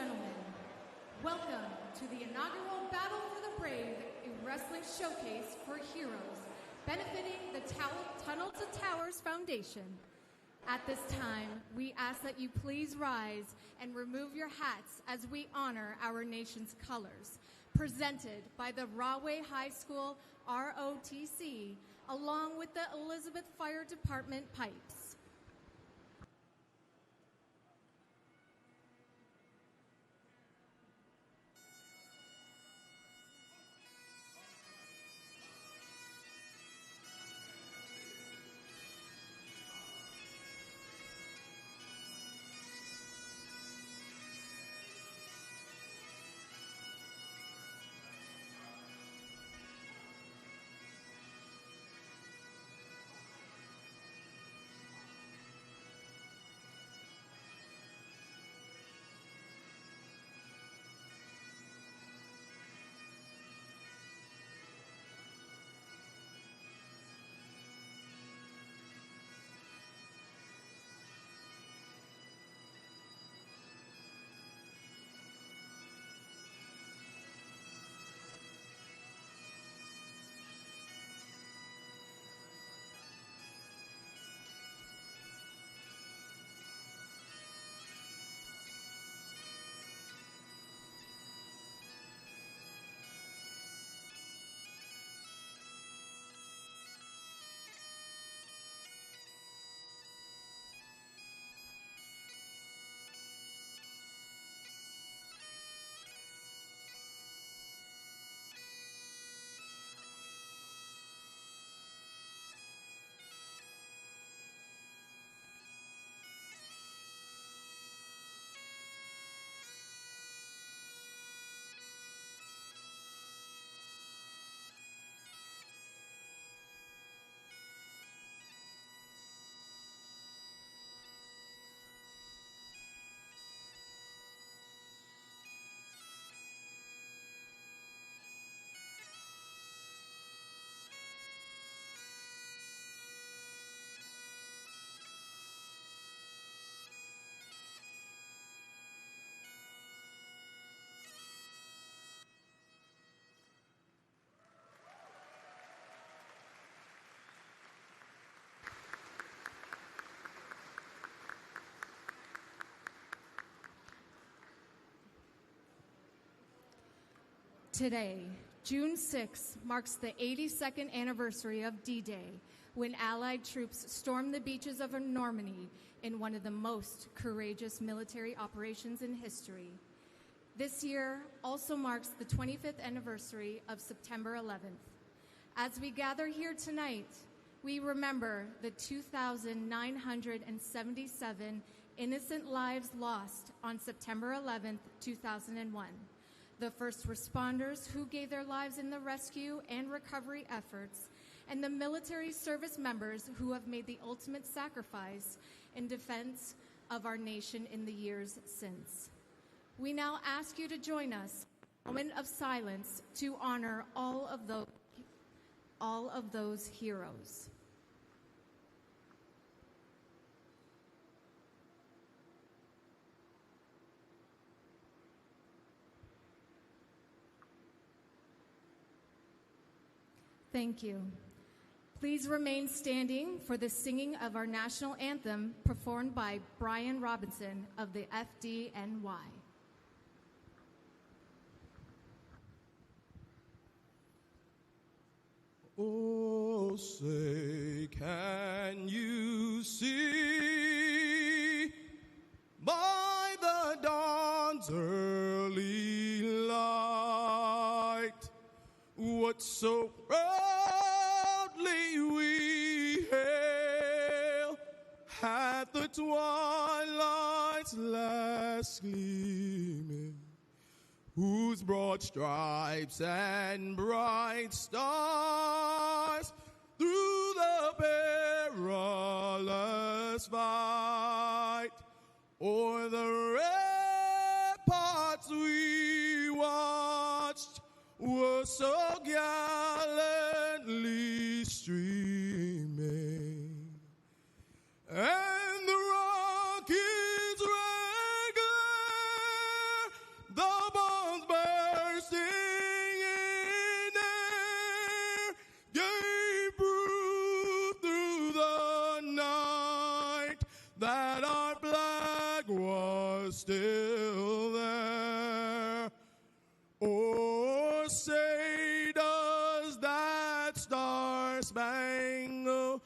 gentlemen, welcome to the inaugural Battle for the Brave, a wrestling showcase for heroes, benefiting the Tunnel to Towers Foundation. At this time, we ask that you please rise and remove your hats as we honor our nation's colors, presented by the Rahway High School ROTC, along with the Elizabeth Fire Department Pipes. Today, June 6, marks the 82nd anniversary of D-Day, when Allied troops stormed the beaches of Normandy in one of the most courageous military operations in history. This year also marks the 25th anniversary of September 11th. As we gather here tonight, we remember the 2,977 innocent lives lost on September 11th, 2001. The first responders who gave their lives in the rescue and recovery efforts, and the military service members who have made the ultimate sacrifice in defense of our nation in the years since. We now ask you to join us in a moment of silence to honor all of those heroes. Thank you. Please remain standing for the singing of our national anthem performed by Brian Robinson of the FDNY. Oh, say, can you see by the dawn's early light what so proudly we hail at the twilight's last gleaming, whose broad stripes and bright stars through the perilous fight o'er the ramparts we watched were so gallantly streaming, and the rocket's red glare that our flag was still there. Or say, does that star-spangled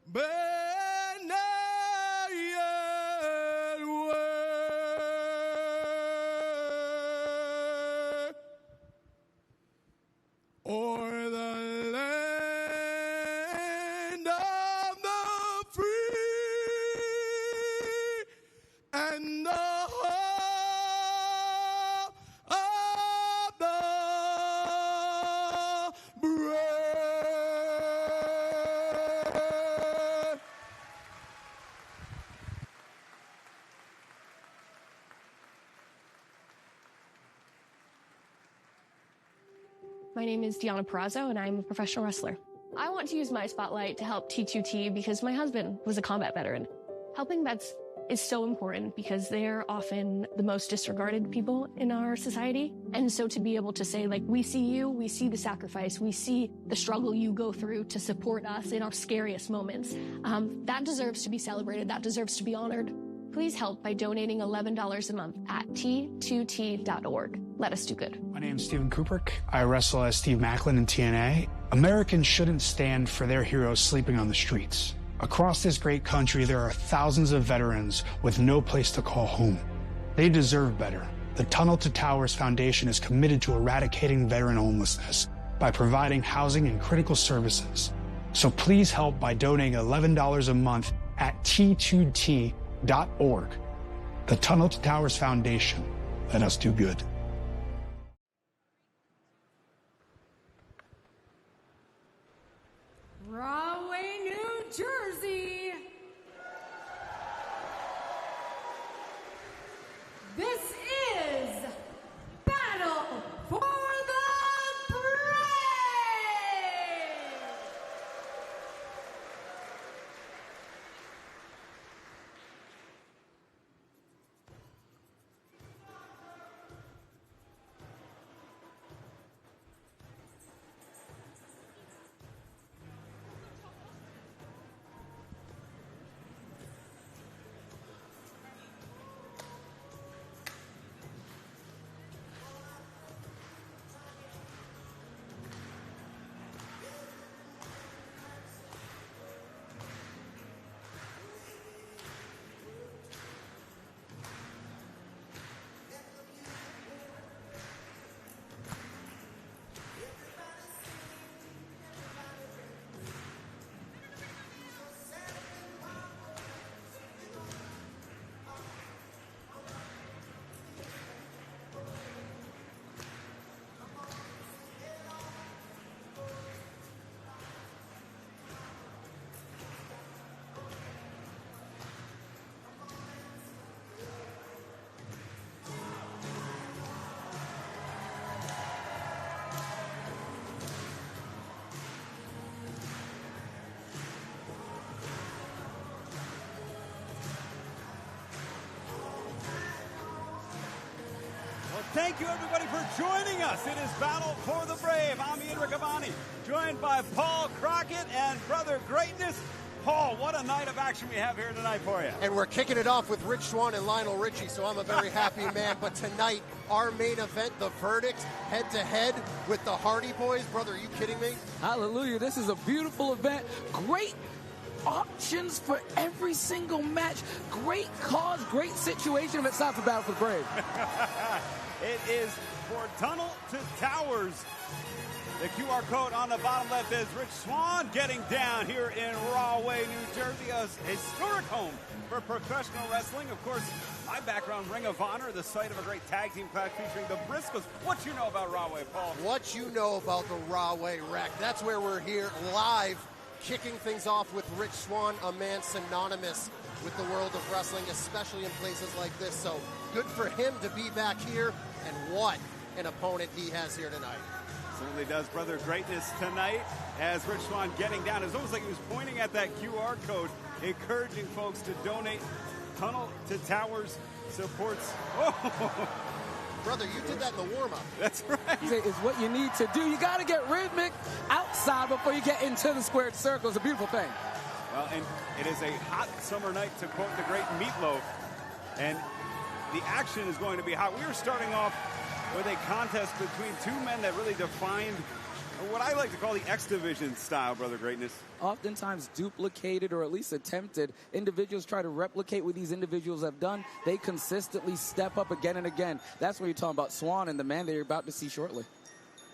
banner yet wave? Or the land of the free and the hope of the brave. My name is Deonna Purrazzo, and I'm a professional wrestler. I want to use my spotlight to help T2T because my husband was a combat veteran. Helping vets is so important because they're often the most disregarded people in our society. And so to be able to say, like, we see you, we see the sacrifice, we see the struggle you go through to support us in our scariest moments, that deserves to be celebrated, that deserves to be honored. Please help by donating $11 a month at T2T.org. Let us do good. My name's Steven Kubrick. I wrestle as Steve Maclin in TNA. Americans shouldn't stand for their heroes sleeping on the streets. Across this great country, there are thousands of veterans with no place to call home. They deserve better. The Tunnel to Towers Foundation is committed to eradicating veteran homelessness by providing housing and critical services. So please help by donating $11 a month at T2T.org. The Tunnel to Towers Foundation. Let us do good. Rahway, New Jersey. This is Battle for the Brave. Thank you, everybody, for joining us. It is Battle for the Brave. I'm Ian Riccaboni, joined by Paul Crockett and Brother Greatness. Paul, what a night of action we have here tonight for you. And we're kicking it off with Rich Swann and Lionel Richie, so I'm a very happy man. But tonight, our main event, the verdict, head-to-head with the Hardy Boys. Brother, are you kidding me? Hallelujah. This is a beautiful event. Great options for every single match. Great cause, great situation. If it's not for Battle for the Brave. It is for Tunnel to Towers. The QR code on the bottom left is Rich Swann getting down here in Rahway, New Jersey, a historic home for professional wrestling. Of course, my background, Ring of Honor, the site of a great tag team clash featuring the Briscoes. What you know about Rahway, Paul? What you know about the Rahway Wreck. That's where we're here live, kicking things off with Rich Swann, a man synonymous with the world of wrestling, especially in places like this. So good for him to be back here, and what an opponent he has here tonight. Certainly does, Brother Greatness, tonight as Rich Swann getting down. It's almost like he was pointing at that QR code, encouraging folks to donate. Tunnel to Towers supports. Oh. Brother, you did that in the warm-up. That's right. It's what you need to do. You got to get rhythmic outside before you get into the squared circle. It's a beautiful thing. Well, and it is a hot summer night, to quote the great Meatloaf. And the action is going to be hot. We are starting off with a contest between two men that really defined what I like to call the X Division style, Brother Greatness. Oftentimes duplicated or at least attempted. Individuals try to replicate what these individuals have done. They consistently step up again and again. That's what you're talking about, Swann and the man that you're about to see shortly.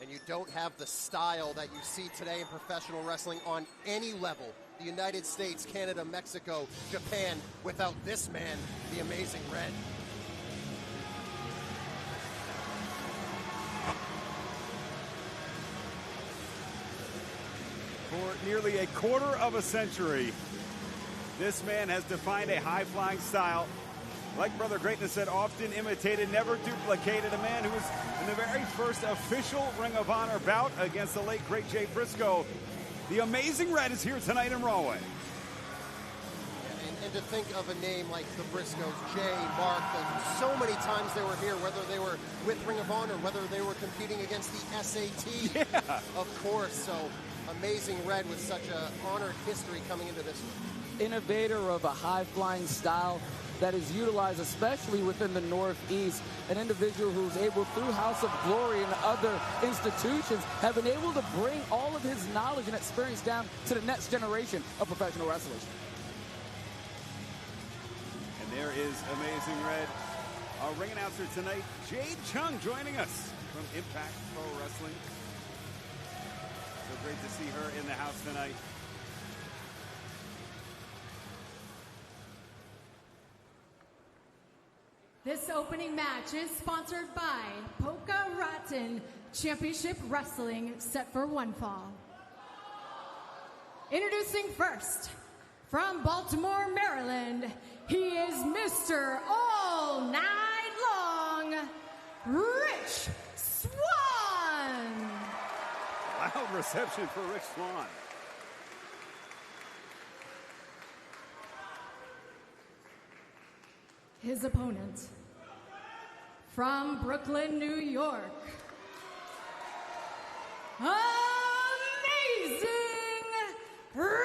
And you don't have the style that you see today in professional wrestling on any level. The United States, Canada, Mexico, Japan, without this man, the Amazing Red. For nearly a quarter of a century, this man has defined a high-flying style. Like Brother Greatness said, often imitated, never duplicated. A man who was in the very first official Ring of Honor bout against the late, great Jay Briscoe. The Amazing Red is here tonight in Rahway. And to think of a name like the Briscoes, Jay, Mark, and so many times they were here, whether they were with Ring of Honor, whether they were competing against the SAT, of course. So Amazing Red with such an honored history coming into this one. Innovator of a high-flying style that is utilized especially within the Northeast. An individual who's able, through House of Glory and other institutions, have been able to bring all of his knowledge and experience down to the next generation of professional wrestlers. And there is Amazing Red. Our ring announcer tonight, Jade Chung, joining us from Impact Pro Wrestling. So great to see her in the house tonight. This opening match is sponsored by Polka Rotten Championship Wrestling, set for one fall. Introducing first, from Baltimore, Maryland, he is Mr. All Night Long, Rich Swann. Loud reception for Rich Swann. His opponent, from Brooklyn, New York, Amazing Red.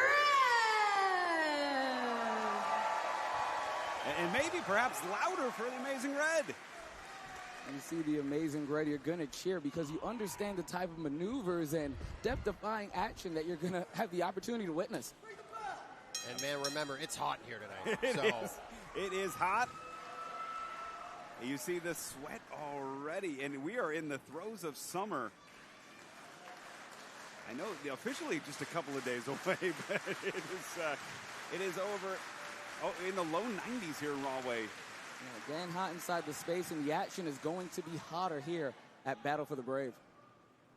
And maybe perhaps louder for the Amazing Red. You see the Amazing Red, you're going to cheer because you understand the type of maneuvers and depth-defying action that you're going to have the opportunity to witness. And man, remember, it's hot here tonight. It is hot. You see the sweat already, and we are in the throes of summer. I know officially just a couple of days away, but it is over in the low 90s here in Rahway. Yeah, again, hot inside the space, and the action is going to be hotter here at Battle for the Brave.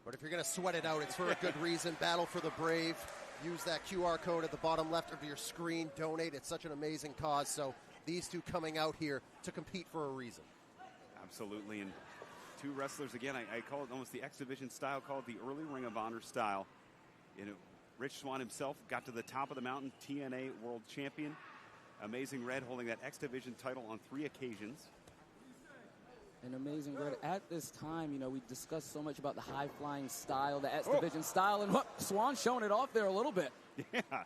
But if you're going to sweat it out, it's for a good reason. Battle for the Brave. Use that QR code at the bottom left of your screen. Donate. It's such an amazing cause. So these two coming out here to compete for a reason. Absolutely. And two wrestlers, again, I call it almost the X Division style, called the early Ring of Honor style. You know, Rich Swann himself got to the top of the mountain, TNA World Champion. Amazing Red holding that X Division title on 3 occasions. And Amazing Red, at this time, you know, we discussed so much about the high-flying style, the X Division style, and Swann showing it off there a little bit. Yeah. And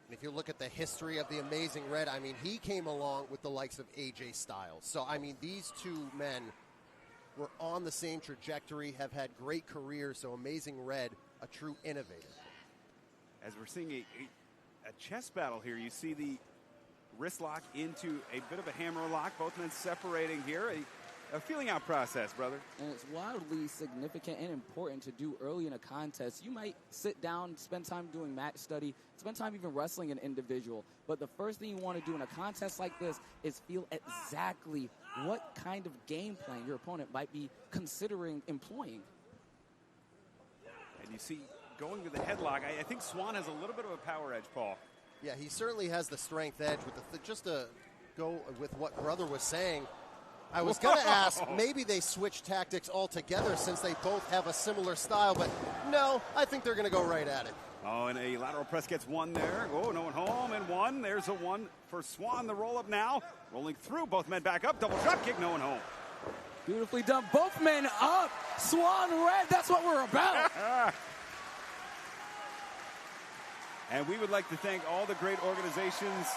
if you look at the history of the Amazing Red, I mean, he came along with the likes of AJ Styles. So, I mean, these two men were on the same trajectory, have had great careers. So, Amazing Red, a true innovator. As we're seeing a chess battle here, you see the wrist lock into a bit of a hammer lock. Both men separating here. A feeling out process, brother. And it's wildly significant and important to do early in a contest. You might sit down, spend time doing match study, spend time even wrestling an individual. But the first thing you want to do in a contest like this is feel exactly what kind of game plan your opponent might be considering employing. And you see, going to the headlock, I think Swann has a little bit of a power edge, Paul. Yeah, he certainly has the strength edge. With just to go with what Brother was saying, I was going to ask, maybe they switch tactics altogether since they both have a similar style, but no, I think they're going to go right at it. Oh, and a lateral press gets one there. Oh, no one home, and one. There's a one for Swann. The roll-up now. Rolling through. Both men back up. Double drop kick. No one home. Beautifully done. Both men up. Swann Red. That's what we're about. And we would like to thank all the great organizations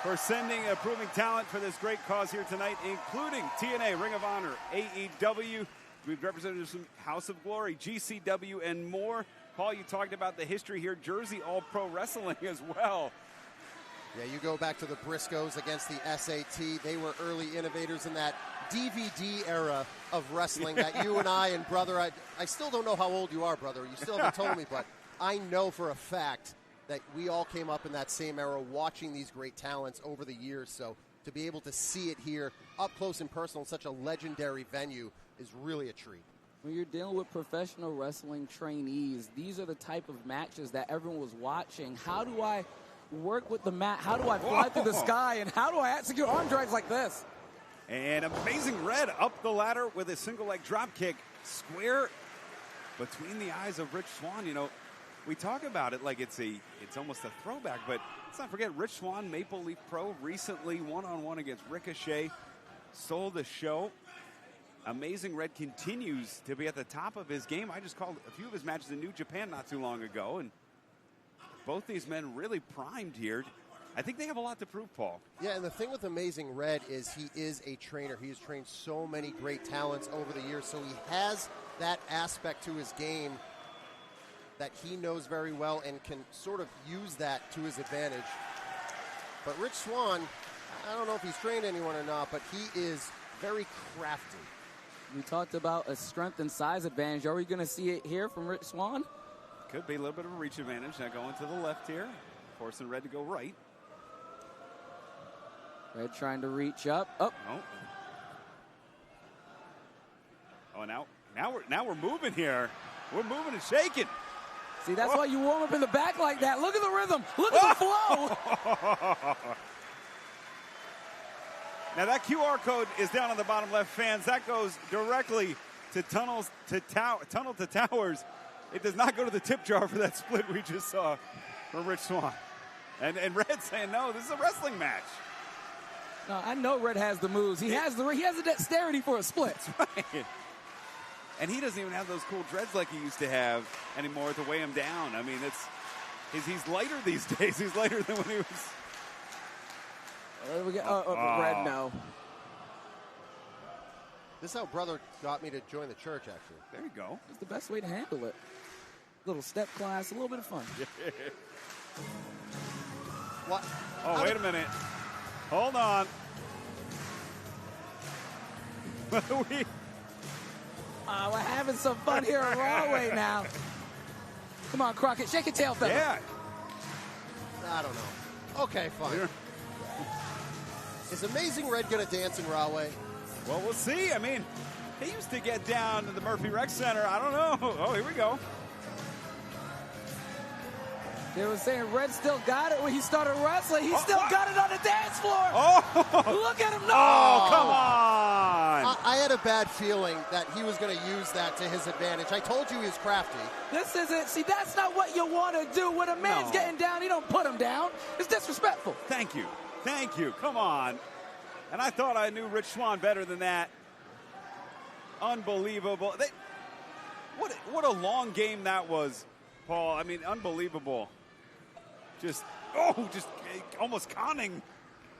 for sending and approving talent for this great cause here tonight, including TNA, Ring of Honor, AEW. We've represented some House of Glory, GCW, and more. Paul, you talked about the history here. Jersey All-Pro Wrestling as well. Yeah, you go back to the Briscoes against the SAT. They were early innovators in that DVD era of wrestling that you and I and brother, I still don't know how old you are, brother. You still haven't told me, but I know for a fact that we all came up in that same era watching these great talents over the years. So to be able to see it here up close and personal in such a legendary venue is really a treat. When you're dealing with professional wrestling trainees, these are the type of matches that everyone was watching. How do I work with the mat? How do I fly through the sky? And how do I execute arm drags like this? And Amazing Red up the ladder with a single leg drop kick, square between the eyes of Rich Swann. You know, we talk about it like it's almost a throwback, but let's not forget Rich Swann, Maple Leaf Pro, recently one-on-one against Ricochet, stole the show. Amazing Red continues to be at the top of his game. I just called a few of his matches in New Japan not too long ago, and both these men really primed here. I think they have a lot to prove, Paul. Yeah, and the thing with Amazing Red is he is a trainer. He has trained so many great talents over the years, so he has that aspect to his game that he knows very well and can sort of use that to his advantage. But Rich Swann, I don't know if he's trained anyone or not, but he is very crafty. We talked about a strength and size advantage. Are we going to see it here from Rich Swann? Could be a little bit of a reach advantage. Now going to the left here, forcing Red to go right. Red trying to reach up. Oh, now we're moving here. We're moving and shaking. See, that's why you warm up in the back like that. Look at the rhythm. Look at the flow. Now that QR code is down on the bottom left, fans. That goes directly to Tunnel to Towers. It does not go to the tip jar for that split we just saw from Rich Swann. And Red saying, no, this is a wrestling match. No, I know Red has the moves. He has the dexterity for a split. That's right. And he doesn't even have those cool dreads like he used to have anymore to weigh him down. I mean, he's lighter these days. He's lighter than when he was. Red, no. This is how brother got me to join the church, actually. There you go. It's the best way to handle it. Little step class, a little bit of fun. What? Oh, wait a minute. Hold on. We're having some fun here on Broadway now. Come on, Crockett, shake your tail feather. Yeah. I don't know. Okay, fine. Is Amazing Red going to dance in Rahway? Well, we'll see. I mean, he used to get down to the Murphy Rec Center. I don't know. Oh, here we go. They were saying Red still got it when he started wrestling. He still got it on the dance floor. Oh! Look at him. No! Oh, come on! I had a bad feeling that he was going to use that to his advantage. I told you he was crafty. This isn't. See, that's not what you want to do. When a man's getting down, you don't put him down. It's disrespectful. Thank you. Thank you. Come on. And I thought I knew Rich Swann better than that. Unbelievable. What a long game that was, Paul. I mean, unbelievable. Just almost conning.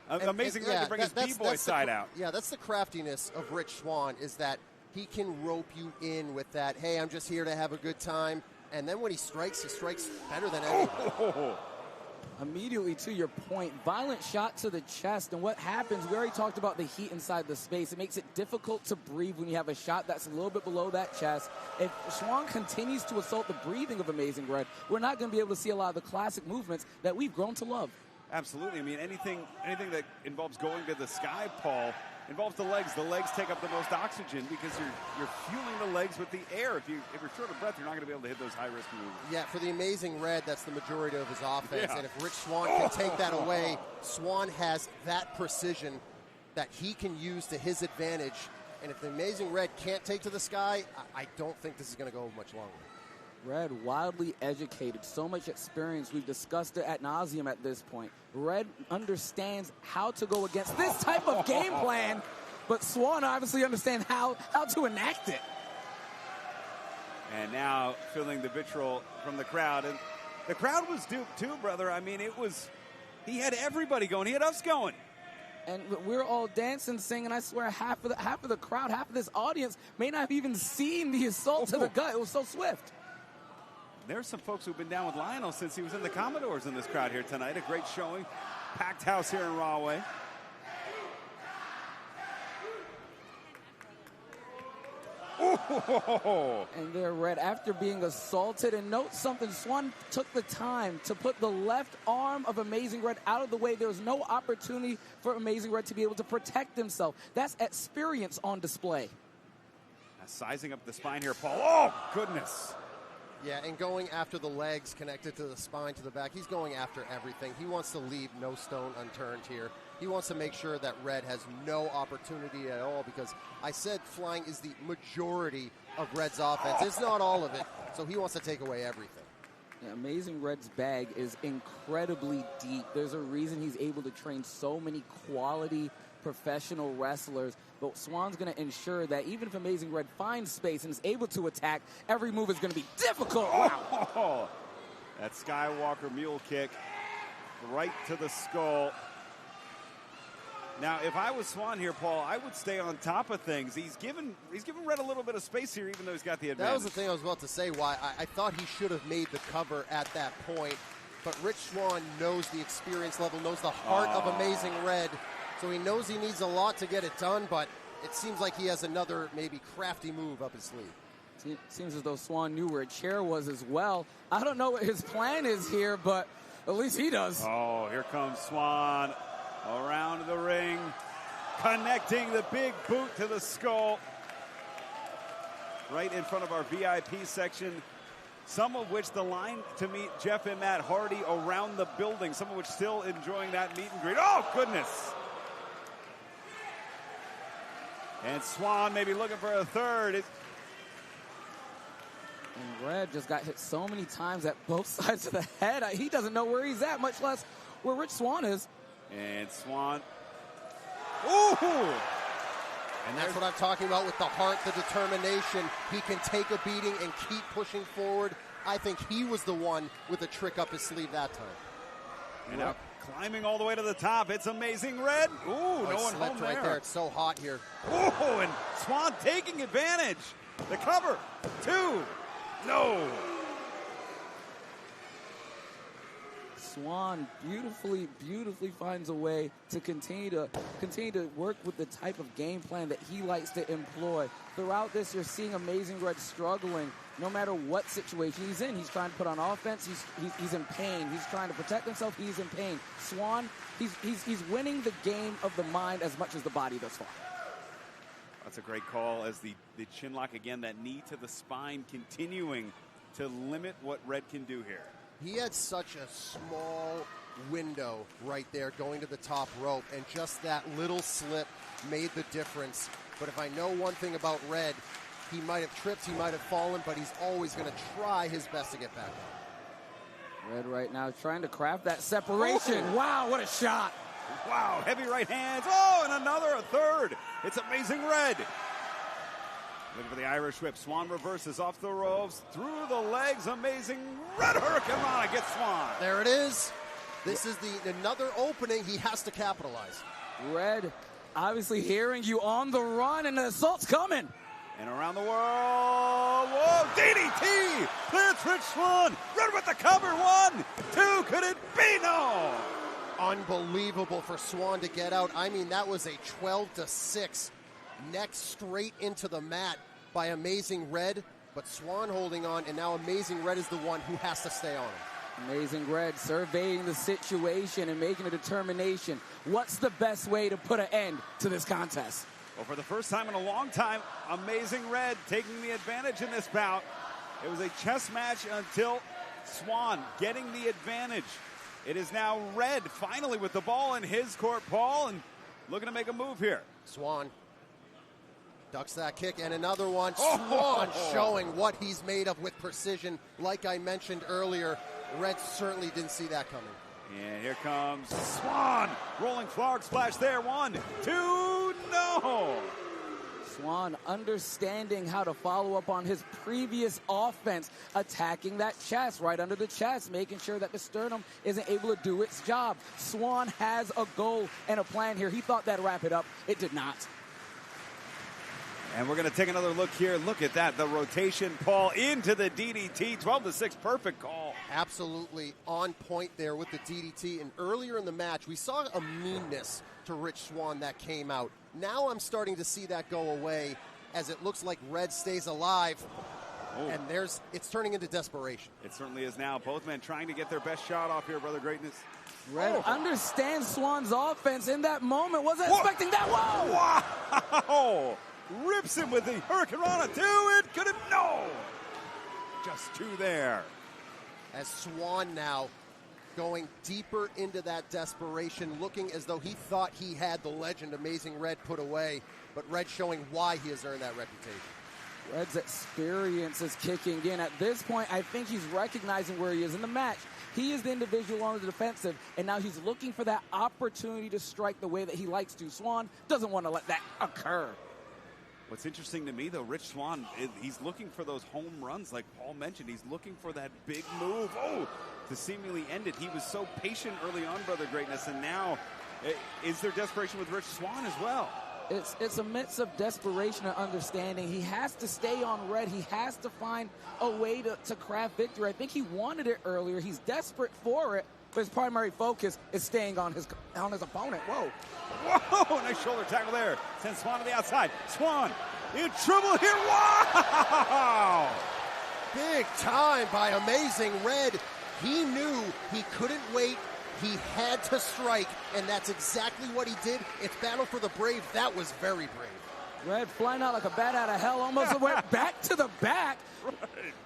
Amazing Red to bring his B-boy side out. Yeah, that's the craftiness of Rich Swann, is that he can rope you in with that, hey, I'm just here to have a good time. And then when he strikes better than anybody. Immediately to your point, violent shot to the chest, and what happens, we already talked about the heat inside the space. It makes it difficult to breathe when you have a shot that's a little bit below that chest. If Swann continues to assault the breathing of Amazing Red, we're not going to be able to see a lot of the classic movements that we've grown to love. Absolutely. I mean, anything that involves going to the sky, Paul, involves the legs. The legs take up the most oxygen because you're fueling the legs with the air. If you're short of breath, you're not going to be able to hit those high-risk moves. Yeah, for the Amazing Red, that's the majority of his offense. Yeah. And if Rich Swann can take that away, Swann has that precision that he can use to his advantage. And if the Amazing Red can't take to the sky, I don't think this is going to go much longer. Red, wildly educated, so much experience. We've discussed it ad nauseum at this point. Red understands how to go against this type of game plan, but Swann obviously understands how to enact it. And now feeling the vitriol from the crowd. And The crowd was duped too, brother. I mean, he had everybody going. He had us going. And we're all dancing, singing. I swear half of the crowd, half of this audience may not have even seen the assault to the gut. It was so swift. There's some folks who've been down with Lionel since he was in the Commodores in this crowd here tonight. A great showing. Packed house here in Rahway. Oh. And there, Red, after being assaulted, and note something, Swann took the time to put the left arm of Amazing Red out of the way. There was no opportunity for Amazing Red to be able to protect himself. That's experience on display. Now sizing up the spine here, Paul. Oh, goodness. Yeah, and going after the legs connected to the spine, to the back, he's going after everything. He wants to leave no stone unturned here. He wants to make sure that Red has no opportunity at all, because I said flying is the majority of Red's offense. It's not all of it, so he wants to take away everything. Yeah, Amazing Red's bag is incredibly deep. There's a reason he's able to train so many quality professional wrestlers, but Swann's going to ensure that even if Amazing Red finds space and is able to attack, every move is going to be difficult. Wow. Oh, that Skywalker mule kick right to the skull. Now, if I was Swann here, Paul, I would stay on top of things. He's given Red a little bit of space here, even though he's got the advantage. That was the thing I was about to say, why I thought he should have made the cover at that point. But Rich Swann knows the experience level, knows the heart of Amazing Red. So he knows he needs a lot to get it done, but it seems like he has another maybe crafty move up his sleeve. It seems as though Swann knew where a chair was as well. I don't know what his plan is here, but at least he does. Oh, here comes Swann around the ring, connecting the big boot to the skull. Right in front of our VIP section, some of which the line to meet Jeff and Matt Hardy around the building, some of which still enjoying that meet and greet. Oh, goodness. And Swann maybe looking for a third. And Red just got hit so many times at both sides of the head. He doesn't know where he's at, much less where Rich Swann is. And Swann. Ooh! And that's what I'm talking about with the heart, the determination. He can take a beating and keep pushing forward. I think he was the one with a trick up his sleeve that time. And now climbing all the way to the top. It's Amazing Red. Ooh, no one home right there. It's so hot here. Ooh, and Swann taking advantage. The cover. 2. No. Swann beautifully finds a way to continue to work with the type of game plan that he likes to employ. Throughout this, you're seeing Amazing Red struggling. No matter what situation he's in, he's trying to put on offense. He's in pain. He's trying to protect himself. He's in pain. Swann, he's winning the game of the mind as much as the body thus far. That's a great call as the chin lock again, that knee to the spine, continuing to limit what Red can do here. He had such a small window right there going to the top rope, and just that little slip made the difference. But if I know one thing about Red, he might have tripped, he might have fallen, but he's always going to try his best to get back up. Red right now trying to craft that separation. Oh. Wow, what a shot. Wow, heavy right hands. Oh, and another, a third. It's Amazing Red. Looking for the Irish whip. Swann reverses off the ropes, through the legs. Amazing Red Hurricane Rana gets Swann. There it is. This is another opening he has to capitalize. Red obviously hearing you on the run, and the assault's coming. And around the world, whoa, DDT! That's Rich Swann. Red with the cover, 1, 2, could it be? No! Unbelievable for Swann to get out. I mean, that was a 12-6 neck straight into the mat by Amazing Red, but Swann holding on, and now Amazing Red is the one who has to stay on him. Amazing Red surveying the situation and making a determination. What's the best way to put an end to this contest? Well, for the first time in a long time, Amazing Red taking the advantage in this bout. It was a chess match until Swann getting the advantage. It is now Red finally with the ball in his court, Paul, and looking to make a move here. Swann ducks that kick, and another one. Swann showing what he's made of with precision. Like I mentioned earlier, Red certainly didn't see that coming. And here comes Swann. Rolling frog splash there. 1, 2, no. Swann understanding how to follow up on his previous offense, attacking that chest, right under the chest, making sure that the sternum isn't able to do its job. Swann has a goal and a plan here. He thought that'd wrap it up. It did not. And we're going to take another look here. Look at that. The rotation, Paul, into the DDT. 12-6, perfect call. Absolutely on point there with the DDT. And earlier in the match, we saw a meanness to Rich Swann that came out. Now I'm starting to see that go away as it looks like Red stays alive. Oh. And it's turning into desperation. It certainly is now. Both men trying to get their best shot off here, Brother Greatness. Red understands Swann's offense in that moment. Wasn't expecting that. Whoa! Wow! Rips him with the Hurricane Rana. Do it. Couldn't. No. Just two there. As Swann now going deeper into that desperation, looking as though he thought he had the legend Amazing Red put away, but Red showing why he has earned that reputation. Red's experience is kicking in. At this point, I think he's recognizing where he is in the match. He is the individual on the defensive, and now he's looking for that opportunity to strike the way that he likes to. Swann doesn't want to let that occur. What's interesting to me, though, Rich Swann, he's looking for those home runs like Paul mentioned. He's looking for that big move, to seemingly end it. He was so patient early on, Brother Greatness, and now is there desperation with Rich Swann as well? It's a mix of desperation and understanding. He has to stay on Red. He has to find a way to craft victory. I think he wanted it earlier. He's desperate for it, but his primary focus is staying on his opponent. Whoa. Whoa, nice shoulder tackle there. Sends Swann to the outside. Swann in trouble here. Wow! Big time by Amazing Red. He knew he couldn't wait. He had to strike, and that's exactly what he did. It's Battle for the Brave. That was very brave. Red flying out like a bat out of hell, almost went back to the back,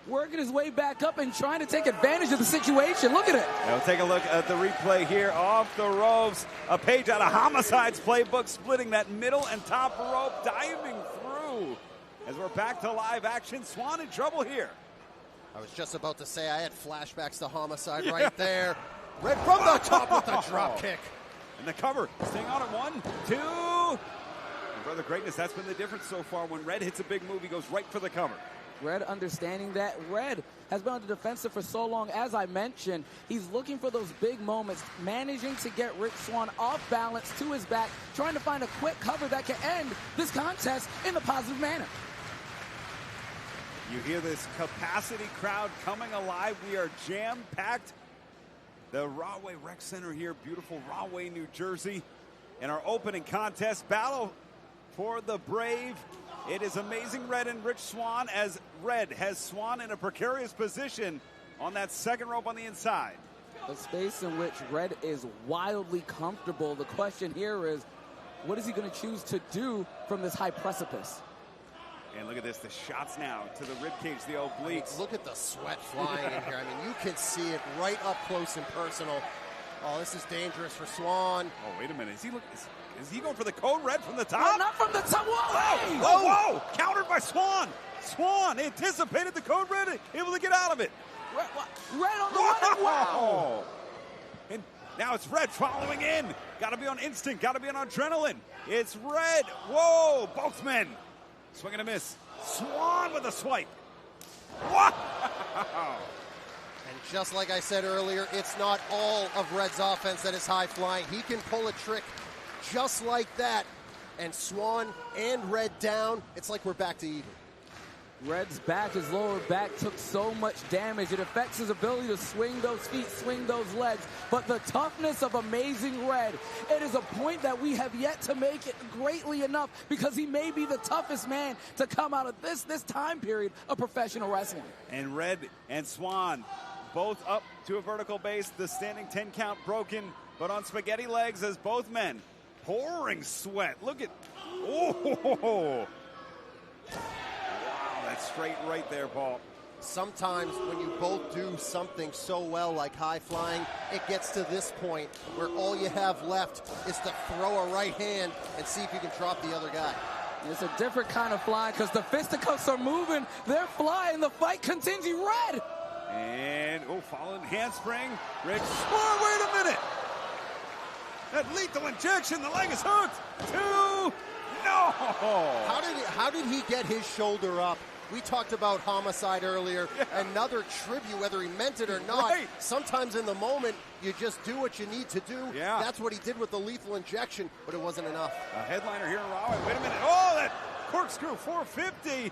working his way back up and trying to take advantage of the situation. Look at it. Now we'll take a look at the replay here off the ropes. A page out of Homicide's playbook, splitting that middle and top rope, diving through. As we're back to live action, Swann in trouble here. I was just about to say I had flashbacks to Homicide right there. Red from the top with the drop kick. And the cover, staying on it. 1, 2. And Brother Greatness, that's been the difference so far. When Red hits a big move, he goes right for the cover. Red understanding that. Red has been on the defensive for so long. As I mentioned, he's looking for those big moments, managing to get Rich Swann off balance to his back, trying to find a quick cover that can end this contest in a positive manner. You hear this capacity crowd coming alive. We are jam-packed. The Rahway Rec Center here, beautiful Rahway, New Jersey. In our opening contest, Battle for the Brave. It is Amazing Red and Rich Swann, as Red has Swann in a precarious position on that second rope on the inside. A space in which Red is wildly comfortable. The question here is, what is he going to choose to do from this high precipice? And look at this, the shots now to the ribcage, the obliques. Look at the sweat flying in here. I mean, you can see it right up close and personal. Oh, this is dangerous for Swann. Oh, wait a minute. Is he going for the code Red from the top? No, not from the top. Whoa! Whoa! Countered by Swann. Swann anticipated the code Red, able to get out of it. Red on the run. Wow! And now it's Red following in. Got to be on instinct. Got to be on adrenaline. It's Red. Whoa! Both men. Swing and a miss. Swann with a swipe. Wow! And just like I said earlier, it's not all of Red's offense that is high flying. He can pull a trick just like that. And Swann and Red down. It's like we're back to even. Red's back, his lower back took so much damage. It affects his ability to swing those feet, swing those legs. But the toughness of Amazing Red, it is a point that we have yet to make it greatly enough, because he may be the toughest man to come out of this time period of professional wrestling. And Red and Swann both up to a vertical base. The standing 10 count broken, but on spaghetti legs as both men pouring sweat. Look at, oh! That's straight right there, Paul. Sometimes when you both do something so well like high flying, it gets to this point where all you have left is to throw a right hand and see if you can drop the other guy. It's a different kind of fly, because the fisticuffs are moving. They're flying. The fight continues. Red! And, following handspring. Rich. Oh, wait a minute. That lethal injection. The leg is hooked. 2. No. Oh. How did he get his shoulder up? We talked about homicide earlier. Yeah. Another tribute, whether he meant it or not. Right. Sometimes in the moment, you just do what you need to do. Yeah. That's what he did with the lethal injection, but it wasn't enough. A headliner here in Rahway. Wait a minute. Oh, that corkscrew 450.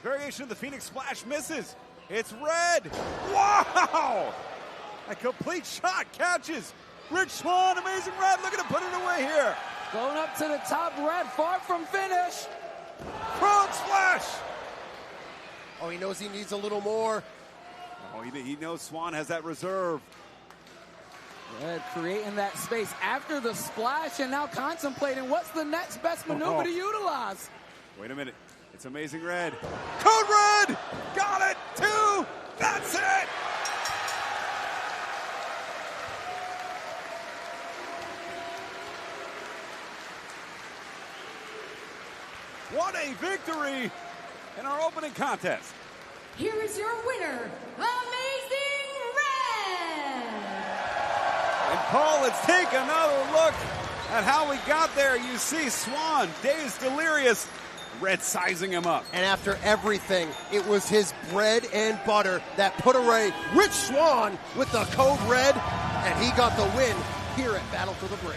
Variation of the Phoenix Splash misses. It's red. Wow! A complete shot catches. Rich Swann, amazing red. Look at him put it away here. Going up to the top, red, far from finish. Front splash. Oh, he knows he needs a little more. Oh, he knows Swann has that reserve. Red creating that space after the splash and now contemplating what's the next best maneuver to utilize. Wait a minute. It's amazing red. Code red! Got it! 2! That's it! What a victory in our opening contest. Here is your winner, Amazing Red! And Paul, let's take another look at how we got there. You see Swann, dazed, delirious, Red sizing him up. And after everything, it was his bread and butter that put away Rich Swann with the code red, and he got the win here at Battle for the Brave.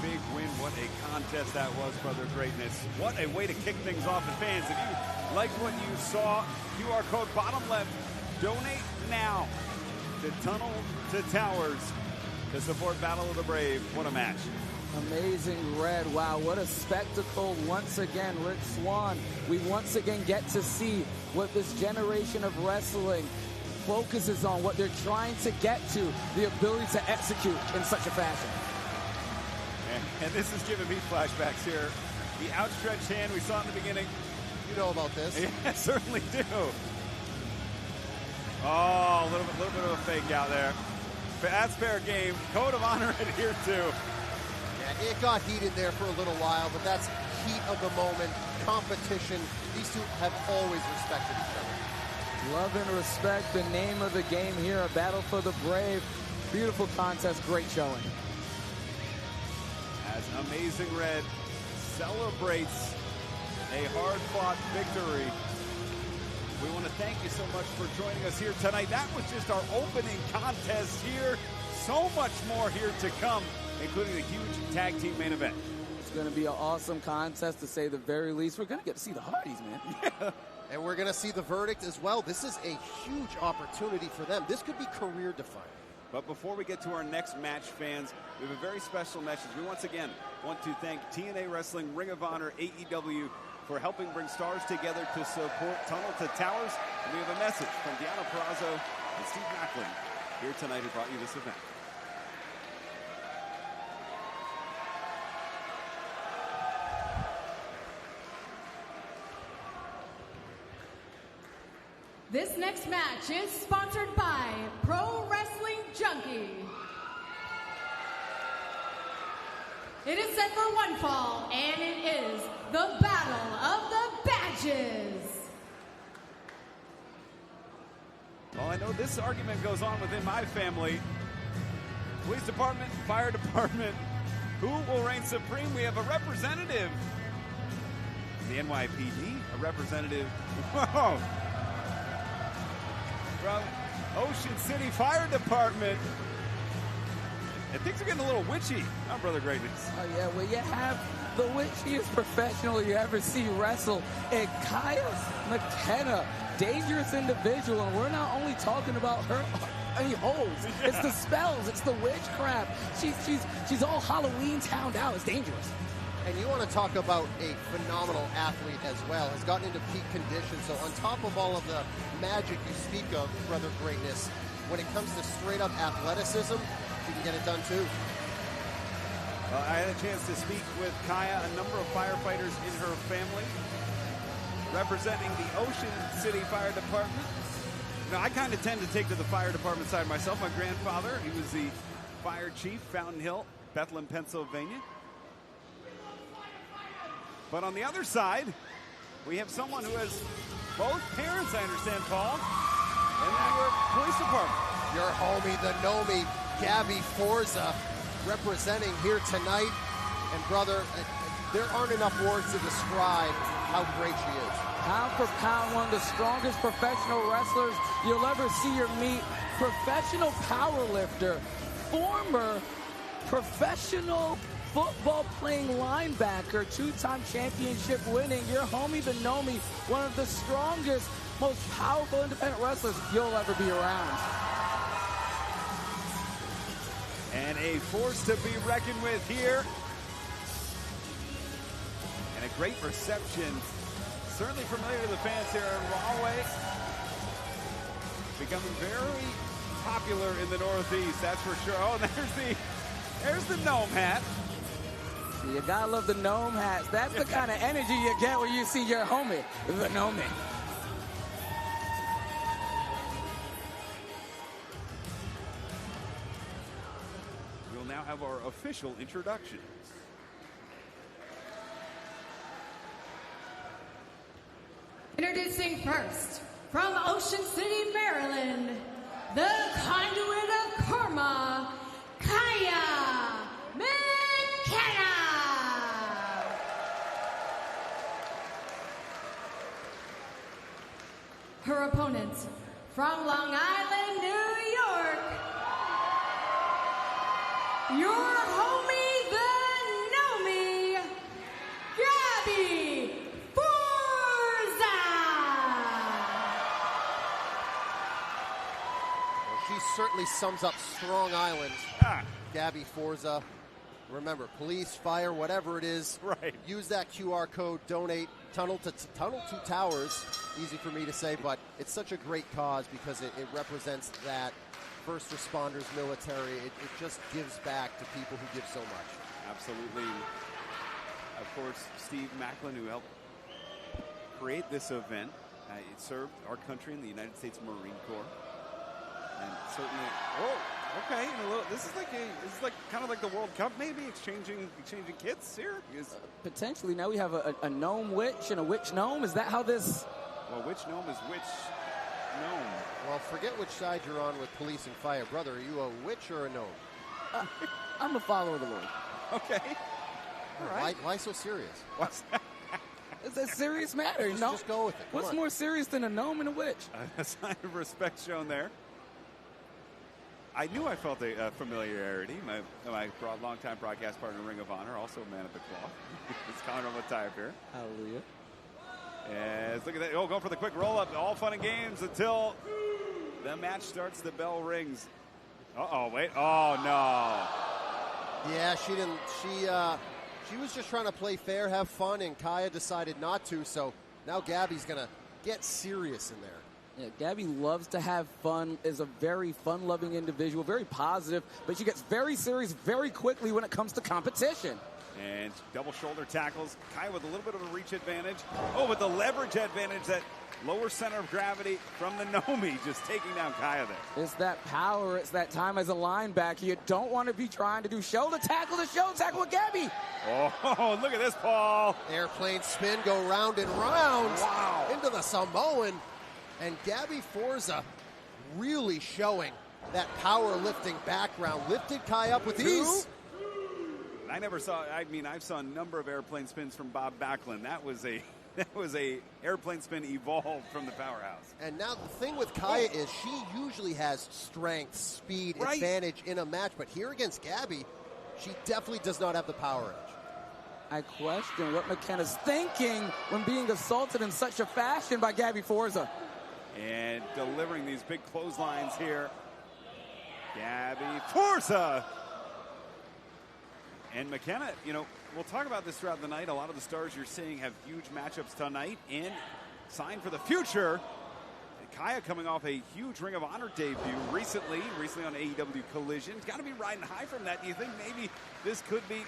Big win. What a contest that was, Brother Greatness. What a way to kick things off. And fans, if you liked what you saw, QR code bottom left, donate now to Tunnel to Towers to support Battle of the Brave. What a match. Amazing red. Wow, what a spectacle once again. Rich Swann, we once again get to see what this generation of wrestling focuses on, what they're trying to get to, the ability to execute in such a fashion. And this is giving me flashbacks here. The outstretched hand we saw in the beginning. You know about this. Yeah, I certainly do. Oh, a little bit of a fake out there. That's fair game. Code of honor adhered to. Yeah, it got heated there for a little while, but that's heat of the moment, competition. These two have always respected each other. Love and respect, the name of the game here, a Battle for the Brave. Beautiful contest, great showing. As Amazing Red celebrates a hard-fought victory. We want to thank you so much for joining us here tonight. That was just our opening contest here. So much more here to come, including the huge tag team main event. It's going to be an awesome contest, to say the very least. We're going to get to see the Hardys, man. Yeah. And we're going to see the verdict as well. This is a huge opportunity for them. This could be career-defining. But before we get to our next match, fans, we have a very special message. We once again want to thank TNA Wrestling, Ring of Honor, AEW for helping bring stars together to support Tunnel to Towers. And we have a message from Deonna Purrazzo and Steve Maclin here tonight who brought you this event. This next match is sponsored by Pro Wrestling Junkie. It is set for one fall, and it is the Battle of the Badges. Well, I know this argument goes on within my family. Police department, fire department, who will reign supreme? We have a representative. The NYPD, a representative. Whoa. From Ocean City Fire Department. And things are getting a little witchy, huh, Brother Greatness? Oh, yeah, well, you have the witchiest professional you ever see wrestle, and Kaya McKenna, dangerous individual, and we're not only talking about her any holes. It's the spells, it's the witchcraft. She's all Halloween towned out. It's dangerous. And you want to talk about a phenomenal athlete as well. Has gotten into peak condition. So on top of all of the magic you speak of, Brother Greatness, when it comes to straight up athleticism, she can get it done too. I had a chance to speak with Kaya, a number of firefighters in her family, representing the Ocean City Fire Department. Now, I kind of tend to take to the fire department side myself. My grandfather, he was the fire chief, Fountain Hill, Bethlehem, Pennsylvania. But on the other side, we have someone who has both parents, I understand, Paul, in the New York Police Department. Your homie, the Nomi, Gabby Forza, representing here tonight. And brother, there aren't enough words to describe how great she is. Pound for pound, one of the strongest professional wrestlers you'll ever see or meet. Professional power lifter, former professional football playing linebacker, two-time championship winning. Your homie, the Nomi, one of the strongest, most powerful independent wrestlers you'll ever be around. And a force to be reckoned with here. And a great reception. Certainly familiar to the fans here in Rahway. Becoming very popular in the Northeast, that's for sure. Oh, there's the gnome hat. You gotta love the gnome hats. That's the kind of energy you get when you see your homie, the Nomi. We'll now have our official introductions. Introducing first, from Ocean City, Maryland, the conduit of karma, Kaya McKenna. Her opponents, from Long Island, New York, your homie, the Nomi, Gabby Forza. Well, she certainly sums up Strong Island. Gabby Forza. Remember, police, fire, whatever it is, right. Use that QR code, donate, Tunnel to Towers. Easy for me to say, but it's such a great cause because it represents that first responders, military. It just gives back to people who give so much. Absolutely. Of course, Steve Maclin, who helped create this event, it served our country in the United States Marine Corps. And certainly, okay, this is like kind of like the World Cup, maybe exchanging kits here. Potentially, now we have a gnome witch and a witch gnome. Is that how this? Well, which gnome is which gnome? Well, forget which side you're on with police and fire, brother. Are you a witch or a gnome? I'm a follower of the Lord. Okay. All right. Why so serious? It's a serious matter, you know? Just go with it. What's more serious than a gnome and a witch? A sign of respect shown there. I knew I felt a familiarity. My longtime broadcast partner, Ring of Honor, also a man of the cloth. It's Conor Matayev here. Hallelujah. Yes, look at that. Going for the quick roll-up. All fun and games until the match starts. The bell rings. Uh-oh, wait. Oh, no. Yeah, she didn't. She was just trying to play fair, have fun, and Kaya decided not to. So now Gabby's going to get serious in there. Yeah, Gabby loves to have fun, is a very fun-loving individual, very positive, but she gets very serious very quickly when it comes to competition. And double shoulder tackles. Kaya with a little bit of a reach advantage. Oh, with the leverage advantage, that lower center of gravity from the Nomi, just taking down Kaya there. It's that power. It's that time as a linebacker. You don't want to be trying to do shoulder tackle to shoulder tackle with Gabby. Oh, look at this, Paul. Airplane spin, go round and round. Wow. Into the Samoan. And Gabby Forza really showing that powerlifting background. Lifted Kaya up with ease. I never saw, I saw a number of airplane spins from Bob Backlund. That was a airplane spin evolved from the powerhouse. And now the thing with Kaya is she usually has strength, speed, advantage in a match. But here against Gabby, she definitely does not have the power edge. I question what McKenna's thinking when being assaulted in such a fashion by Gabby Forza. And delivering these big clotheslines here. Gabby Forza. And McKenna, we'll talk about this throughout the night. A lot of the stars you're seeing have huge matchups tonight and signed for the future. Kaya coming off a huge Ring of Honor debut recently on AEW Collision. Got to be riding high from that. Do you think maybe this could be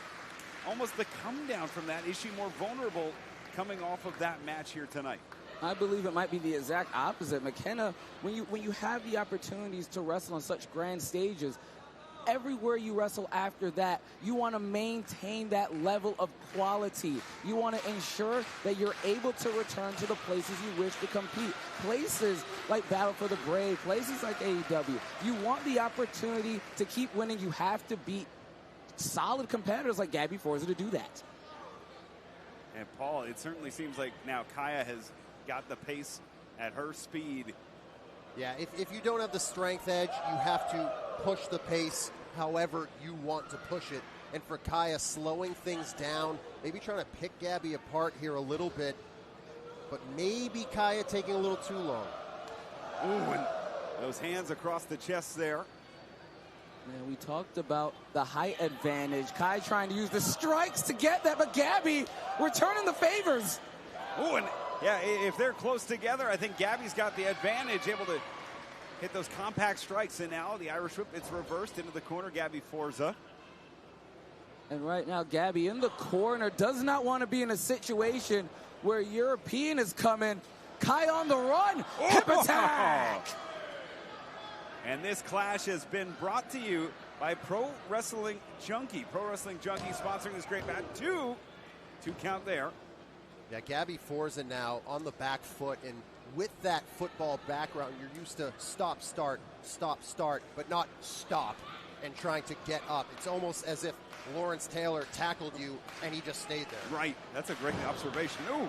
almost the come down from that? Is she more vulnerable coming off of that match here tonight? I believe it might be the exact opposite. McKenna, when you have the opportunities to wrestle on such grand stages, everywhere you wrestle after that, you want to maintain that level of quality. You want to ensure that you're able to return to the places you wish to compete. Places like Battle for the Brave, places like AEW. You want the opportunity to keep winning. You have to beat solid competitors like Gabby Forza to do that. And Paul, it certainly seems like now Kaya has got the pace at her speed. Yeah, if you don't have the strength edge, you have to push the pace however you want to push it. And for Kaya, slowing things down, maybe trying to pick Gabby apart here a little bit, but maybe Kaya taking a little too long. Ooh, and those hands across the chest there. Man, we talked about the height advantage. Kai trying to use the strikes to get that, but Gabby returning the favors. Ooh, and yeah, if they're close together, I think Gabby's got the advantage, able to hit those compact strikes. And now the Irish whip, it's reversed into the corner, Gabby Forza. And right now, Gabby in the corner does not want to be in a situation where European is coming. Kai on the run, hip attack. And this clash has been brought to you by Pro Wrestling Junkie. Pro Wrestling Junkie sponsoring this great match. Two count there. Yeah, Gabby Forza now on the back foot, and with that football background, you're used to stop, start, but not stop and trying to get up. It's almost as if Lawrence Taylor tackled you and he just stayed there. Right, that's a great observation. Ooh.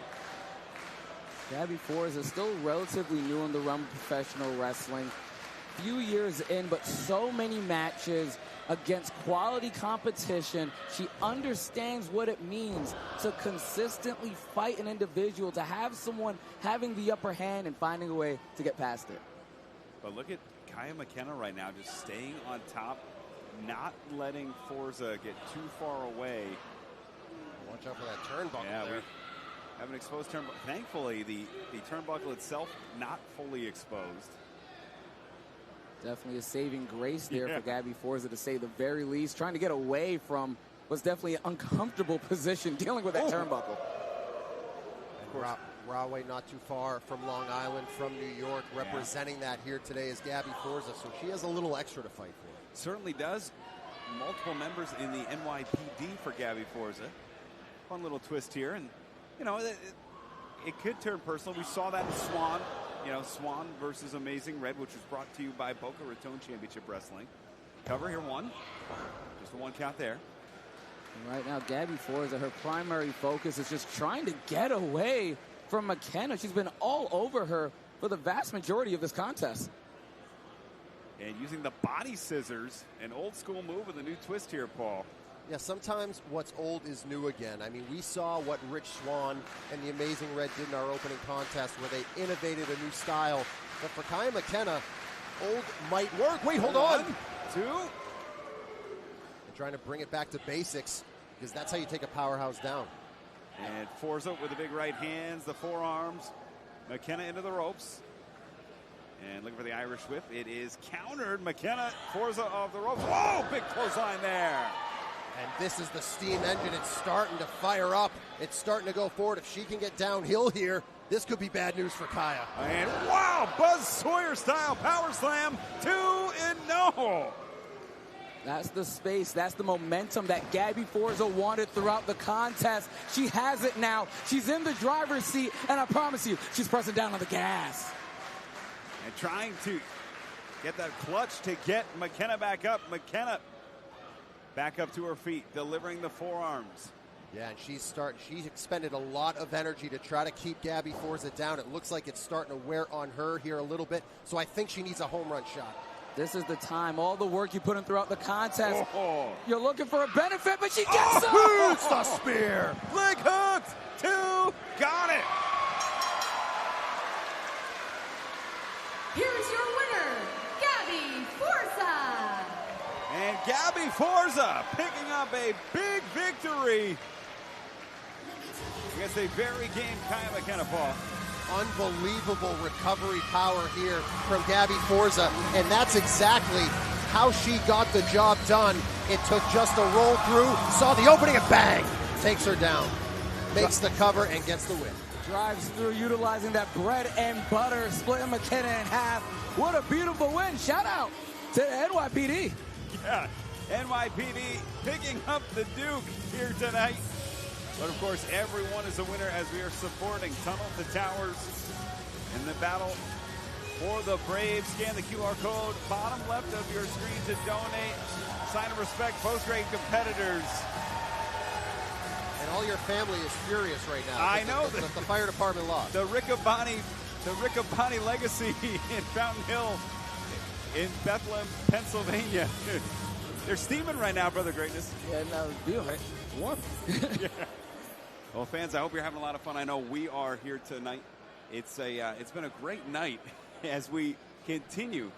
Gabby Forza is still relatively new in the realm of professional wrestling. Few years in, but so many matches against quality competition. She understands what it means to consistently fight an individual, to have someone having the upper hand and finding a way to get past it. But look at Kaya McKenna right now, just staying on top, not letting Forza get too far away. Watch out for that turnbuckle there. We have an exposed turnbuckle. Thankfully, the turnbuckle itself not fully exposed. Definitely a saving grace there for Gabby Forza, to say the very least. Trying to get away from what's definitely an uncomfortable position dealing with that turnbuckle. Rahway not too far from Long Island, from New York, representing that here today is Gabby Forza, so she has a little extra to fight for. Certainly does. Multiple members in the NYPD for Gabby Forza. Fun little twist here, and you know, it could turn personal. We saw that in Swann. You know, Swann versus Amazing Red, which was brought to you by Boca Raton Championship Wrestling. Cover here, one. Just a one count there. And right now, Gabby Forza, her primary focus is just trying to get away from McKenna. She's been all over her for the vast majority of this contest. And using the body scissors, an old school move with a new twist here, Paul. Yeah, sometimes what's old is new again. I mean, we saw what Rich Swann and the Amazing Red did in our opening contest, where they innovated a new style. But for Kaya McKenna, old might work. Wait, hold on. Two. And trying to bring it back to basics, because that's how you take a powerhouse down. And Forza with the big right hands, the forearms. McKenna into the ropes. And looking for the Irish whip. It is countered. McKenna, Forza off the ropes. Whoa, big clothesline there. And this is the steam engine. It's starting to fire up. It's starting to go forward. If she can get downhill here, this could be bad news for Kaya. And wow, Buzz Sawyer style power slam. 2-0. That's the space. That's the momentum that Gabby Forza wanted throughout the contest. She has it now. She's in the driver's seat, and I promise you, she's pressing down on the gas. And trying to get that clutch to get McKenna back up. McKenna back up to her feet, delivering the forearms. Yeah, and she's expended a lot of energy to try to keep Gabby Forza down. It looks like it's starting to wear on her here a little bit, so I think she needs a home run shot. This is the time. All the work you put in throughout the contest. You're looking for a benefit, but she gets it! It's the spear! Leg hooked! 2! Got it! Here's your winner, Gabby Forza! And Gabby Forza picking up a big victory against a very game Kaya McKenna, Paul. Unbelievable recovery power here from Gabby Forza, and that's exactly how she got the job done. It took just a roll through, saw the opening, and bang! Takes her down, makes the cover, and gets the win. Drives through, utilizing that bread and butter, splitting McKenna in half. What a beautiful win. Shout out to the NYPD. Yeah, NYPD picking up the Duke here tonight. But of course, everyone is a winner as we are supporting Tunnel to Towers in the battle for the Braves. Scan the QR code bottom left of your screen to donate. Sign of respect, post-grade competitors. And all your family is furious right now. I know that the fire department lost. The Riccaboni legacy in Fountain Hill in Bethlehem, Pennsylvania. They're steaming right now, Brother Greatness. Yeah, no, deal, right? Warm. Yeah. Well, fans, I hope you're having a lot of fun. I know we are here tonight. It's been a great night as we continue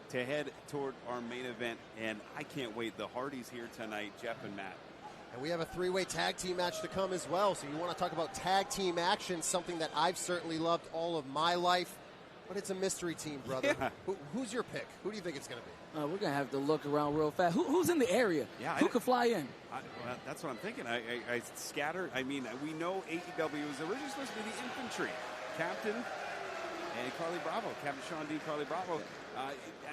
to head toward our main event, and I can't wait. The Hardys here tonight, Jeff and Matt. And we have a three-way tag team match to come as well. So you want to talk about tag team action, something that I've certainly loved all of my life. But it's a mystery team, brother. Yeah. Who's your pick? Who do you think it's going to be? We're going to have to look around real fast. Who's in the area? Yeah, Who could fly in? Well, that's what I'm thinking. I scattered. I mean, we know AEW was originally supposed to be the infantry. Captain and Carly Bravo. Captain Sean D. Carly Bravo.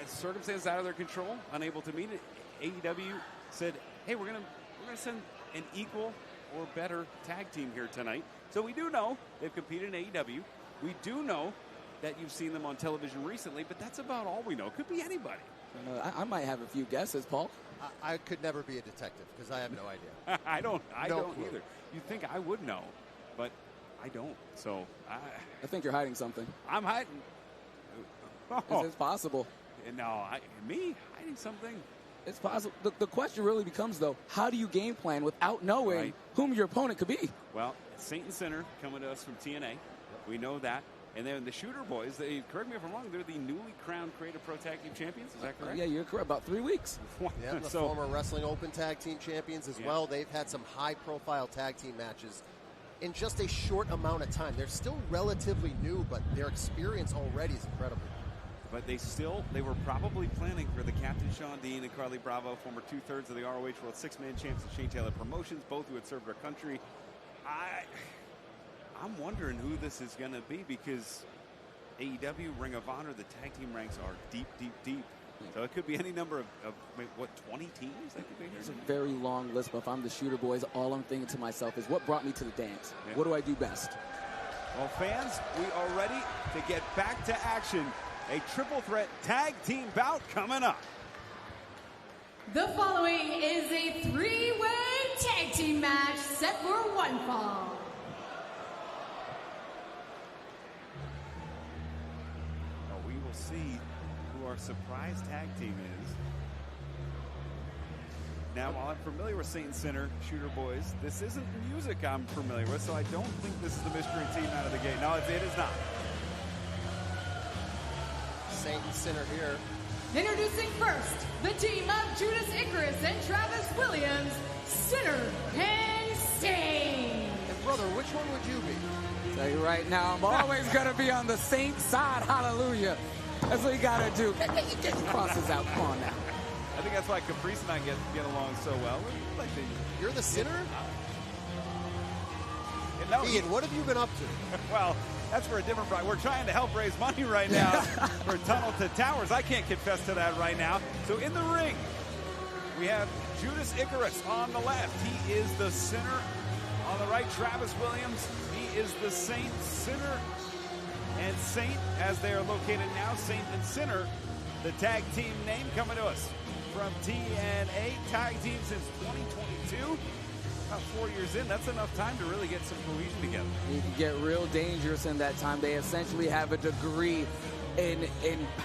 As circumstances out of their control, unable to meet it, AEW said, hey, we're gonna send an equal or better tag team here tonight. So we do know they've competed in AEW. We do know that you've seen them on television recently, but that's about all we know. It could be anybody. I might have a few guesses, Paul. I could never be a detective because I have no idea. I don't clue. either. You'd think I would know, but I don't. So I think you're hiding something. I'm hiding. Oh. It's possible. No, me hiding something. It's possible. The question really becomes, though, how do you game plan without knowing whom your opponent could be? Well, Saint and Sinner coming to us from TNA. We know that. And then the Shooter Boys, correct me if I'm wrong, they're the newly crowned Creative Pro Tag Team Champions. Is that correct? Yeah, you're correct. About 3 weeks. Yeah, the former Wrestling Open Tag Team Champions as well. They've had some high-profile tag team matches in just a short amount of time. They're still relatively new, but their experience already is incredible. But they were probably planning for the Captain Sean Dean and Carly Bravo, former two-thirds of the ROH World Six-Man Champs at Shane Taylor Promotions, both who had served our country. I'm wondering who this is going to be because AEW, Ring of Honor, the tag team ranks are deep, deep, deep. So it could be any number of 20 teams that could be here? It's a very long list, but if I'm the Shooter Boys, all I'm thinking to myself is what brought me to the dance? Yeah. What do I do best? Well, fans, we are ready to get back to action. A triple threat tag team bout coming up. The following is a three-way tag team match set for one fall. We will see who our surprise tag team is. Now, while I'm familiar with Saint and Sinner, Shooter Boys, this isn't music I'm familiar with, so I don't think this is the mystery team out of the gate. No, it is not. Saint and Sinner here. Introducing first, the team of Judas Icarus and Travis Williams, Sinner and Stain. And brother, which one would you be? Tell you right now, I'm always going to be on the Saint side. Hallelujah. That's what you got to do. Get your crosses out. Come on now. I think that's why Caprice and I get along so well. You're the Sinner? No, Ian, what have you been up to? Well, that's for a different price. We're trying to help raise money right now for Tunnel to Towers. I can't confess to that right now. So in the ring, we have Judas Icarus on the left. He is the Sinner. On the right, Travis Williams. He is the Saint. Sinner and Saint, as they are located now, Saint and Sinner. The tag team name coming to us from TNA. Tag team since 2022. About 4 years in, that's enough time to really get some cohesion together. You can get real dangerous in that time. They essentially have a degree in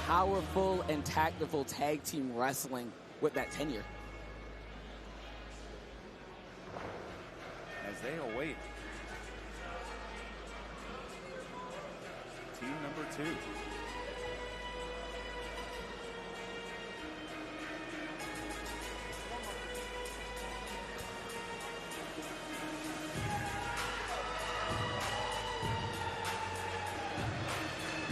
powerful and tactical tag team wrestling with that tenure. As they await team number 2.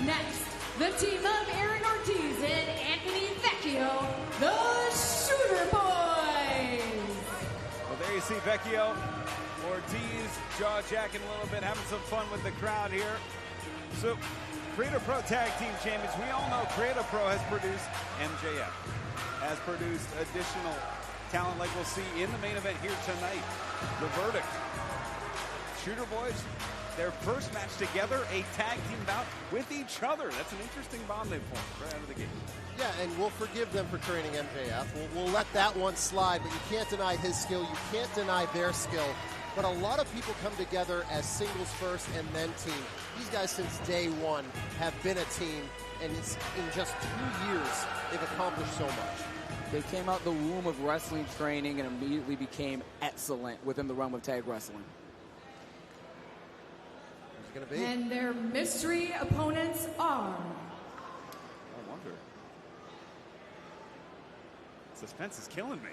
Next, the team of Aaron Ortiz and Anthony Vecchio, the Shooter Boys. Well, there you see Vecchio, Ortiz, jaw-jacking a little bit, having some fun with the crowd here. So, Creative Pro Tag Team Champions, we all know Creative Pro has produced MJF, has produced additional talent like we'll see in the main event here tonight. The verdict. Shooter Boyz, their first match together, a tag team bout with each other. That's an interesting bond they've formed right out of the gate. Yeah, and we'll forgive them for training MJF. We'll let that one slide, but you can't deny his skill. You can't deny their skill. But a lot of people come together as singles first and then team. These guys, since day one, have been a team, and it's in just 2 years, they've accomplished so much. They came out the womb of wrestling training and immediately became excellent within the realm of tag wrestling. Who's it going to be? And their mystery opponents are... I wonder. Suspense is killing me.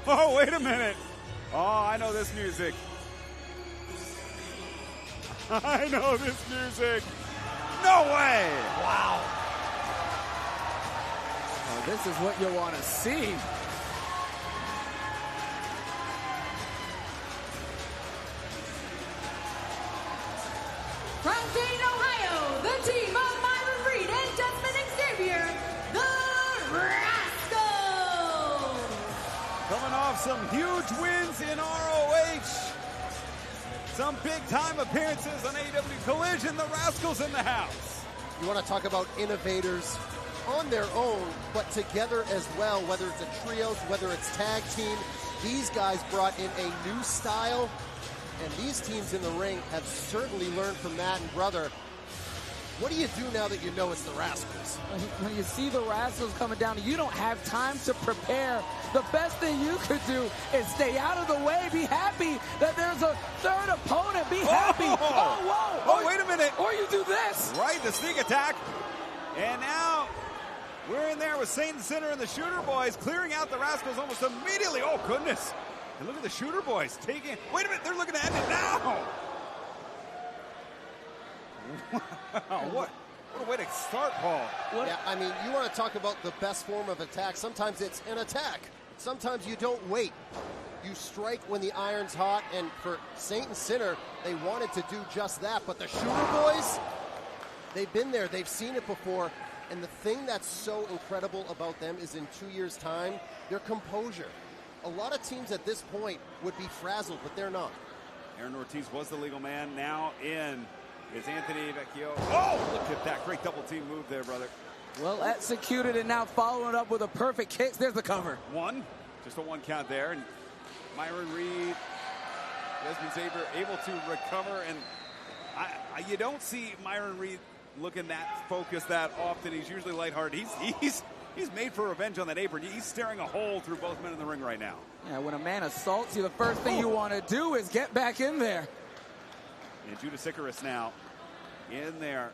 Oh, wait a minute. Oh, I know this music. I know this music. No way. Wow. Oh, this is what you want to see. From Dayton, Ohio, the team of Myron Reed and Desmond Xavier, the Rascalz. Coming off some huge wins in ROH. Some big-time appearances on AEW Collision. The Rascalz in the house. You want to talk about innovators on their own, but together as well, whether it's a trios, whether it's tag team. These guys brought in a new style, and these teams in the ring have certainly learned from that. And brother, what do you do now that you know it's the Rascalz? When you see the Rascalz coming down, you don't have time to prepare. The best thing you could do is stay out of the way. Be happy that there's a third opponent. Be happy. Oh, whoa. Oh, wait a minute. Or you do this. Right, the sneak attack. And now we're in there with Saint and Sinner and the Shooter Boys clearing out the Rascalz almost immediately. Oh, goodness. And look at the Shooter Boys taking... Wait a minute, they're looking to end it now. Wow, what a way to start, Paul. Yeah, I mean, you want to talk about the best form of attack. Sometimes it's an attack. Sometimes you don't wait. You strike when the iron's hot, and for Saint and Sinner, they wanted to do just that. But the Shooter Boys, they've been there. They've seen it before. And the thing that's so incredible about them is in 2 years' time, their composure. A lot of teams at this point would be frazzled, but they're not. Aaron Ortiz was the legal man. Now in is Anthony Vecchio. Oh, look at that. Great double team move there, brother. Well executed, and now following up with a perfect kick. There's the cover. One. Just a one count there. And Myron Reed, Desmond Xavier able to recover. And you don't see Myron Reed looking that focused that often. He's usually lighthearted. He's made for revenge on that apron. He's staring a hole through both men in the ring right now. Yeah, when a man assaults you, the first thing you want to do is get back in there. And Judas Icarus now in there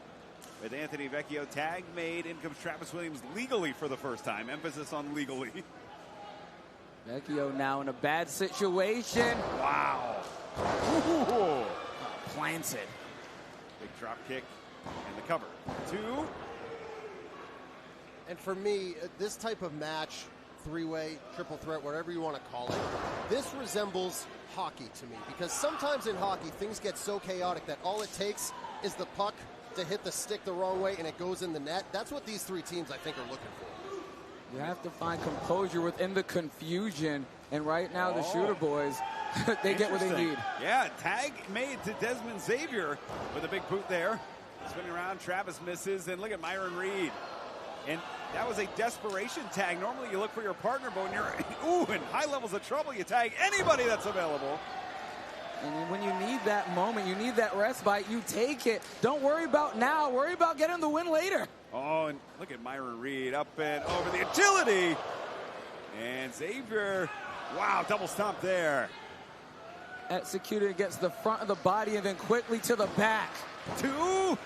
with Anthony Vecchio. Tag made. In comes Travis Williams legally for the first time. Emphasis on legally. Vecchio now in a bad situation. Wow. Ooh. Planted. Big drop kick and the cover. Two. And for me, this type of match, three-way, triple threat, whatever you want to call it, this resembles hockey to me. Because sometimes in hockey, things get so chaotic that all it takes is the puck to hit the stick the wrong way and it goes in the net. That's what these three teams, I think, are looking for. You have to find composure within the confusion. And right now, the Shooter Boys, they get what they need. Yeah, tag made to Desmond Xavier with a big boot there. Spinning around, Travis misses, and look at Myron Reed. And that was a desperation tag. Normally you look for your partner, but when you're in high levels of trouble, you tag anybody that's available. And when you need that moment, you need that respite, you take it. Don't worry about now. Worry about getting the win later. Oh, and look at Myron Reed up and over the agility. And Xavier, wow, double stomp there. Executed against the front of the body and then quickly to the back. Two.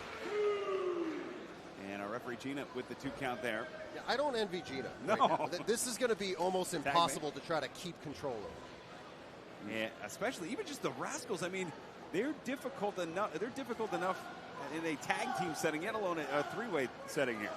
And our referee Gina with the 2 count there. Yeah, I don't envy Gina. No. Right, this is going to be almost impossible to try to keep control of. Yeah, especially even just the Rascalz. I mean, they're difficult enough. They're difficult enough in a tag team setting, let alone a three-way setting here.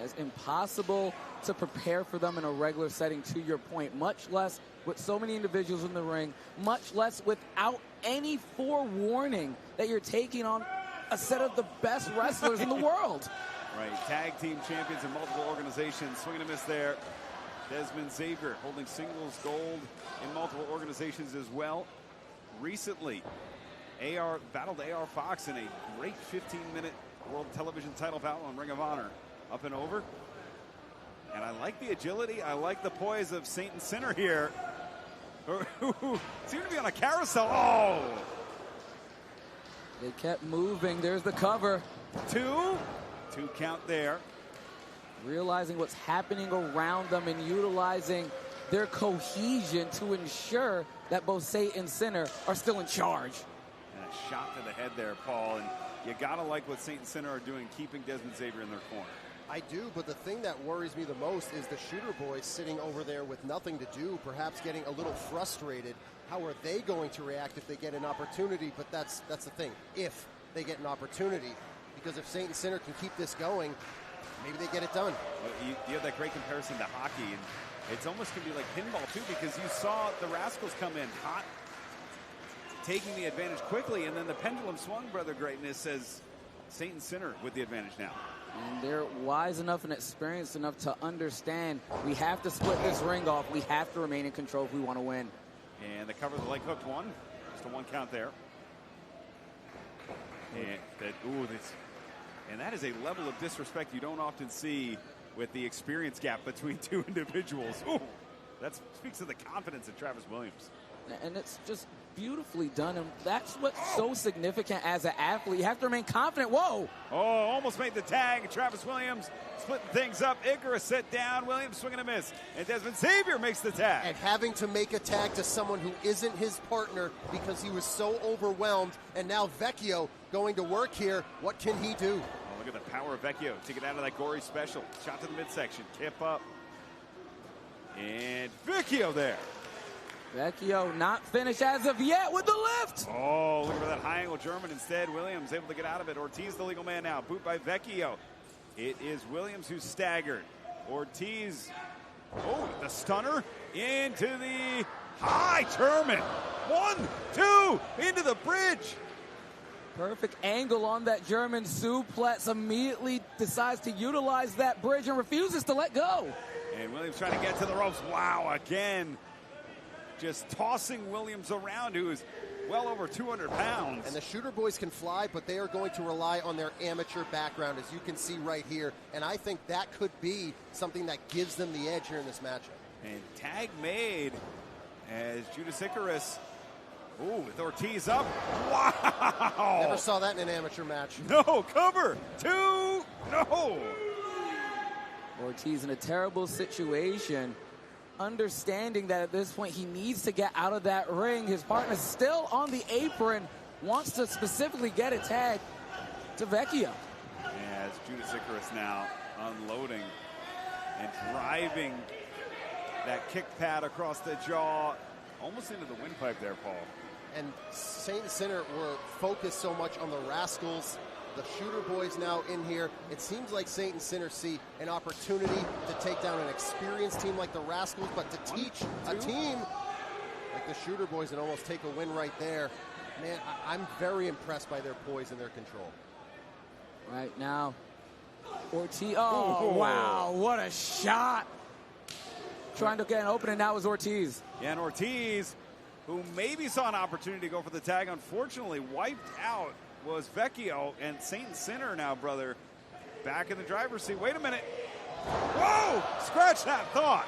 It's impossible to prepare for them in a regular setting, to your point, much less with so many individuals in the ring, much less without any forewarning that you're taking on a set of the best wrestlers in the world. Right, tag team champions in multiple organizations. Swing and a miss there. Desmond Xavier holding singles gold in multiple organizations as well. Recently, battled AR Fox in a great 15-minute World Television title battle on Ring of Honor. Up and over. And I like the agility. I like the poise of Saint and Sinner here. Who seem to be on a carousel. Oh! They kept moving. There's the cover. Two count there. Realizing what's happening around them and utilizing their cohesion to ensure that both Saint and Sinner are still in charge. And a shot to the head there, Paul. And you gotta like what Saint and Sinner are doing, keeping Desmond Xavier in their corner. I do, but the thing that worries me the most is the Shooter Boys sitting over there with nothing to do, perhaps getting a little frustrated. How are they going to react if they get an opportunity? But that's the thing, if they get an opportunity. Because if Saint and Sinner can keep this going, maybe they get it done. Well, you have that great comparison to hockey, and it's almost going to be like pinball, too, because you saw the Rascalz come in hot, taking the advantage quickly, and then the pendulum swung, Brother Greatness, says Saint and Sinner with the advantage now. And they're wise enough and experienced enough to understand we have to split this ring off. We have to remain in control if we want to win. And the cover of the leg hooked one. Just a one count there. And that is a level of disrespect you don't often see with the experience gap between two individuals. Ooh, that speaks of the confidence of Travis Williams. And it's just beautifully done, and that's what's so significant as an athlete. You have to remain confident. Whoa! Oh, almost made the tag. Travis Williams splitting things up. Icarus set down. Williams swinging a miss. And Desmond Xavier makes the tag. And having to make a tag to someone who isn't his partner because he was so overwhelmed. And now Vecchio going to work here. What can he do? Oh, look at the power of Vecchio to get out of that gory special. Shot to the midsection. Kip up. And Vecchio there. Vecchio not finished as of yet with the lift. Oh, look at that high angle German instead. Williams able to get out of it. Ortiz the legal man now. Boot by Vecchio. It is Williams who's staggered. Ortiz, oh, the stunner into the high German. 1, 2, into the bridge. Perfect angle on that German suplex. Immediately decides to utilize that bridge and refuses to let go. And Williams trying to get to the ropes. Wow, again. Just tossing Williams around, who is well over 200 pounds. And the Shooter Boys can fly, but they are going to rely on their amateur background, as you can see right here. And I think that could be something that gives them the edge here in this matchup. And tag made as Judas Icarus, ooh, with Ortiz up. Wow! Never saw that in an amateur match. No, cover. 2, no. Ortiz in a terrible situation. Understanding that at this point he needs to get out of that ring. His partner's still on the apron, wants to specifically get a tag to Vecchio. As Judas Icarus now unloading and driving that kick pad across the jaw, almost into the windpipe there, Paul. And Saint and Sinner were focused so much on the Rascalz. The Shooter Boys now in here. It seems like Saint and Sinner see an opportunity to take down an experienced team like the Rascalz, but to teach a team like the Shooter Boys and almost take a win right there. Man, I'm very impressed by their poise and their control. Right now, Ortiz. Oh, wow, what a shot. Trying to get an opening, that was Ortiz. Yeah, and Ortiz, who maybe saw an opportunity to go for the tag, unfortunately wiped out was Vecchio, and Saint and Sinner now, brother, back in the driver's seat. Wait a minute. Whoa! Scratch that thought.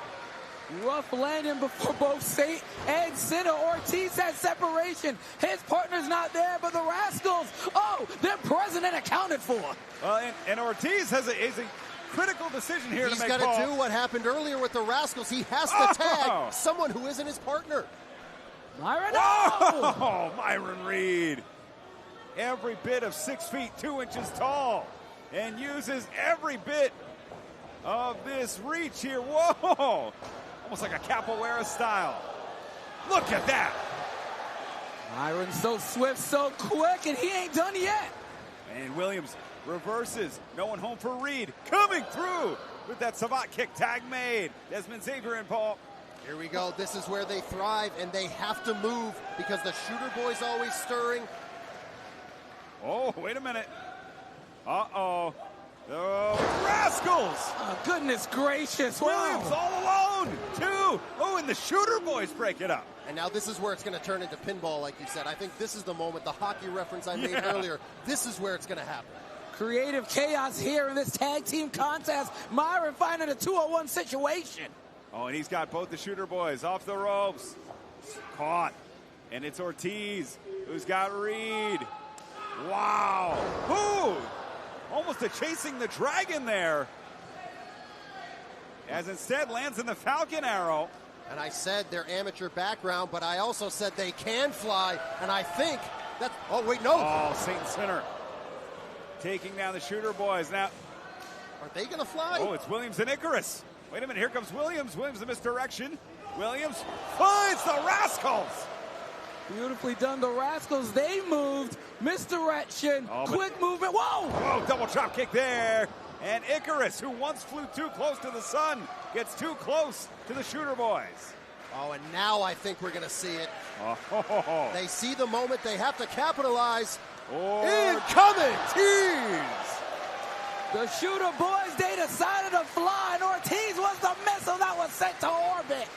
Rough landing before both Saint and Sinner. Ortiz has separation. His partner's not there, but the Rascalz, oh, they're present and accounted for. And Ortiz has a critical decision here to make. He's got to do what happened earlier with the Rascalz. He has to tag someone who isn't his partner. Myron, oh, Myron Reed. Every bit of 6 feet, 2 inches tall, and uses every bit of this reach here. Whoa! Almost like a capoeira style. Look at that. Myron so swift, so quick, and he ain't done yet. And Williams reverses. No one home for Reed. Coming through with that savate kick tag made. Desmond Xavier and Paul. Here we go. This is where they thrive, and they have to move because the Shooter Boys always stirring. Oh, wait a minute. Uh-oh. The Rascalz. Oh, goodness gracious. Williams all alone. 2. Oh, and the Shooter Boys break it up. And now this is where it's going to turn into pinball, like you said. I think this is the moment, the hockey reference I made earlier. This is where it's going to happen. Creative chaos here in this tag team contest. Myron finding a 2-on-1 situation. Oh, and he's got both the Shooter Boys off the ropes. Caught. And it's Ortiz who's got Reed. Wow. Ooh. Almost a chasing the dragon there. As instead lands in the Falcon Arrow. And I said their amateur background, but I also said they can fly. And I think that's, oh, wait, no. Oh, Saint Sinner taking down the Shooter Boys. Now, are they going to fly? Oh, it's Williams and Icarus. Wait a minute, here comes Williams. Williams the misdirection. Williams finds the Rascalz. Beautifully done. The Rascalz, they moved. Misdirection. Quick movement. Whoa! Whoa, double chop kick there. And Icarus, who once flew too close to the sun, gets too close to the Shooter Boys. Oh, and now I think we're going to see it. Oh. They see the moment. They have to capitalize. Incoming! The Shooter Boys, they decided to fly, and Ortiz was the missile that was sent to orbit.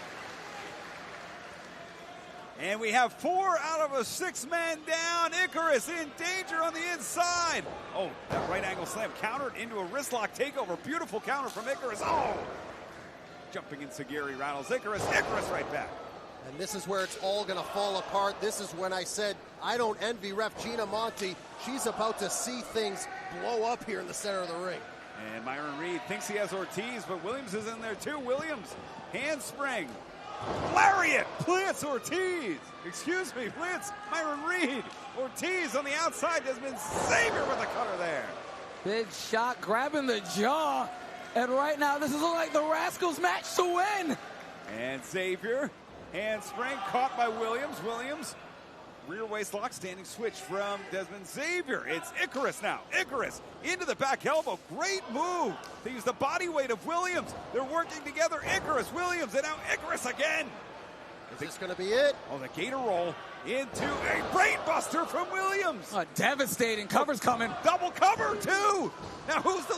And we have 4 out of a 6-man down. Icarus in danger on the inside. Oh, that right angle slam countered into a wristlock takeover. Beautiful counter from Icarus. Oh! Jumping in Sagiri rattles Icarus. Icarus right back. And this is where it's all going to fall apart. This is when I said I don't envy ref Gina Monty. She's about to see things blow up here in the center of the ring. And Myron Reed thinks he has Ortiz, but Williams is in there too. Williams, handspring. Lariat plants Ortiz. Excuse me, plants Myron Reed. Ortiz on the outside has been Xavier with a cutter there. Big shot grabbing the jaw. And right now, this is like the Rascalz match to win. And Xavier, handspring caught by Williams. Williams, rear waist lock, standing switch from Desmond Xavier. It's Icarus now. Icarus into the back elbow. Great move to use the body weight of Williams. They're working together. Icarus, Williams, and now Icarus again. Is this going to be it? Oh, the gator roll into a brainbuster from Williams. Devastating cover's coming. Double cover, too. Now, who's the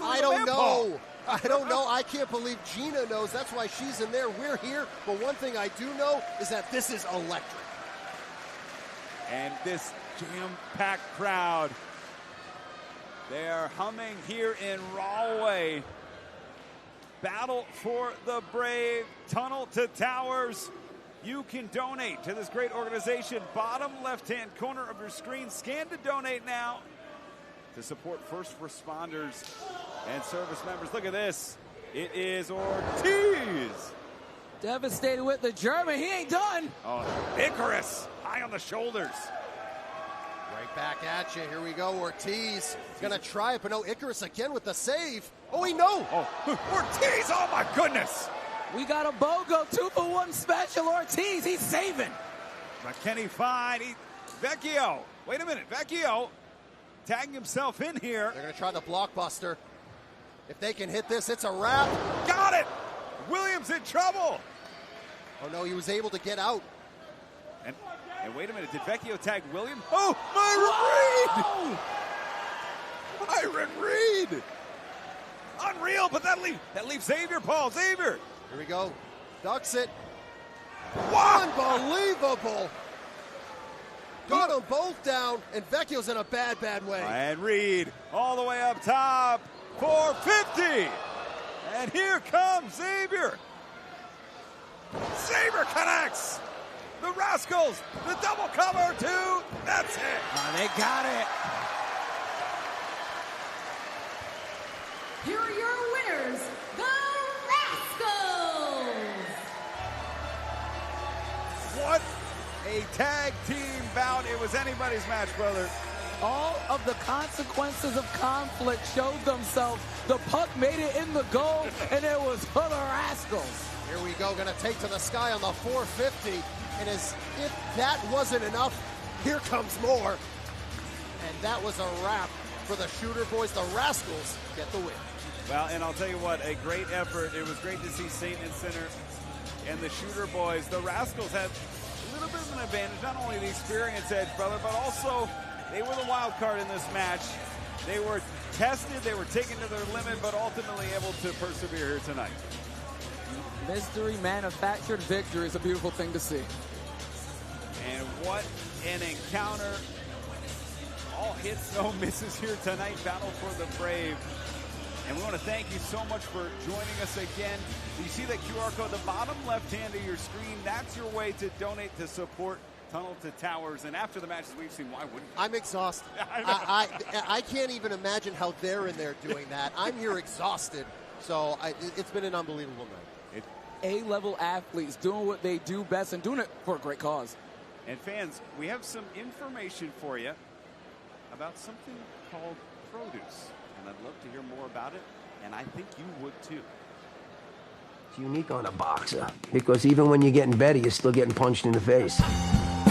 I don't know. I don't know. I can't believe Gina knows. That's why she's in there. We're here. But one thing I do know is that this is electric. And this jam-packed crowd, they are humming here in Rahway. Battle for the Brave, Tunnel to Towers. You can donate to this great organization. Bottom left-hand corner of your screen. Scan to donate now to support first responders and service members. Look at this. It is Ortiz. Devastated with the German. He ain't done. Oh, Icarus high on the shoulders. Right back at you. Here we go. Ortiz is going to try it, but no, Icarus again with the save. Oh, we know. Oh, Ortiz. Oh, my goodness. We got a BOGO 2-for-1 special. Ortiz, he's saving. But can he find Vecchio? Wait a minute. Vecchio tagging himself in here. They're going to try the blockbuster. If they can hit this, it's a wrap. Got it. Williams in trouble. Oh, no, he was able to get out. And wait a minute, did Vecchio tag Williams? Oh, Myron Reed! Myron Reed! Unreal, but that leaves Xavier, Paul. Xavier! Here we go. Ducks it. Wow! Unbelievable! Got them both down, and Vecchio's in a bad, bad way. And Reed all the way up top. 450! And here comes Xavier. Xavier connects. The Rascalz, the double cover, 2. That's it. They got it. Here are your winners, the Rascalz. What a tag team bout. It was anybody's match, brother. All of the consequences of conflict showed themselves. The puck made it in the goal, and it was for the Rascalz. Here we go, going to take to the sky on the 450. And as if that wasn't enough, here comes more. And that was a wrap for the Shooter Boys. The Rascalz get the win. Well, and I'll tell you what, a great effort. It was great to see Saint and Sinner and the Shooter Boys. The Rascalz had a little bit of an advantage, not only the experience edge, brother, but also they were the wild card in this match. They were tested, they were taken to their limit, but ultimately able to persevere here tonight. Mystery manufactured victory is a beautiful thing to see. And what an encounter. All hits, no misses here tonight. Battle for the Brave. And we want to thank you so much for joining us again. You see that QR code, the bottom left hand of your screen. That's your way to donate to support Tunnel to Towers. And after the matches we've seen, why wouldn't you? I'm exhausted. I can't even imagine how they're in there doing that. I'm here exhausted. So it's been an unbelievable night. A-level athletes doing what they do best and doing it for a great cause. And fans, we have some information for you about something called produce. And I'd love to hear more about it, and I think you would too. It's unique on a boxer, because even when you're getting better, you're still getting punched in the face.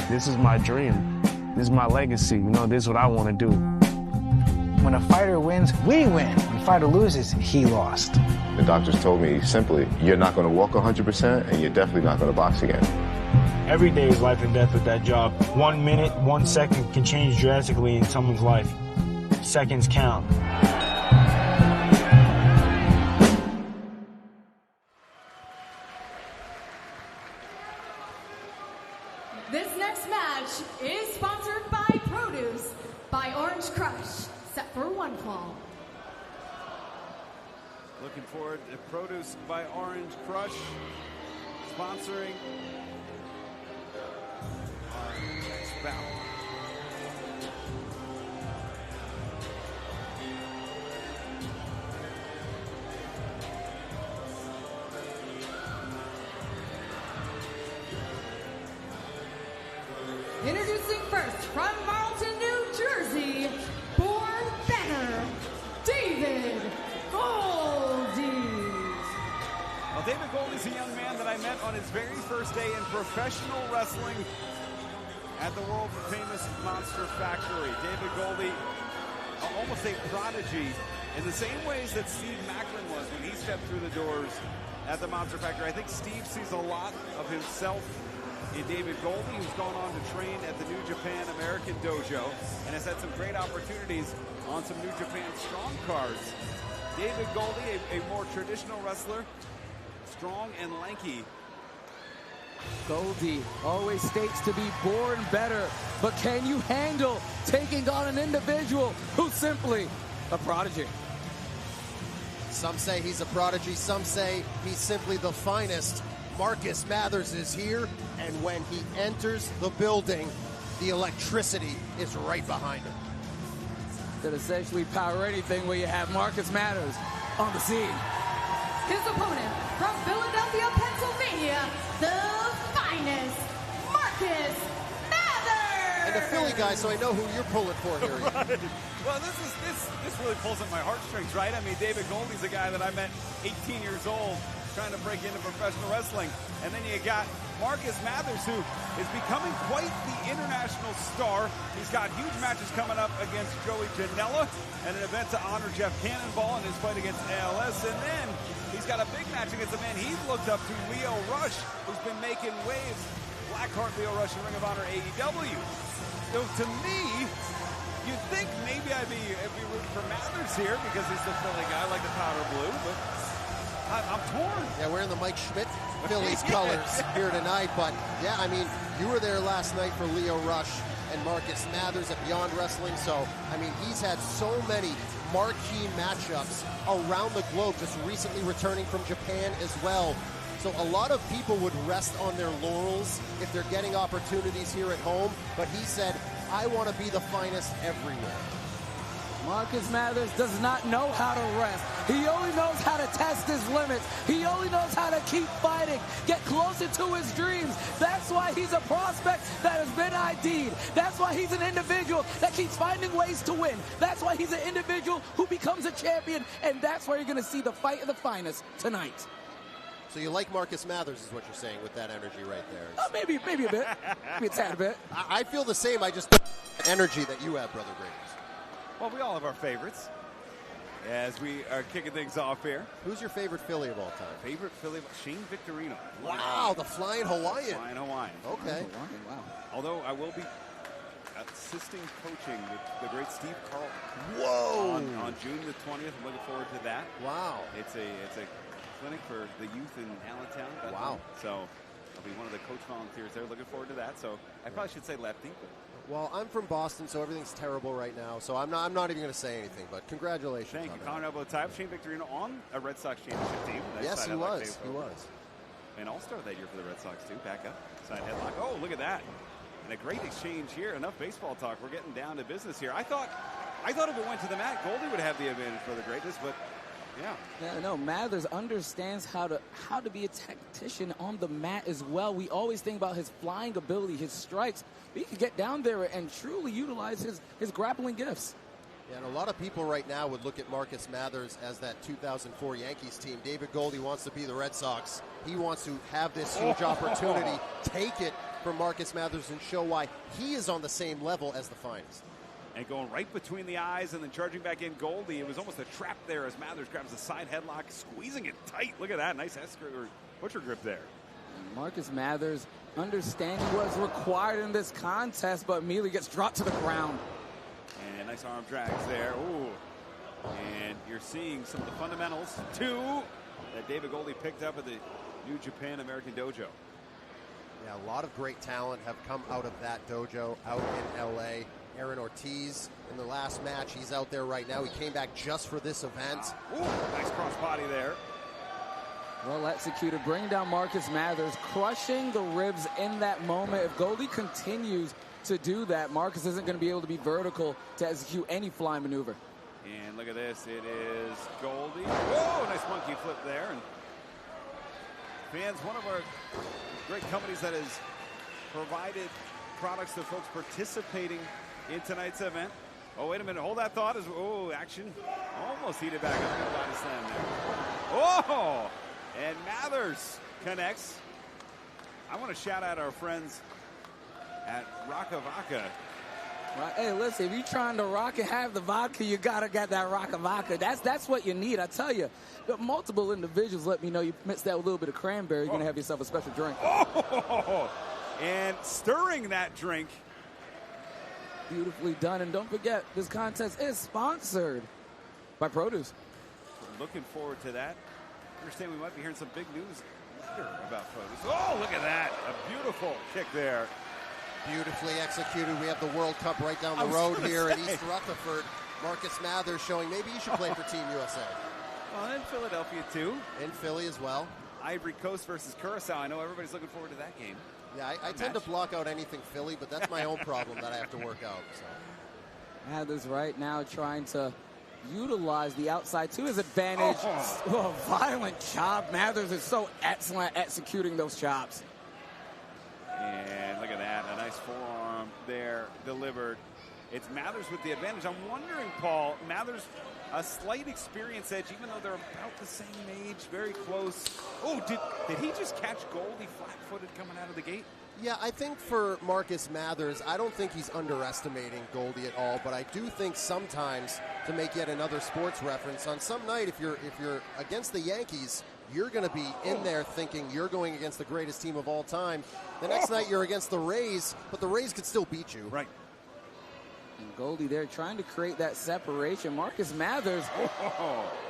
This is my dream. This is my legacy. You know, this is what I want to do. When a fighter wins, we win. When a fighter loses, he lost. The doctors told me simply, you're not going to walk 100%, and you're definitely not going to box again. Every day is life and death with that job. 1 minute, 1 second can change drastically in someone's life. Seconds count. This next match is sponsored by Produce by Orange Crush, set for one fall. Looking forward to Produce by Orange Crush, sponsoring our next bout. Introducing first from Marlton, New Jersey, born better, David Goldie. Well, David Goldie's a young man that I met on his very first day in professional wrestling at the world famous Monster Factory. David Goldie, almost a prodigy in the same ways that Steve Maclin was when he stepped through the doors at the Monster Factory. I think Steve sees a lot of himself in David Goldie, who's gone on to train at the New Japan American Dojo and has had some great opportunities on some New Japan strong cards. David Goldie, a more traditional wrestler, strong and lanky. Goldie always states to be born better, but can you handle taking on an individual who's simply a prodigy? Some say he's a prodigy, some say he's simply the finest. Marcus Mathers is here, and when he enters the building, the electricity is right behind him. That essentially power anything where you have Marcus Mathers on the scene. His opponent from Philadelphia, Pennsylvania, the finest, Marcus Mathers. And the Philly guy, so I know who you're pulling for here. Right. Well, this really pulls at my heartstrings, right? I mean, David Goldie's a guy that I met 18 years old, trying to break into professional wrestling. And then you got Marcus Mathers, who is becoming quite the international star. He's got huge matches coming up against Joey Janela and an event to honor Jeff Cannonball in his fight against ALS. And then he's got a big match against a man he's looked up to, Leo Rush, who's been making waves. Blackheart, Leo Rush, in Ring of Honor AEW. So to me, you'd think maybe I'd be rooting for Mathers here because he's the Philly guy, like the powder blue, but I'm torn. Yeah, wearing the Mike Schmidt Phillies colors here tonight. But, yeah, I mean, you were there last night for Leo Rush and Marcus Mathers at Beyond Wrestling. So, I mean, he's had so many marquee matchups around the globe, just recently returning from Japan as well. So a lot of people would rest on their laurels if they're getting opportunities here at home. But he said, I want to be the finest everywhere. Marcus Mathers does not know how to rest. He only knows how to test his limits. He only knows how to keep fighting, get closer to his dreams. That's why he's a prospect that has been ID'd. That's why he's an individual that keeps finding ways to win. That's why he's an individual who becomes a champion, and that's where you're going to see the fight of the finest tonight. So you like Marcus Mathers is what you're saying with that energy right there. Maybe a bit. Maybe a tad bit. I feel the same. I just don't have the energy that you have, Brother Graves. Well, we all have our favorites as we are kicking things off here. Who's your favorite Philly of all time? Favorite Philly? Shane Wow, the Flying Hawaiian. Flying Hawaiian. Okay. Wow. Although I will be assisting coaching with the great Steve Carlton. Whoa! On June the 20th. I'm looking forward to that. Wow. It's a clinic for the youth in Allentown. Wow. So I'll be one of the coach volunteers there. Looking forward to that. So I probably should say lefty. Well, I'm from Boston, so everything's terrible right now. So I'm not even going to say anything. But congratulations. Thank you. Connor Elbow type. Shane Victorino on a Red Sox championship team. Nice yes, he was. He was. An all-star that year for the Red Sox, too. Back up. Side headlock. Oh, look at that. And a great exchange here. Enough baseball talk. We're getting down to business here. I thought if it went to the mat, Goldie would have the advantage for the greatness, but yeah. No, Mathers understands how to be a tactician on the mat as well. We always think about his flying ability, his strikes. But he can get down there and truly utilize his grappling gifts. Yeah, and a lot of people right now would look at Marcus Mathers as that 2004 Yankees team. David Goldie wants to be the Red Sox. He wants to have this huge opportunity, take it from Marcus Mathers and show why he is on the same level as the finest. And going right between the eyes and then charging back in Goldie. It was almost a trap there as Mathers grabs the side headlock, squeezing it tight. Look at that. Nice butcher grip there. Marcus Mathers understanding what's required in this contest, but immediately gets dropped to the ground. And nice arm drags there. Ooh. And you're seeing some of the fundamentals, too, that David Goldie picked up at the New Japan American Dojo. Yeah, a lot of great talent have come out of that dojo out in L.A. Aaron Ortiz in the last match. He's out there right now. He came back just for this event. Ooh, nice cross body there. Well executed, bringing down Marcus Mathers, crushing the ribs in that moment. If Goldie continues to do that, Marcus isn't going to be able to be vertical to execute any flying maneuver. And look at this. It is Goldie. Whoa, nice monkey flip there. And fans, one of our great companies that has provided products to folks participating in tonight's event. Oh, wait a minute. Hold that thought. Action. Almost heated back up the body slam there. Oh! And Mathers connects. I want to shout out our friends at Rocka Vodka. Right. Hey, listen, if you're trying to rock and have the vodka, you got to get that Rocka Vodka. That's what you need, I tell you. But multiple individuals let me know you mixed that with a little bit of cranberry. You're going to have yourself a special drink. Oh! And stirring that drink. Beautifully done. And don't forget, this contest is sponsored by Produce. Looking forward to that. I understand we might be hearing some big news later about Produce. Oh, look at that. A beautiful kick there. Beautifully executed. We have the World Cup right down the road here in East Rutherford. Marcus Mathers showing maybe he should play for Team USA. Well, in Philadelphia, too. In Philly as well. Ivory Coast versus Curacao. I know everybody's looking forward to that game. Yeah, I tend to block out anything Philly, but that's my own problem that I have to work out. So. Mathers right now trying to utilize the outside to his advantage. Oh, violent chop. Mathers is so excellent executing those chops. And look at that. A nice forearm there delivered. It's Mathers with the advantage. I'm wondering, Paul, Mathers, a slight experience edge, even though they're about the same age, very close. Oh, did he just catch Goldie flat-footed coming out of the gate? Yeah, I think for Marcus Mathers, I don't think he's underestimating Goldie at all, but I do think sometimes, to make yet another sports reference, on some night, if you're against the Yankees, you're going to be in there thinking you're going against the greatest team of all time. The next night you're against the Rays, but the Rays could still beat you. Right. And Goldie there trying to create that separation. Marcus Mathers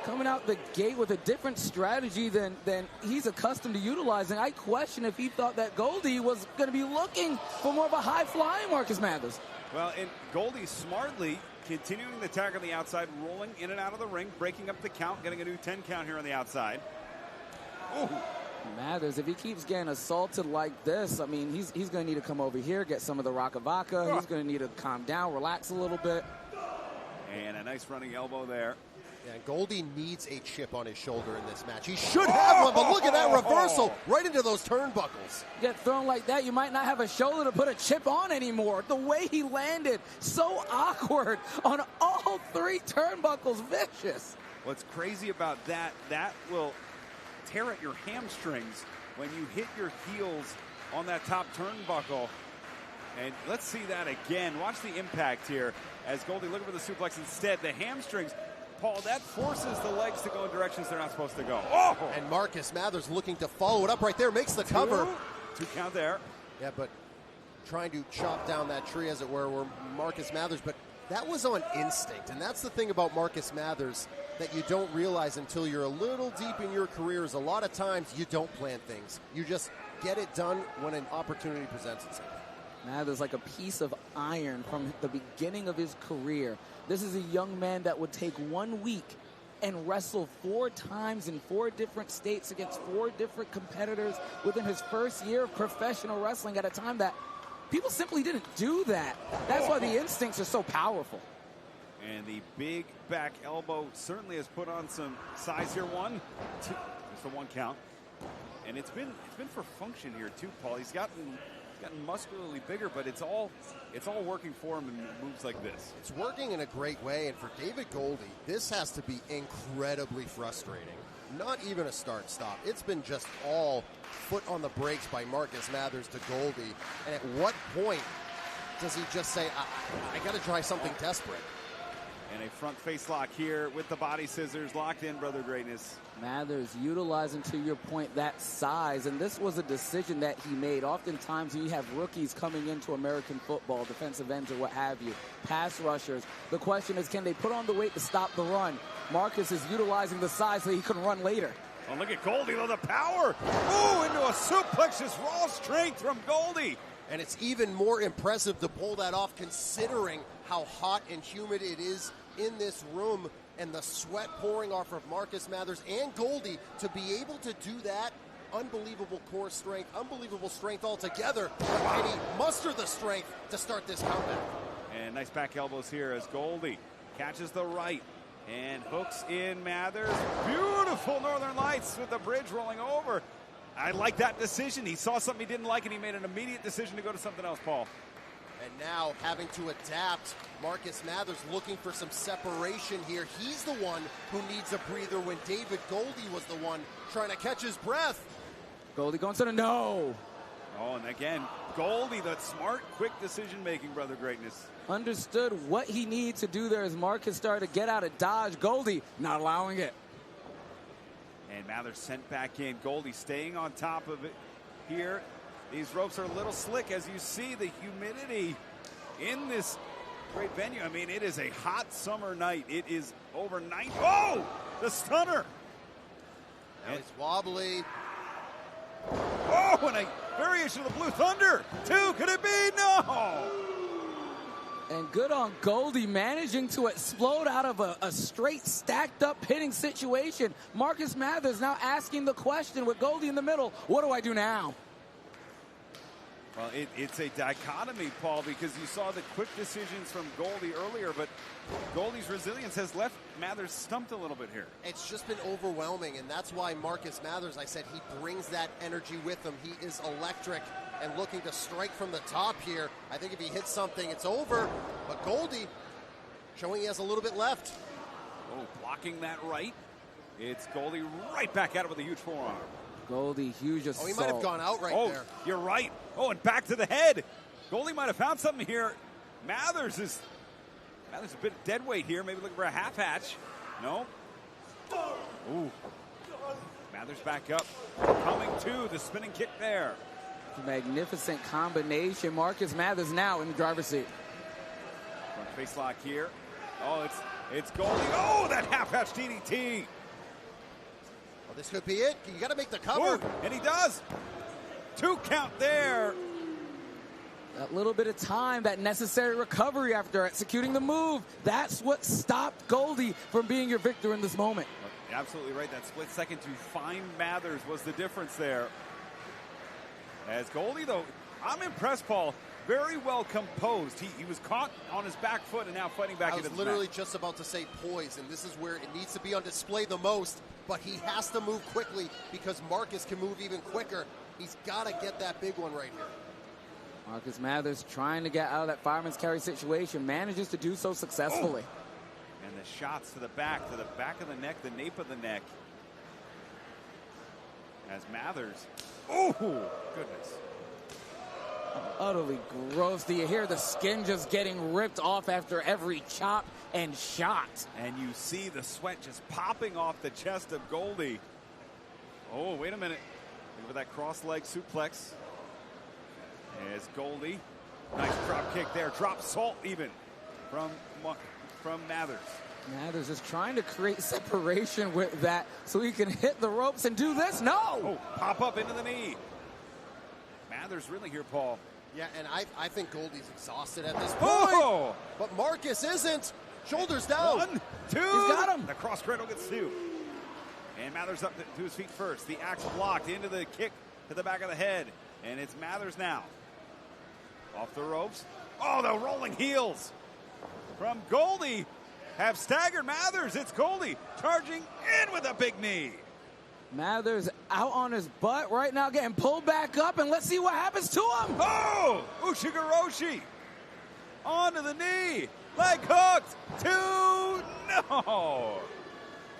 coming out the gate with a different strategy than he's accustomed to utilizing. I question if he thought that Goldie was going to be looking for more of a high-flying Marcus Mathers. Well, and Goldie smartly continuing the attack on the outside, rolling in and out of the ring, breaking up the count, getting a new 10 count here on the outside. Ooh. Mathers, if he keeps getting assaulted like this, I mean, he's going to need to come over here, get some of the Rocka Vodka. He's going to need to calm down, relax a little bit. And a nice running elbow there. Yeah, Goldie needs a chip on his shoulder in this match. He should have one, but look at that reversal right into those turnbuckles. Get thrown like that, you might not have a shoulder to put a chip on anymore. The way he landed, so awkward on all three turnbuckles, vicious. What's crazy about that will tear at your hamstrings when you hit your heels on that top turnbuckle. And let's see that again. Watch the impact here as Goldie looking for the suplex instead. The hamstrings, Paul, that forces the legs to go in directions they're not supposed to go. Oh! And Marcus Mathers looking to follow it up right there, makes the cover. Two count there. Yeah, but trying to chop down that tree, as it were Marcus Mathers, but that was on instinct. And that's the thing about Marcus Mathers that you don't realize until you're a little deep in your career is a lot of times you don't plan things. You just get it done when an opportunity presents itself. Mathers like a piece of iron from the beginning of his career. This is a young man that would take 1 week and wrestle 4 times in 4 different states against 4 different competitors within his first year of professional wrestling at a time that people simply didn't do that. That's why the instincts are so powerful. And the big back elbow certainly has put on some size here. 1, 2, just a 1 count. And it's been for function here too, Paul. He's gotten muscularly bigger, but it's all working for him in moves like this. It's working in a great way, and for David Goldie, this has to be incredibly frustrating. Not even a start-stop. It's been just all foot on the brakes by Marcus Mathers to Goldie. And at what point does he just say, I got to try something desperate? And a front face lock here with the body scissors locked in, Brother Greatness. Mathers utilizing, to your point, that size, and this was a decision that he made. Oftentimes when you have rookies coming into American football, defensive ends or what have you, pass rushers, the question is, can they put on the weight to stop the run? Marcus is utilizing the size so he can run later. Oh, look at Goldie, though, the power. Ooh, into a suplex, just raw strength from Goldie. And it's even more impressive to pull that off considering how hot and humid it is in this room and the sweat pouring off of Marcus Mathers and Goldie. To be able to do that, unbelievable core strength, unbelievable strength altogether. But can he muster the strength to start this comeback? And nice back elbows here as Goldie catches the right and hooks in Mathers. Beautiful Northern Lights with the bridge rolling over. I like that decision. He saw something he didn't like, and he made an immediate decision to go to something else, Paul. And now having to adapt, Marcus Mathers looking for some separation here. He's the one who needs a breather when David Goldie was the one trying to catch his breath. Goldie going to the no. Oh, and again, Goldie, that smart, quick decision-making, Brother Greatness. Understood what he needed to do there as Marcus started to get out of dodge. Goldie not allowing it. And Mathers sent back in. Goldie staying on top of it here. These ropes are a little slick, as you see the humidity in this great venue. I mean, it is a hot summer night. It is over 90. Oh, the stunner. Now he's wobbly. Oh, and a variation of the Blue Thunder. 2, could it be? No. And good on Goldie managing to explode out of a straight stacked up hitting situation. Marcus Mathers now asking the question with Goldie in the middle, what do I do now? Well, it's a dichotomy, Paul, because you saw the quick decisions from Goldie earlier, but Goldie's resilience has left Mathers stumped a little bit here. It's just been overwhelming, and that's why Marcus Mathers, I said, he brings that energy with him. He is electric and looking to strike from the top here. I think if he hits something, it's over. But Goldie showing he has a little bit left. Oh, blocking that right. It's Goldie right back at it with a huge forearm. Goldie, huge assault. Oh, he might have gone out right there. You're right. Oh, and back to the head. Goldie might have found something here. Mathers is a bit dead weight here. Maybe looking for a half hatch. No. Ooh. Mathers back up. Coming to the spinning kick there. Magnificent combination. Marcus Mathers now in the driver's seat. Front face lock here. Oh, it's Goldie. Oh, that half hatch DDT. Well, this could be it. You got to make the cover. Ooh, and he does. 2 count there. That little bit of time, that necessary recovery after executing the move. That's what stopped Goldie from being your victor in this moment. Absolutely right. That split second to find Mathers was the difference there. As Goldie, though, I'm impressed, Paul. Very well composed. He was caught on his back foot and now fighting back into the match. I was literally just about to say poise, and this is where it needs to be on display the most. But he has to move quickly because Marcus can move even quicker. He's got to get that big one right here. Marcus Mathers trying to get out of that fireman's carry situation, manages to do so successfully. And the shots to the back of the neck, the nape of the neck. As Mathers, oh, goodness. Utterly gross. Do you hear the skin just getting ripped off after every chop and shot? And you see the sweat just popping off the chest of Goldie. Oh, wait a minute. Look at that cross-leg suplex. As Goldie Nice drop kick there. Drop salt even from Mathers. Mathers is trying to create separation with that so he can hit the ropes and do this. No! Oh, pop up into the knee. Mathers really here, Paul. Yeah, and I think Goldie's exhausted at this point. Oh! But Marcus isn't. Shoulders down. 1, 2. He's got him. The cross cradle gets 2. And Mathers up to his feet first. The axe blocked into the kick to the back of the head. And it's Mathers now. Off the ropes. Oh, the rolling heels from Goldie have staggered Mathers. It's Goldie charging in with a big knee. Mathers out on his butt right now, getting pulled back up, and let's see what happens to him. Oh, Ushigoroshi onto the knee. Leg hooked. 2. No.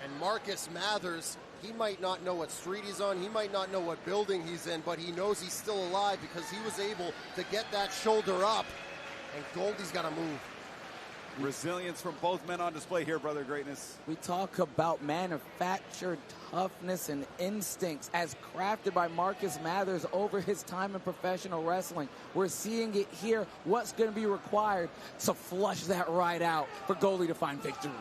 And Marcus Mathers, he might not know what street he's on. He might not know what building he's in, but he knows he's still alive because he was able to get that shoulder up. And Goldie's got to move. Resilience from both men on display here, Brother Greatness. We talk about manufactured toughness and instincts as crafted by Marcus Mathers over his time in professional wrestling. We're seeing it here. What's going to be required to flush that right out for Goldie to find victory?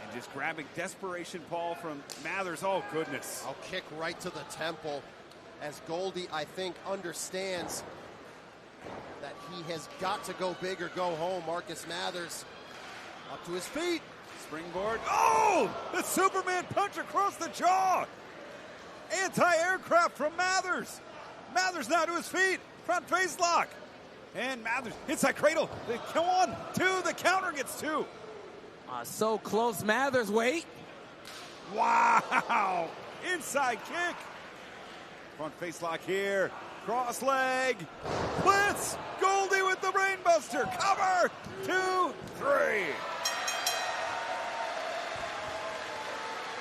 And just grabbing desperation, Paul, from Mathers. Oh, goodness. I'll kick right to the temple as Goldie, I think, understands that he has got to go big or go home. Marcus Mathers up to his feet. Springboard. Oh! The Superman punch across the jaw. Anti-aircraft from Mathers. Mathers now to his feet. Front face lock. And Mathers inside cradle. They come on. 2. The counter gets 2. So close. Mathers, wait. Wow! Inside kick. Front face lock here. Cross leg. Blitz. Goldie with the brainbuster. Cover. 2, 3.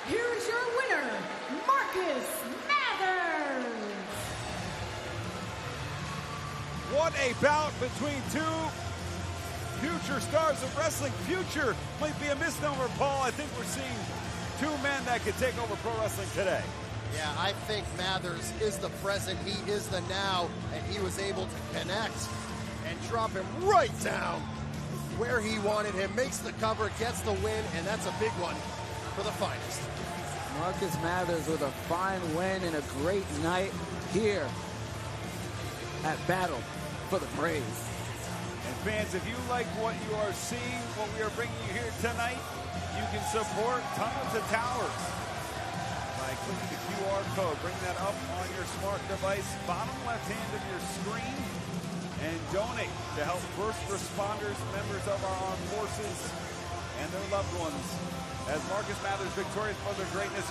Here's your winner, Marcus Mathers. What a bout between 2 future stars of wrestling. Future might be a misnomer, Paul. I think we're seeing 2 men that could take over pro wrestling today. Yeah, I think Mathers is the present. He is the now, and he was able to connect and drop him right down where he wanted him. Makes the cover, gets the win, and that's a big one for the finest. Marcus Mathers with a fine win and a great night here at Battle for the Brave. And fans, if you like what you are seeing, what we are bringing you here tonight, you can support Tunnel to Towers by clicking the QR code. Bring that up on your smart device, bottom left hand of your screen, and donate to help first responders, members of our armed forces, and their loved ones. As Marcus Mathers victorious for their greatness.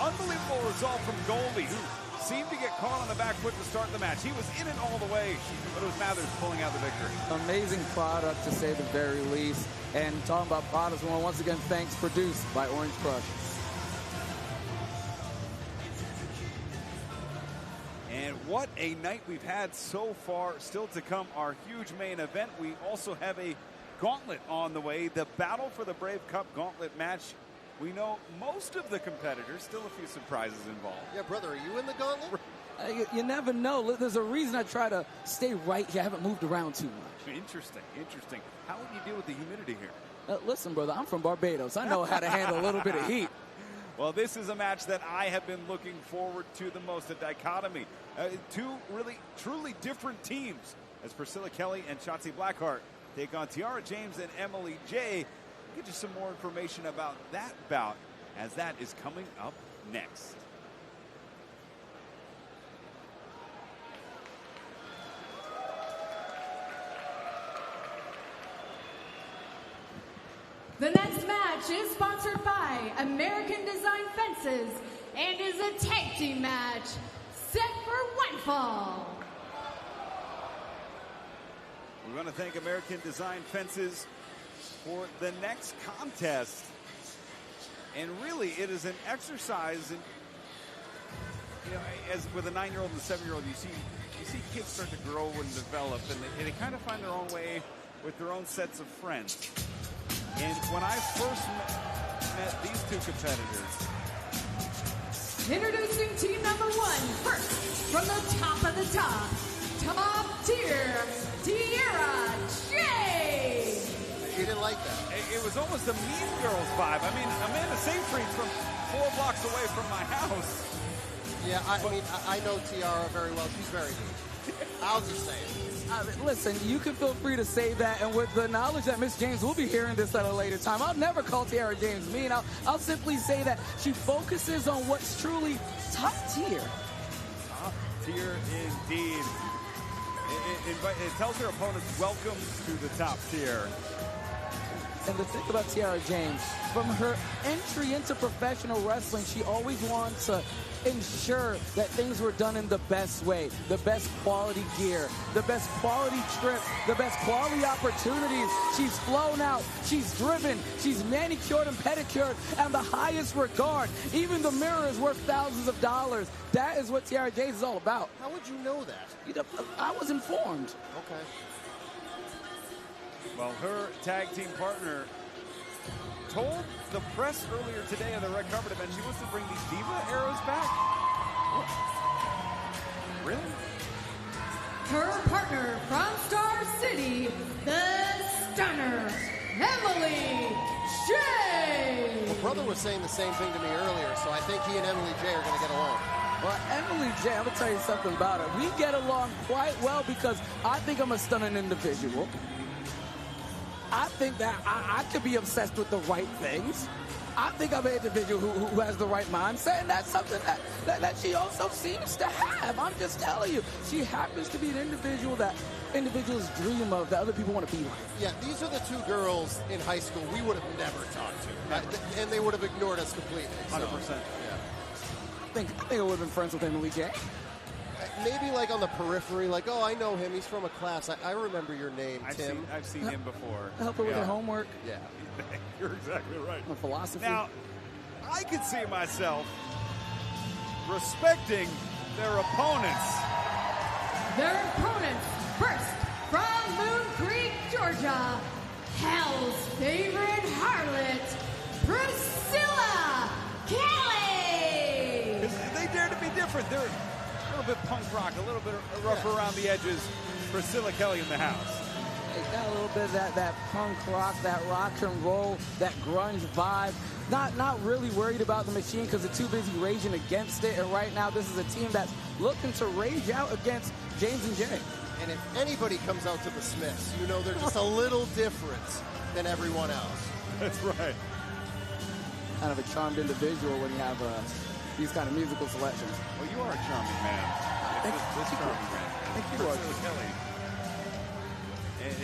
Unbelievable result from Goldie, who seemed to get caught on the back foot to start the match. He was in it all the way, but it was Mathers pulling out the victory. Amazing product, to say the very least. And talking about products, we want to once again thanks produced by Orange Crush. And what a night we've had so far. Still to come, our huge main event. We also have a gauntlet on the way, the Battle for the Brave Cup gauntlet match. We know most of the competitors, still a few surprises involved. Yeah, brother, are you in the gauntlet? You never know. There's a reason I try to stay right here. I haven't moved around too much. Interesting, interesting. How would you deal with the humidity here? Listen, brother, I'm from Barbados. I know how to handle a little bit of heat. Well, this is a match that I have been looking forward to the most, a dichotomy. 2 really, truly different teams as Priscilla Kelly and Shotzi Blackheart take on Tiara James and Emily J. We'll get you some more information about that bout as that is coming up next. The next match is sponsored by American Design Fences and is a tag team match set for one fall. We want to thank American Design Fences for the next contest. And really, it is an exercise in, you know, as with a 9-year-old and a 7-year-old, you see kids start to grow and develop, and they kind of find their own way with their own sets of friends. And when I first met these 2 competitors. Introducing team number 1, first from the top of the top tier, Tiara it was almost a Mean Girls vibe. I mean, Amanda Seyfried's from 4 blocks away from my house. Yeah, I know Tiara very well. She's very mean. I'll just say it. Listen, you can feel free to say that, and with the knowledge that Miss James will be hearing this at a later time, I'll never call Tiara James mean. I'll simply say that she focuses on what's truly top tier. Top tier indeed. It tells her opponents, welcome to the top tier. And the thing about Tiara James, from her entry into professional wrestling, she always wants to ensure that things were done in the best way, the best quality gear, the best quality trip, the best quality opportunities. She's flown out, she's driven, she's manicured and pedicured, and the highest regard. Even the mirror is worth thousands of dollars. That is what Tiara James is all about. How would you know that? I was informed. Okay. Well, her tag team partner told the press earlier today on the red carpet event she wants to bring these Diva arrows back. What? Really? Her partner from Star City, the Stunner, Emily J. Well, brother was saying the same thing to me earlier, so I think he and Emily J are going to get along. Well, Emily J, I'm going to tell you something about her. We get along quite well because I think I'm a stunning individual. I think that I could be obsessed with the right things. I think I'm an individual who has the right mindset, and that's something that she also seems to have. I'm just telling you. She happens to be an individual that individuals dream of, that other people want to be like. Yeah, these are the two girls in high school we would have never talked to. And they would have ignored us completely. So. 100%. Yeah. I think I would have been friends with Emily J. Maybe like on the periphery, like, oh, I know him. He's from a class. I remember your name, Tim. I've seen him before. Help her with her homework. Yeah. You're exactly right. Or philosophy. Now, I could see myself respecting their opponents. Their opponents, first from Moon Creek, Georgia, Hell's favorite harlot, Priscilla Kelly. They dare to be different. They're a little bit punk rock, a little bit rough around the edges. Priscilla Kelly in the house. They got a little bit of that punk rock, that rock and roll, that grunge vibe. Not really worried about the machine because they're too busy raging against it. And right now, this is a team that's looking to rage out against James and Jay. And if anybody comes out to the Smiths, you know they're just a little different than everyone else. That's right. Kind of a charmed individual when you have these kind of musical selections. Well, you are a charming man. This charming man. Thank you, Priscilla Kelly.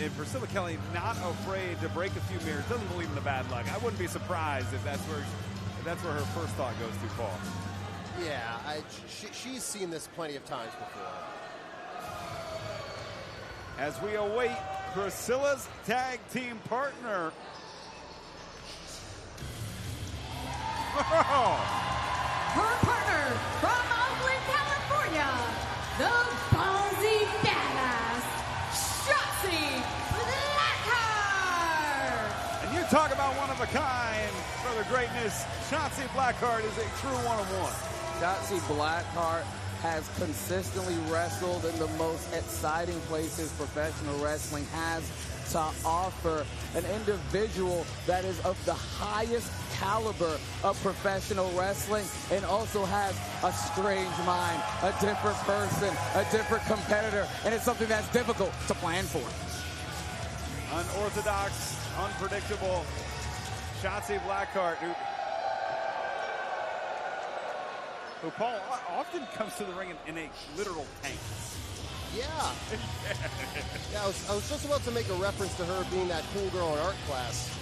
And Priscilla Kelly not afraid to break a few mirrors. Doesn't believe in the bad luck. I wouldn't be surprised if that's where her first thought goes to Paul. Yeah, she's seen this plenty of times before. As we await Priscilla's tag team partner. Her partner from Oakland, California, the ballsy badass, Shotzi Blackheart. And you talk about one of a kind, brother greatness. Shotzi Blackheart is a true one-of-one. Shotzi Blackheart has consistently wrestled in the most exciting places professional wrestling has to offer. An individual that is of the highest caliber of professional wrestling and also has a strange mind, a different person, a different competitor, and it's something that's difficult to plan for. Unorthodox, unpredictable. Shotzi Blackheart, who Paul often comes to the ring in a literal tank. Yeah. Yeah, I was just about to make a reference to her being that cool girl in art class.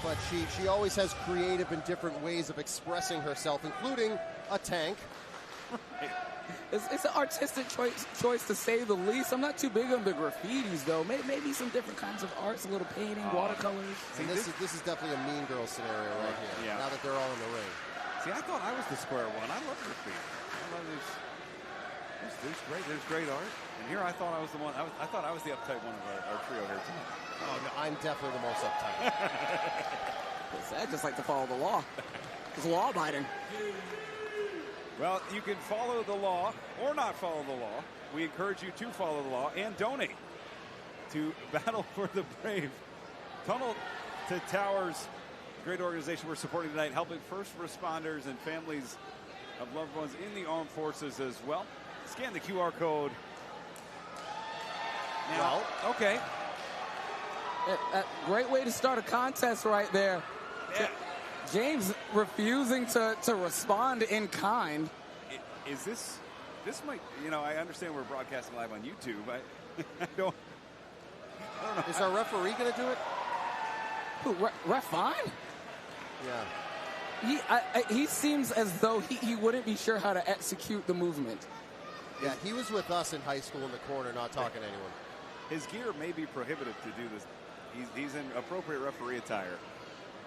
But she always has creative and different ways of expressing herself, including a tank. It's an artistic choice to say the least. I'm not too big on the graffitis, though. Maybe some different kinds of arts, a little painting, watercolors. And this is definitely a Mean Girl scenario right here, now that they're all in the ring. See, I thought I was the square one. I love graffiti. There's great art. And here I thought I was the one. I thought I was the uptight one of our trio here tonight. Oh, no, I'm definitely the most uptight. I just like to follow the law. It's law-abiding. Well, you can follow the law or not follow the law. We encourage you to follow the law and donate to Battle for the Brave. Tunnel to Towers. Great organization we're supporting tonight, helping first responders and families of loved ones in the armed forces as well. Scan the QR code. Now, okay. A great way to start a contest right there. Yeah. James refusing to respond in kind. Is this might, I understand we're broadcasting live on YouTube. I don't know. Is our referee going to do it? Who, Ref Fine? Yeah. He seems as though he wouldn't be sure how to execute the movement. Yeah, he was with us in high school in the corner, not talking to anyone. His gear may be prohibitive to do this. He's in appropriate referee attire.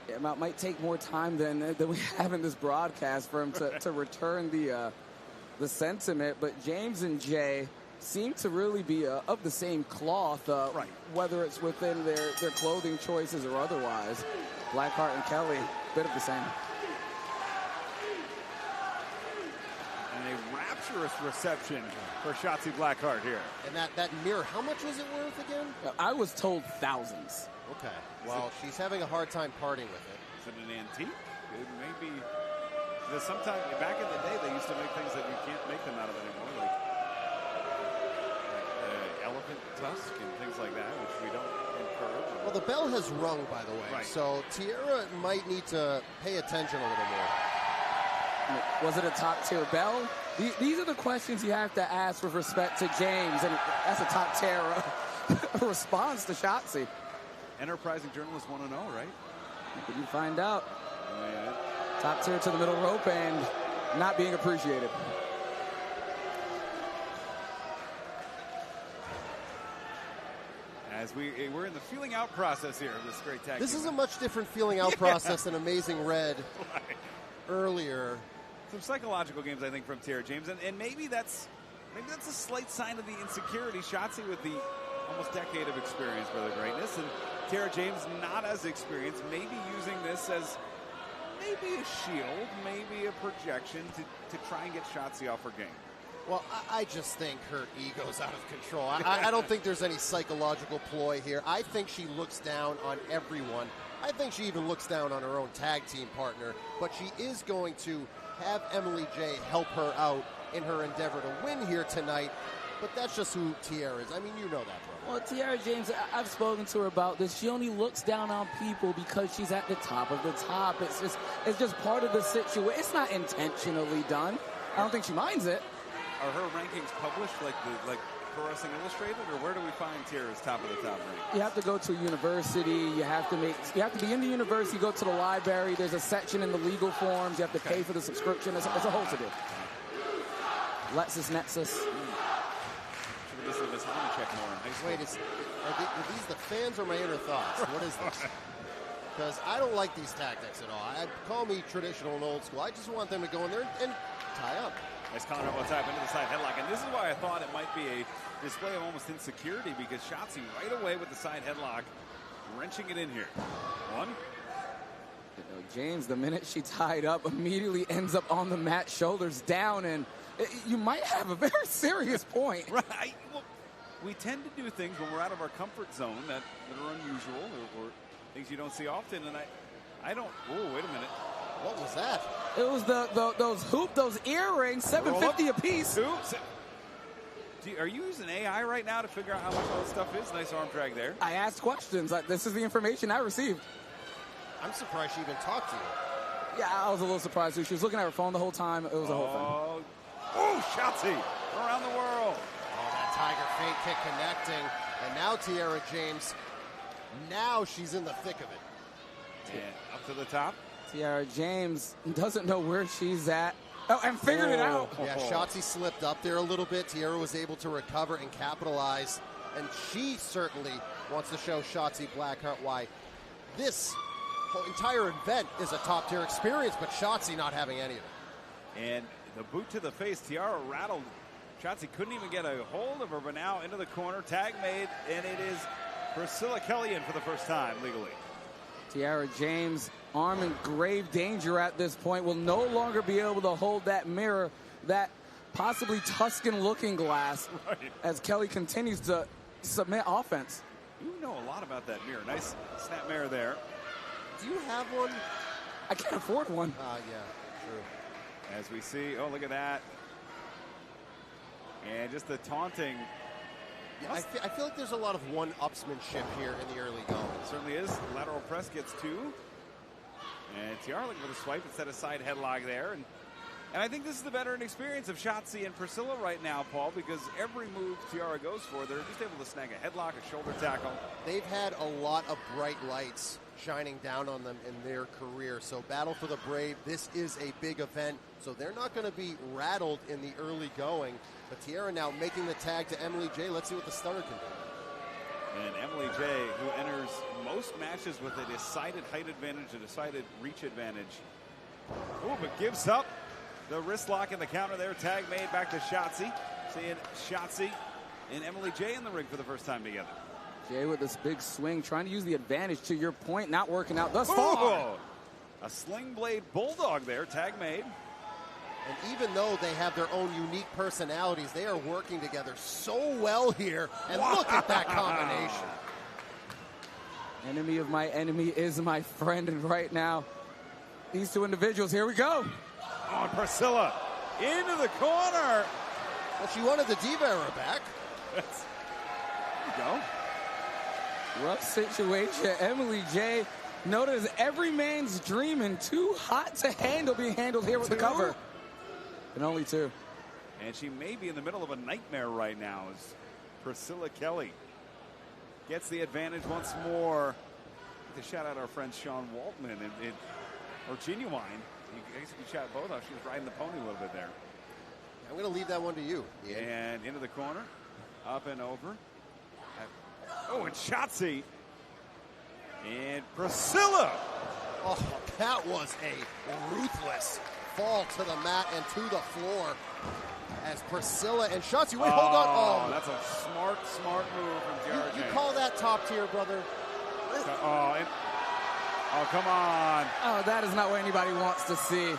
It might take more time than we have in this broadcast for him to return the sentiment. But James and Jay seem to really be of the same cloth, right. Whether it's within their clothing choices or otherwise. Blackheart and Kelly, a bit of the same. And a rapturous reception for Shotzi Blackheart here. And that mirror, how much was it worth again? I was told thousands. Okay. Well, she's having a hard time parting with it. Is it an antique? It may be. Sometimes back in the day, they used to make things that you can't make them out of anymore, like elephant tusk and things like that, which we don't encourage. Well, the bell has rung, by the way, right. So Tiara might need to pay attention a little more. Was it a top-tier bell? These are the questions you have to ask with respect to James, and that's a top-tier response to Shotzi. Enterprising journalist want to know, right? You find out. Yeah. Top tier to the middle rope and not being appreciated. As we're in the feeling out process here of this great tag. This is a much different feeling out process than Amazing Red earlier. Some psychological games, I think, from Tiara James, and maybe that's a slight sign of the insecurity. Shotzi with the almost decade of experience for the greatness, and Tiara James not as experienced, maybe using this as maybe a shield, maybe a projection to try and get Shotzi off her game. Well, I just think her ego's out of control. I don't think there's any psychological ploy here. I think she looks down on everyone. I think she even looks down on her own tag team partner, but she is going to have Emily J help her out in her endeavor to win here tonight. But that's just who Tiara is. I mean, you know that, bro. Well, Tiara James, I've spoken to her about this. She only looks down on people because she's at the top of the top. It's just part of the situation. It's not intentionally done. I don't think she minds it. Are her rankings published like Pro Wrestling Illustrated, or where do we find Tiara's top of the top rank? You have to go to a university. You have to be in the university. Go to the library. There's a section in the legal forms. You have to pay for the subscription. It's a whole to do. LexisNexis. This is check more in high school. Wait, are these the fans or my inner thoughts? What is this? Because I don't like these tactics at all. Call me traditional and old school. I just want them to go in there and tie up. Nice Connor will tap into the side headlock, and this is why I thought it might be a display of almost insecurity, because Shotzi right away with the side headlock, wrenching it in here. One. James, the minute she tied up, immediately ends up on the mat, shoulders down, and you might have a very serious point. Right. Well, we tend to do things when we're out of our comfort zone that are unusual or things you don't see often, and I don't. Oh, wait a minute. What was that? It was those earrings, $7.50 a piece. Hoops. Are you using AI right now to figure out how much all this stuff is? Nice arm drag there. I asked questions. This is the information I received. I'm surprised she even talked to you. Yeah, I was a little surprised too. She was looking at her phone the whole time. It was a whole thing. Oh, Shotzi around the world. Oh, that Tiger feint kick connecting. And now Tiara James, now she's in the thick of it. And up to the top. Tiara James doesn't know where she's at. Oh, and figured it out. Yeah, Shotzi slipped up there a little bit. Tiara was able to recover and capitalize. And she certainly wants to show Shotzi Blackheart why this whole entire event is a top-tier experience, but Shotzi not having any of it. And the boot to the face, Tiara rattled. Shotzi couldn't even get a hold of her, but now into the corner. Tag made, and it is Priscilla Kelly in for the first time legally. Tiara James, arm in grave danger at this point, will no longer be able to hold that mirror, that possibly Tuscan looking glass, right, as Kelly continues to submit offense. You know a lot about that mirror. Nice snap mirror there. Do you have one? I can't afford one. Yeah, true. As we see, oh, look at that. And just the taunting. Yeah, I feel like there's a lot of one-upsmanship here in the early going. It certainly is. Lateral press gets 2. And Tiara looking for the swipe instead of side headlock there. And I think this is the veteran experience of Shotzi and Priscilla right now, Paul, because every move Tiara goes for, they're just able to snag a headlock, a shoulder tackle. They've had a lot of bright lights shining down on them in their career. So Battle for the Brave, this is a big event. So they're not going to be rattled in the early going. But Tiara now making the tag to Emily J. Let's see what the stunner can do. And Emily J., who enters most matches with a decided height advantage, a decided reach advantage. Ooh, but gives up the wrist lock in the counter there. Tag made back to Shotzi. Seeing Shotzi and Emily J. in the ring for the first time together. Jay with this big swing, trying to use the advantage to your point, not working out thus far. A sling blade bulldog there, tag made. And even though they have their own unique personalities, they are working together so well here. And look at that combination. Enemy of my enemy is my friend. And right now, these two individuals, here we go. Oh, Priscilla into the corner. Well, she wanted the Diva era back. There you go. Rough situation. Emily J. noted as every man's dream and too hot to handle, being handled here with the cover. And only 2. And she may be in the middle of a nightmare right now as Priscilla Kelly gets the advantage once more. To shout out our friend Sean Waltman or Genuine. I guess you can shout both out. She was riding the pony a little bit there. I'm going to leave that one to you, Ian. And into the corner. Up and over. Oh, and Shotzi. And Priscilla. Oh, that was a ruthless fall to the mat and to the floor as Priscilla and Shotzi. Wait, hold on. Oh, that's a smart move from Tiara. You call that top tier, brother? Oh, come on. Oh, that is not what anybody wants to see.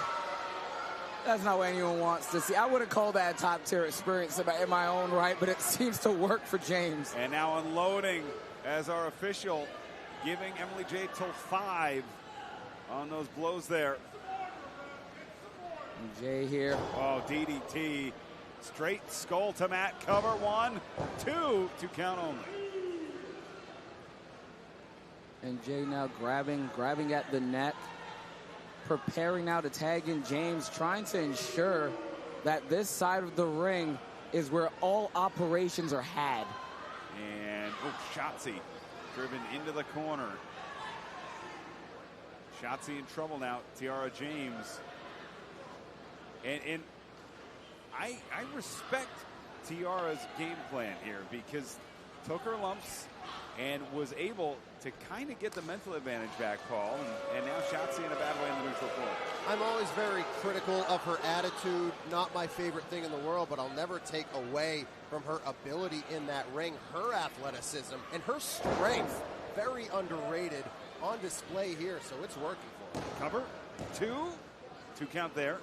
That's not what anyone wants to see. I wouldn't call that a top tier experience in my own right, but it seems to work for James. And now unloading as our official, giving Emily J. till 5 on those blows there. And Jay here. Oh, DDT. Straight skull to mat. Cover 1, 2 to count only. And Jay now grabbing at the neck. Preparing now to tag in James, trying to ensure that this side of the ring is where all operations are had. And Shotzi driven into the corner. Shotzi in trouble now. Tiara James. And I respect Tiara's game plan here because took her lumps and was able to kind of get the mental advantage back, Paul. And now Shotzi in a bad way in the neutral court. I'm always very critical of her attitude. Not my favorite thing in the world, but I'll never take away from her ability in that ring. Her athleticism and her strength, very underrated, on display here, so it's working for her. Cover, 2 count there.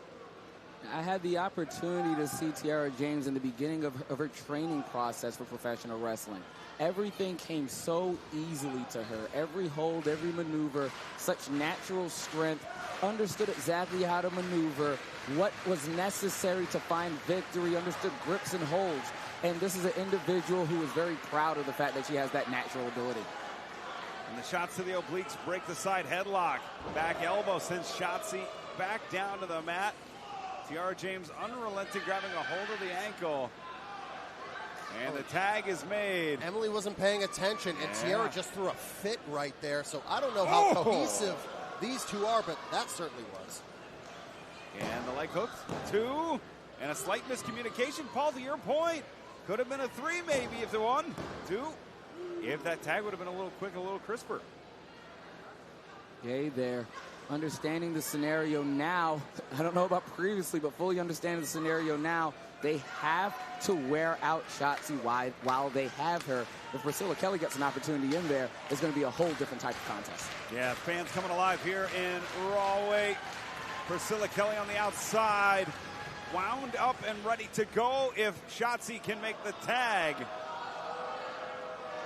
I had the opportunity to see Tiara James in the beginning of her training process for professional wrestling. Everything came so easily to her. Every hold, every maneuver, such natural strength, understood exactly how to maneuver, what was necessary to find victory, understood grips and holds. And this is an individual who is very proud of the fact that she has that natural ability. And the shots to the obliques break the side headlock. Back elbow sends Shotzi back down to the mat. Tiara James unrelenting, grabbing a hold of the ankle. And the tag is made. Emily wasn't paying attention, and Tiara just threw a fit right there. So I don't know how cohesive these two are, but that certainly was. And the leg hook, 2. And a slight miscommunication. Paul, to your point, could have been a 3 maybe if the 1, 2. If that tag would have been a little quick, a little crisper. Yay there. Understanding the scenario now, I don't know about previously, but fully understanding the scenario now, they have to wear out Shotzi while they have her. If Priscilla Kelly gets an opportunity in there, it's going to be a whole different type of contest. Yeah, fans coming alive here in Rahway. Priscilla Kelly on the outside, wound up and ready to go if Shotzi can make the tag.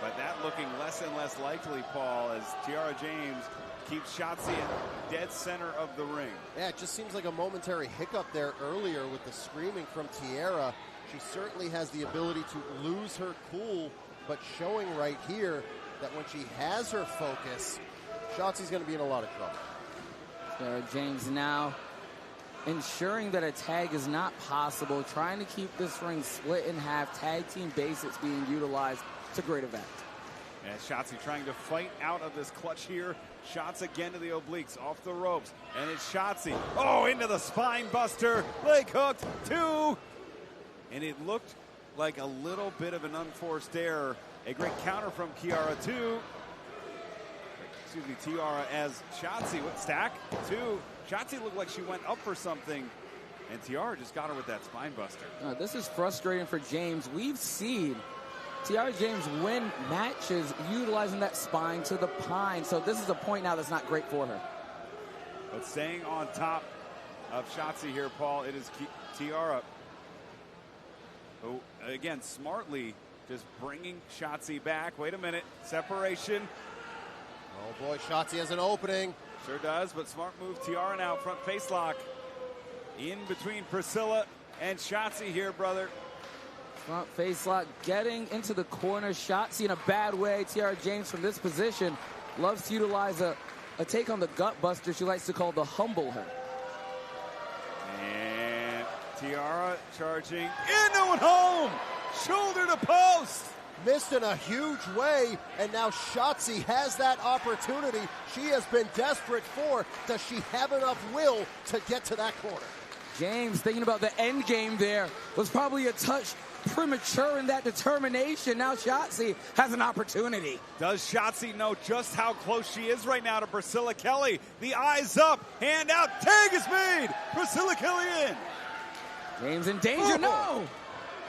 But that looking less and less likely, Paul, as Tiara James keeps Shotzi in dead center of the ring. Yeah, it just seems like a momentary hiccup there earlier with the screaming from Tiara. She certainly has the ability to lose her cool, but showing right here that when she has her focus, Shotzi's going to be in a lot of trouble. Tiara James now ensuring that a tag is not possible, trying to keep this ring split in half, tag team basics being utilized. It's a great event. And Shotzi trying to fight out of this clutch here. Shots again to the obliques, off the ropes. And it's Shotzi. Oh, into the spine buster. Leg hooked, 2. And it looked like a little bit of an unforced error. A great counter from Kiara, 2. Excuse me, Tiara as Shotzi with stack, 2. Shotzi looked like she went up for something. And Tiara just got her with that spine buster. This is frustrating for James. We've seen Tiara James win matches utilizing that spine to the pine. So this is a point now that's not great for her. But staying on top of Shotzi here, Paul, it is Tiara. Oh, again, smartly just bringing Shotzi back. Wait a minute. Separation. Oh, boy, Shotzi has an opening. Sure does, but smart move. Tiara now, front face lock. In between Priscilla and Shotzi here, brother. Front face lock, getting into the corner. Shotzi in a bad way. Tiara James from this position loves to utilize a take on the gut buster she likes to call the humble her. And Tiara charging into and home. Shoulder to post. Missed in a huge way, and now Shotzi has that opportunity she has been desperate for. Does she have enough will to get to that corner? James, thinking about the end game there, was probably a touch premature in that determination. Now Shotzi has an opportunity. Does Shotzi know just how close she is right now to Priscilla Kelly? The eyes up, hand out, tag is made. Priscilla Kelly in. James in danger, no.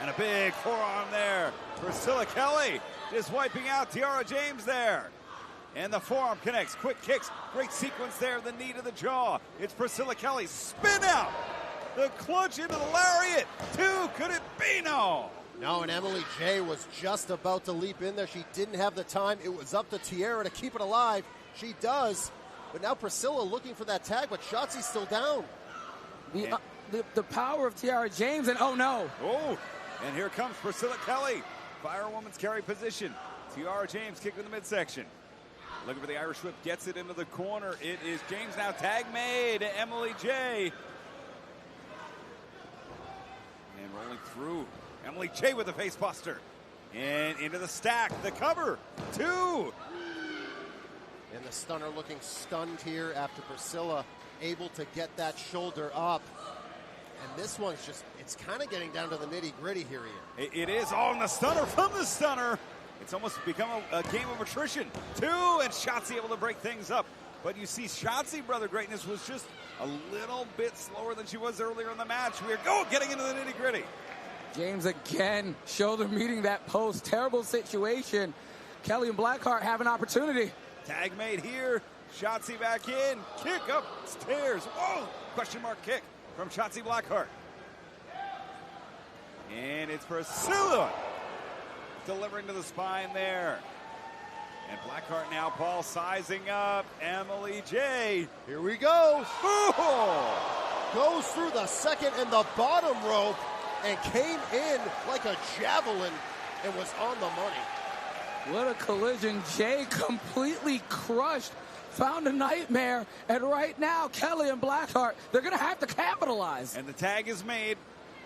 And a big forearm there. Priscilla Kelly just wiping out Tiara James there. And the forearm connects, quick kicks, great sequence there, the knee to the jaw. It's Priscilla Kelly, spin out. The clutch into the lariat. 2, could it be? No. No, and Emily J was just about to leap in there. She didn't have the time. It was up to Tiara to keep it alive. She does. But now Priscilla looking for that tag, but Shotzi's still down. The power of Tiara James, and oh no. Oh, and here comes Priscilla Kelly. Firewoman's carry position. Tiara James kicked in the midsection. Looking for the Irish whip, gets it into the corner. It is James now, tag made, Emily J. And rolling through, Emily J with the face buster. And into the stack, the cover, 2. And the stunner looking stunned here after Priscilla able to get that shoulder up. And this one's just, it's kind of getting down to the nitty-gritty here. It is on the stunner from the stunner. It's almost become a game of attrition. 2, and Shotzi able to break things up. But you see, Shotzi, Brother Greatness, was just a little bit slower than she was earlier in the match. We are getting into the nitty-gritty. James again, shoulder meeting that post. Terrible situation. Kelly and Blackheart have an opportunity. Tag made here. Shotzi back in. Kick up stairs. Whoa! Question mark kick from Shotzi Blackheart. And it's Priscilla delivering to the spine there. And Blackheart now, Paul, sizing up Emily J. Here we go. Ooh. Goes through the second and the bottom rope and came in like a javelin and was on the money. What a collision. Jay completely crushed. Found a nightmare. And right now, Kelly and Blackheart, they're going to have to capitalize. And the tag is made.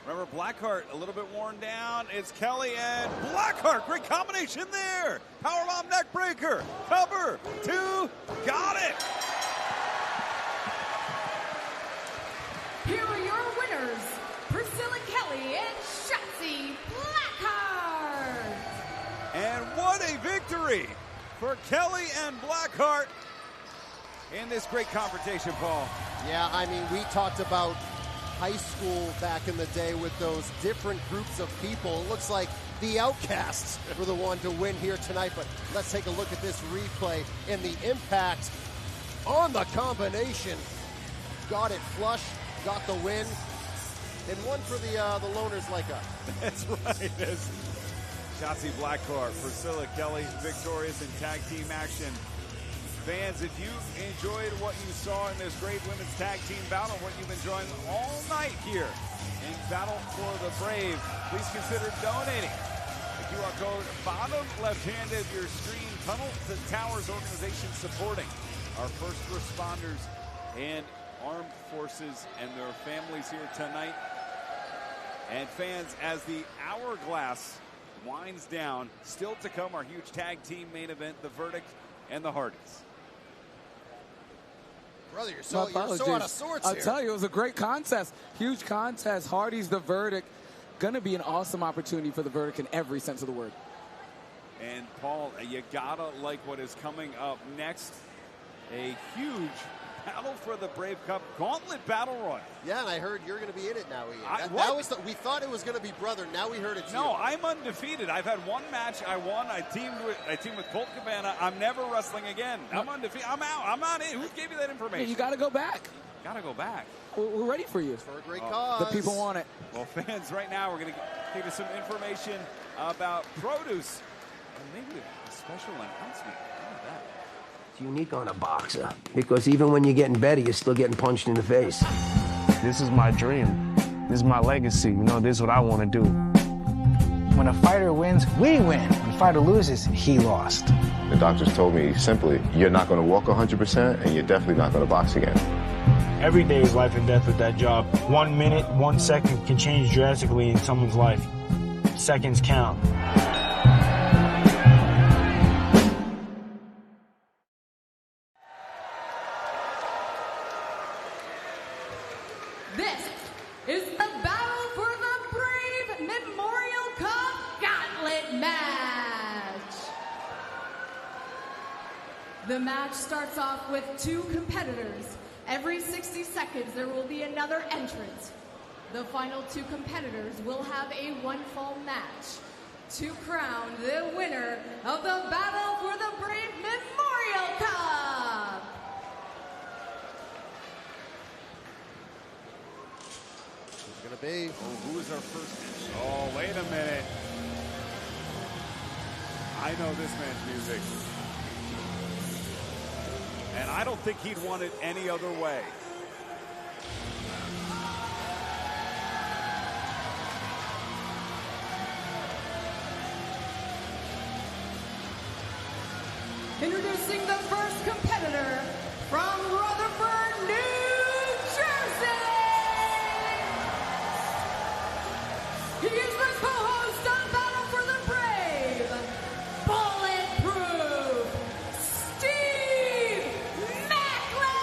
Remember, Blackheart a little bit worn down. It's Kelly and Blackheart. Great combination there. Powerbomb neck breaker. Cover. 2. Got it. Here are your winners, Priscilla Kelly and Shotzi Blackheart. And what a victory for Kelly and Blackheart in this great confrontation, Paul. Yeah, I mean, we talked about high school back in the day with those different groups of people. It looks like the Outcasts were the one to win here tonight, but let's take a look at this replay and the impact on the combination. Got it flush, got the win, and one for the loners like us. That's right. Shotzi, Blackheart, Priscilla, Kelly, victorious in tag team action. Fans, if you enjoyed what you saw in this great women's tag team battle, what you've been enjoying all night here in Battle for the Brave, please consider donating. The QR code bottom left-hand of your screen. Tunnel to Towers organization supporting our first responders and armed forces and their families here tonight. And fans, as the hourglass winds down, still to come our huge tag team main event, The Verdict and the Hardys. Brother, you're so out of sorts I'll here. tell you, it was a great contest. Huge contest. Hardys, The Verdict. Going to be an awesome opportunity for The Verdict in every sense of the word. And Paul, you gotta like what is coming up next. A huge Battle for the Brave Cup Gauntlet Battle Royal. Yeah, and I heard you're going to be in it now, Ian. We thought it was going to be brother. Now we heard it's you. No, I'm undefeated. I've had one match. I won. I teamed with Colt Cabana. I'm never wrestling again. I'm undefeated. I'm out. I'm not in. Who gave you that information? Hey, you got to go back. Got to go back. We're ready for you. It's for a great cause. The people want it. Well, fans, right now we're going to give you some information about produce and maybe a special announcement. How about that? It's unique on a boxer, because even when you're getting better, you're still getting punched in the face. This is my dream. This is my legacy. You know, this is what I want to do. When a fighter wins, we win. When a fighter loses, he lost. The doctors told me simply, you're not going to walk 100% and you're definitely not going to box again. Every day is life and death with that job. 1 minute, 1 second can change drastically in someone's life. Seconds count. This is the Battle for the Brave Memorial Cup Gauntlet match. The match starts off with 2 competitors. Every 60 seconds, there will be another entrant. The final 2 competitors will have a one-fall match to crown the winner of the Battle for the Brave Memorial Cup. Who's going to be? Oh, who is our first? Oh, wait a minute. I know this man's music. And I don't think he'd want it any other way. Introducing the first competitor from Rutherford, New Jersey. He is the co-host of Battle for the Brave, Bulletproof, Steve Maclin.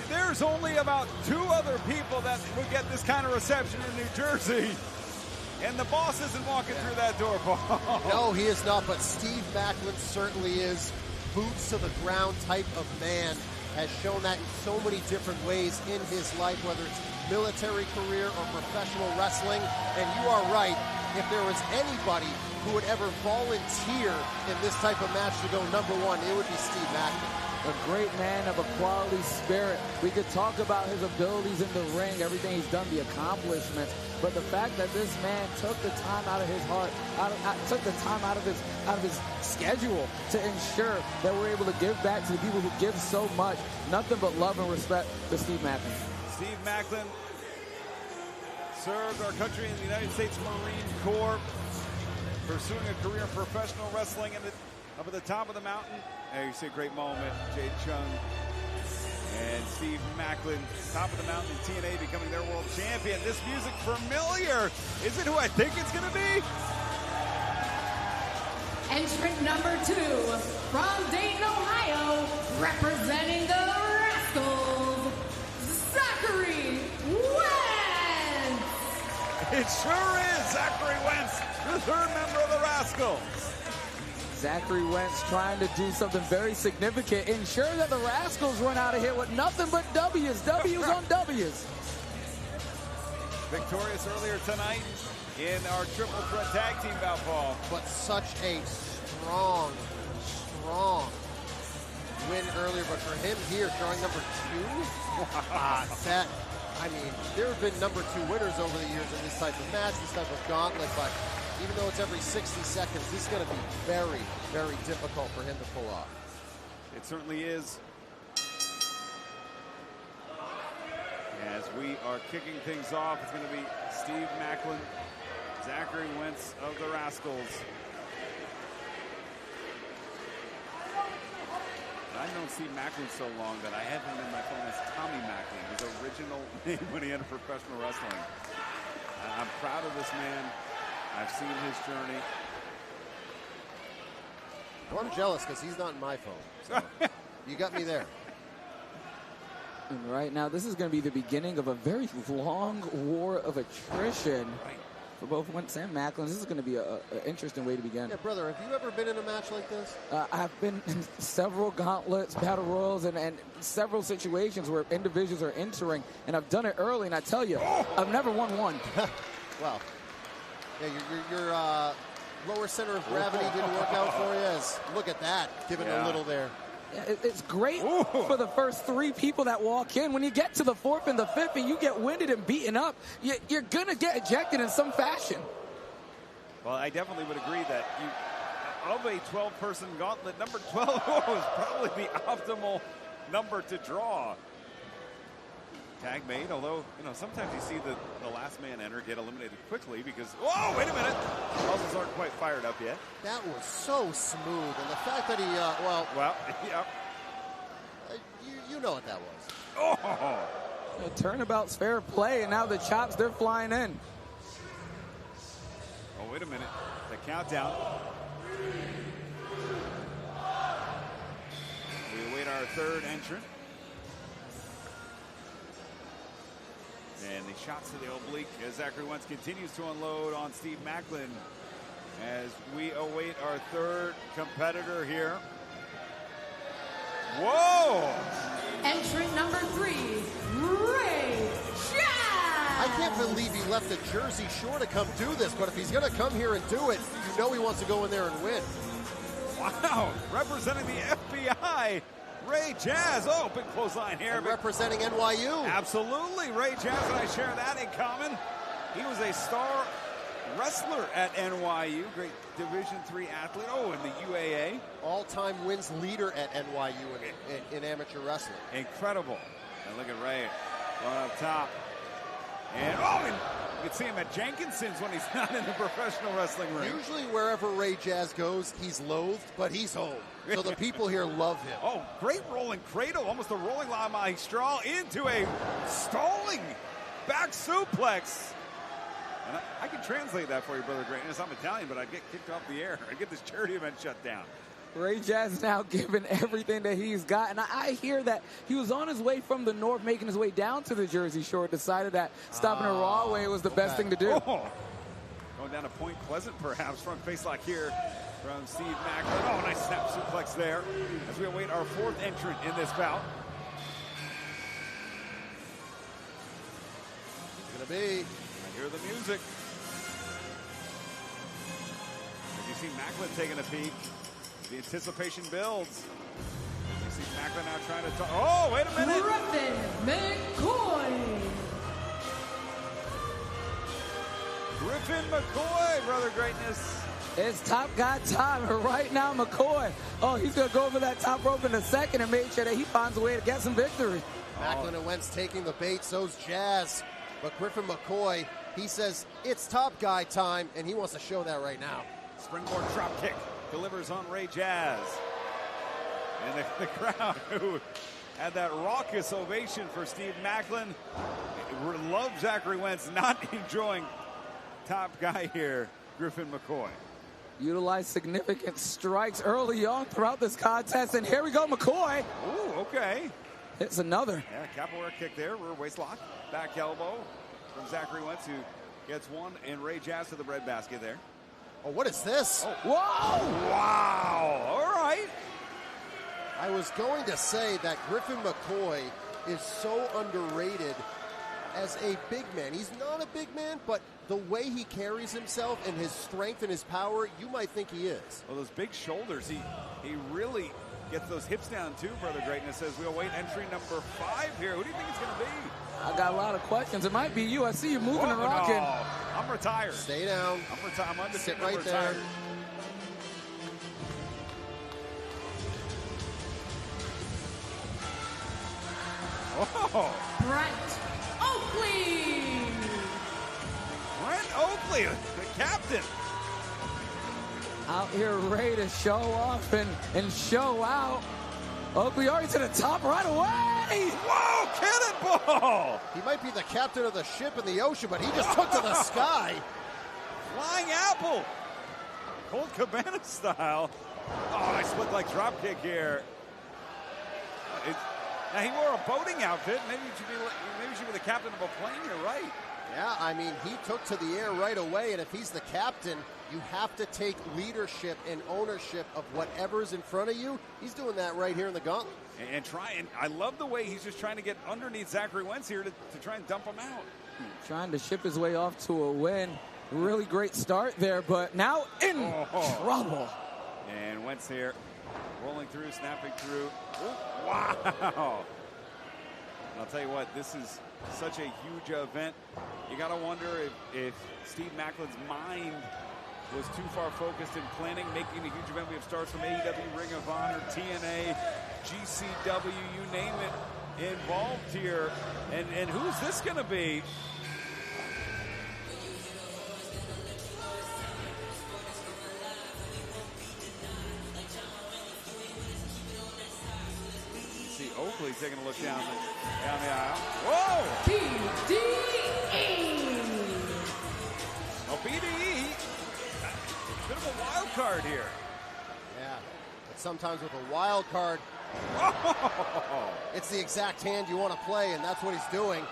There's only about 2 other people that would get this kind of reception in New Jersey. And the boss isn't walking through that door, Paul. No, he is not, but Steve Maclin certainly is. Boots to the ground type of man. Has shown that in so many different ways in his life, whether it's military career or professional wrestling. And you are right, if there was anybody who would ever volunteer in this type of match to go #1, it would be Steve Maclin. A great man of a quality spirit. We could talk about his abilities in the ring, everything he's done, the accomplishments. But the fact that this man took the time out of his heart, took the time out of his schedule to ensure that we're able to give back to the people who give so much. Nothing but love and respect to Steve Maclin. Steve Maclin served our country in the United States Marine Corps, pursuing a career in professional wrestling up at the top of the mountain. There you see a great moment, Jade Chung and Steve Maclin, top of the mountain in TNA, becoming their world champion. This music familiar. Is it who I think it's going to be? Entrant number 2 from Dayton, Ohio, representing the Rascalz, Zachary Wentz. It sure is Zachary Wentz, the 3rd member of the Rascalz. Zachary Wentz trying to do something very significant, ensure that the Rascalz run out of here with nothing but W's. W's on W's. Victorious earlier tonight in our triple threat tag team bout, Paul. But such a strong win earlier. But for him here, showing #2, I mean, there have been number 2 winners over the years in this type of match, this type of gauntlet, but even though it's every 60 seconds, this is going to be very, very difficult for him to pull off. It certainly is. As we are kicking things off, it's going to be Steve Maclin, Zachary Wentz of the Rascalz. I've known Steve Maclin so long that I have him in my phone as Tommy Maclin, his original name when he entered professional wrestling. I'm proud of this man. I've seen his journey. Well, I'm jealous because he's not in my phone. So you got me there. And right now, this is going to be the beginning of a very long war of attrition for both Wentz and Maclin. This is going to be an interesting way to begin. Yeah, brother, have you ever been in a match like this? I've been in several gauntlets, battle royals, and several situations where individuals are entering, and I've done it early, and I tell you, I've never won one. Well, yeah, your lower center of gravity didn't work out for you. Look at that, giving a little there. It's great for the first 3 people that walk in. When you get to the 4th and the 5th and you get winded and beaten up, you're going to get ejected in some fashion. Well, I definitely would agree that of a 12-person gauntlet, number 12 is probably the optimal number to draw. Tag made, although, sometimes you see the last man enter get eliminated quickly because, whoa, wait a minute. Muzzles aren't quite fired up yet. That was so smooth, and the fact that he, yeah. You know what that was. Oh! Turnabout's fair play, and now the chops, they're flying in. Oh, wait a minute. The countdown. We await our 3rd entrant. And the shots to the oblique as Zachary Wentz continues to unload on Steve Maclin as we await our 3rd competitor here. Whoa! Entrant number 3, Ray Jazz! I can't believe he left the Jersey Shore to come do this, but if he's going to come here and do it, you know he wants to go in there and win. Wow, representing the FBI, Ray Jazz. Oh, big clothesline here. And representing NYU. Absolutely. Ray Jazz and I share that in common. He was a star wrestler at NYU. Great Division III athlete. Oh, in the UAA. All-time wins leader at NYU in amateur wrestling. Incredible. And look at Ray going up top. And, you can see him at Jenkinson's when he's not in the professional wrestling ring. Usually wherever Ray Jazz goes, he's loathed, but he's home. So the people here love him. Oh, great rolling cradle, almost a rolling La Magistral into a stalling back suplex. And I can translate that for you, Brother Greatness. I'm Italian, but I'd get kicked off the air. I'd get this charity event shut down. Ray Jazz is now giving everything that he's got. And I hear that he was on his way from the north, making his way down to the Jersey Shore, decided that stopping at Rahway was the best thing to do. Oh. Going down to Point Pleasant, perhaps. Front face lock here from Steve Maclin. Oh, nice snap suplex there as we await our 4th entrant in this bout. It's going to be. I hear the music. As you see Maclin taking a peek. The anticipation builds. You see Maclin now trying to talk. Oh, wait a minute. Griffin McCoy. Griffin McCoy, Brother Greatness. It's top guy time right now, McCoy. Oh, he's going to go over that top rope in a second and make sure that he finds a way to get some victory. Maclin and Wentz taking the bait, so's Jazz. But Griffin McCoy, he says it's top guy time, and he wants to show that right now. Springboard drop kick. Delivers on Ray Jazz. And the crowd who had that raucous ovation for Steve Maclin loved Zachary Wentz, not enjoying top guy here, Griffin McCoy. Utilized significant strikes early on throughout this contest, and here we go, McCoy. Ooh, okay. It's another. Yeah, capoeira kick there, rear waist lock, back elbow from Zachary Wentz, who gets one, and Ray Jazz to the breadbasket there. Oh, what is this? Oh. Whoa! Wow! All right. I was going to say that Griffin McCoy is so underrated as a big man. He's not a big man, but the way he carries himself and his strength and his power, you might think he is. Well, those big shoulders, he really gets those hips down too, Brother Greatness, as we await entry number 5 here. Who do you think it's going to be? I got a lot of questions. It might be you. I see you moving and rocking. No. I'm retired. Stay down. I'm undefeated. Sit right retired. there. Oh. Brent Oakley. Brent Oakley, the captain. Out here ready to show off and show out. Oakley already to the top right away. Whoa, cannonball. He might be the captain of the ship in the ocean, but he just took to the sky. Flying apple. Colt Cabana style. Oh, nice split like drop kick here. Now he wore a boating outfit. Maybe he should be the captain of a plane. You're right. Yeah, I mean, he took to the air right away, and if he's the captain, you have to take leadership and ownership of whatever's in front of you. He's doing that right here in the gauntlet. And I love the way he's just trying to get underneath Zachary Wentz here to try and dump him out. Trying to ship his way off to a win. Really great start there, but now in trouble. And Wentz here, rolling through, snapping through. Ooh, wow. And I'll tell you what, this is such a huge event. You got to wonder if Steve Maclin's mind was too far focused in planning, making a huge event. We have stars from AEW, Ring of Honor, TNA, GCW, you name it, involved here. And who's this going to be? See Oakley taking a look down the aisle. Whoa! BDE. Well, BDE, bit of a wild card here. Yeah, but sometimes with a wild card, it's the exact hand you want to play, and that's what he's doing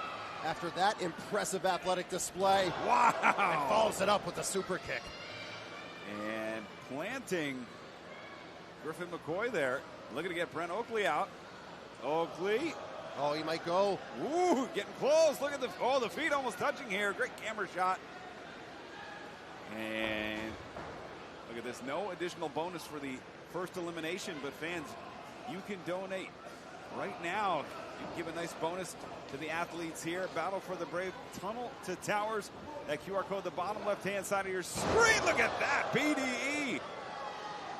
after that impressive athletic display. Wow! And follows it up with a super kick. And planting Griffin McCoy there, looking to get Brent Oakley out. Oakley. Oh, he might go. Ooh, getting close. Look at the feet almost touching here. Great camera shot. And look at this. No additional bonus for the first elimination, but fans, you can donate right now. You can give a nice bonus to the athletes here. Battle for the Brave, Tunnel to Towers. That QR code, the bottom left-hand side of your screen. Look at that, BDE.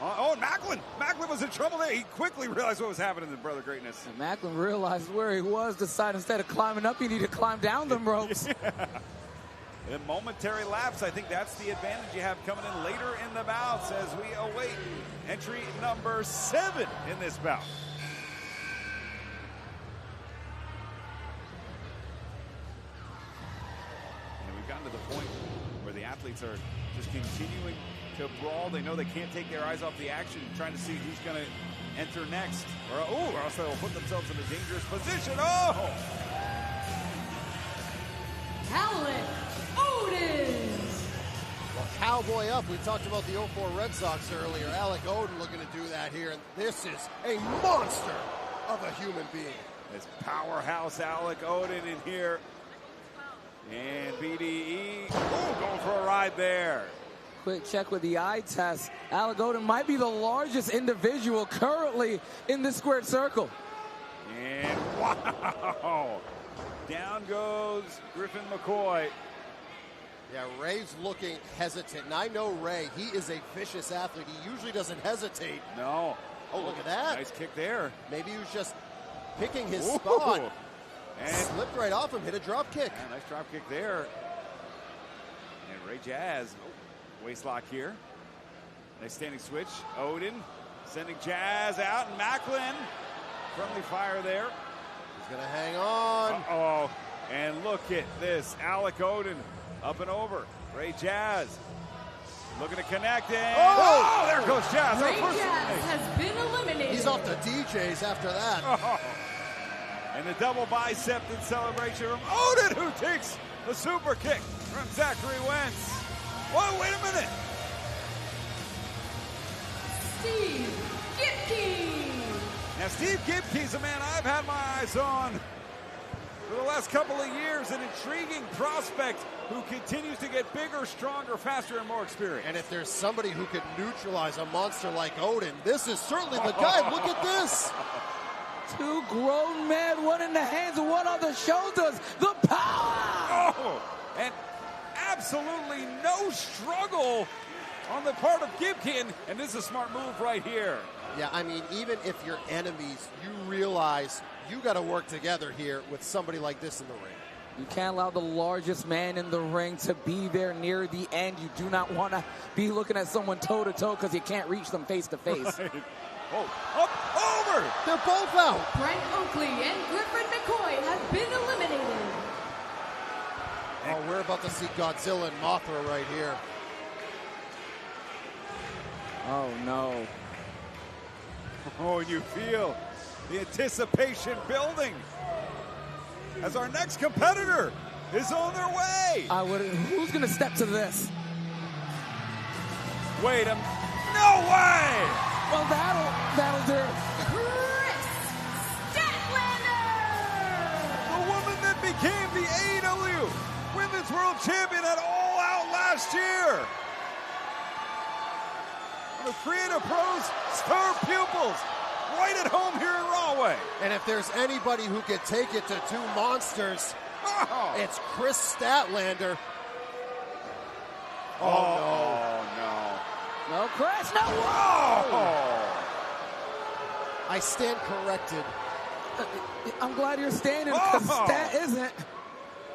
Oh, Maclin. Maclin was in trouble there. He quickly realized what was happening to Brother Greatness. And Maclin realized where he was, decided instead of climbing up, he needed to climb down them ropes. A momentary lapse. I think that's the advantage you have coming in later in the bouts as we await entry number 7 in this bout. And we've gotten to the point where the athletes are just continuing to brawl. They know they can't take their eyes off the action, trying to see who's going to enter next. Or else they'll put themselves in a dangerous position. Oh! Alec Odin. Well, cowboy up. We talked about the 04 Red Sox earlier. Alec Odin looking to do that here. And this is a monster of a human being. This powerhouse Alec Odin in here. And BDE going for a ride there. Quick check with the eye test. Alec Odin might be the largest individual currently in this squared circle. And wow! Down goes Griffin McCoy. Yeah, Ray's looking hesitant. And I know Ray, he is a vicious athlete. He usually doesn't hesitate. No. Oh, look at that. Nice kick there. Maybe he was just picking his spot. And slipped right off him, hit a drop kick. Yeah, nice drop kick there. And Ray Jazz. Waist lock here. Nice standing switch. Odin sending Jazz out. And Maclin. Friendly fire there. He's going to hang on. Uh-oh. And look at this. Alec Odin up and over. Ray Jazz looking to connect. And oh, there goes Jazz. Ray Jazz has been eliminated. He's off the DJs after that. Oh. And the double bicep in celebration from Odin, who takes the super kick from Zachary Wentz. Whoa, wait a minute. Steve Gipke. Now, Steve Gipke's a man I've had my eyes on for the last couple of years. An intriguing prospect who continues to get bigger, stronger, faster, and more experienced. And if there's somebody who could neutralize a monster like Odin, this is certainly the guy. Look at this. Two grown men, one in the hands and one on the shoulders. The power! Oh, and absolutely no struggle on the part of Gibkin, and this is a smart move right here. Yeah, I mean, even if you're enemies, you realize you got to work together here with somebody like this in the ring. You can't allow the largest man in the ring to be there near the end. You do not want to be looking at someone toe-to-toe because you can't reach them face-to-face. Right. Oh, up, over! They're both out. Brent Oakley and Griffin McCoy have been eliminated. Oh, we're about to see Godzilla and Mothra right here. Oh, no. Oh, and you feel the anticipation building as our next competitor is on their way. Who's going to step to this? Wait a minute. No way! Well, that'll do. Kris Statlander! The woman that became the AEW Women's World Champion at All Out last year. The creative pros, star pupils, right at home here in Rahway. And if there's anybody who could take it to two monsters, it's Kris Statlander. Oh, no. No, Kris, no! Oh. I stand corrected. I'm glad you're standing because that isn't.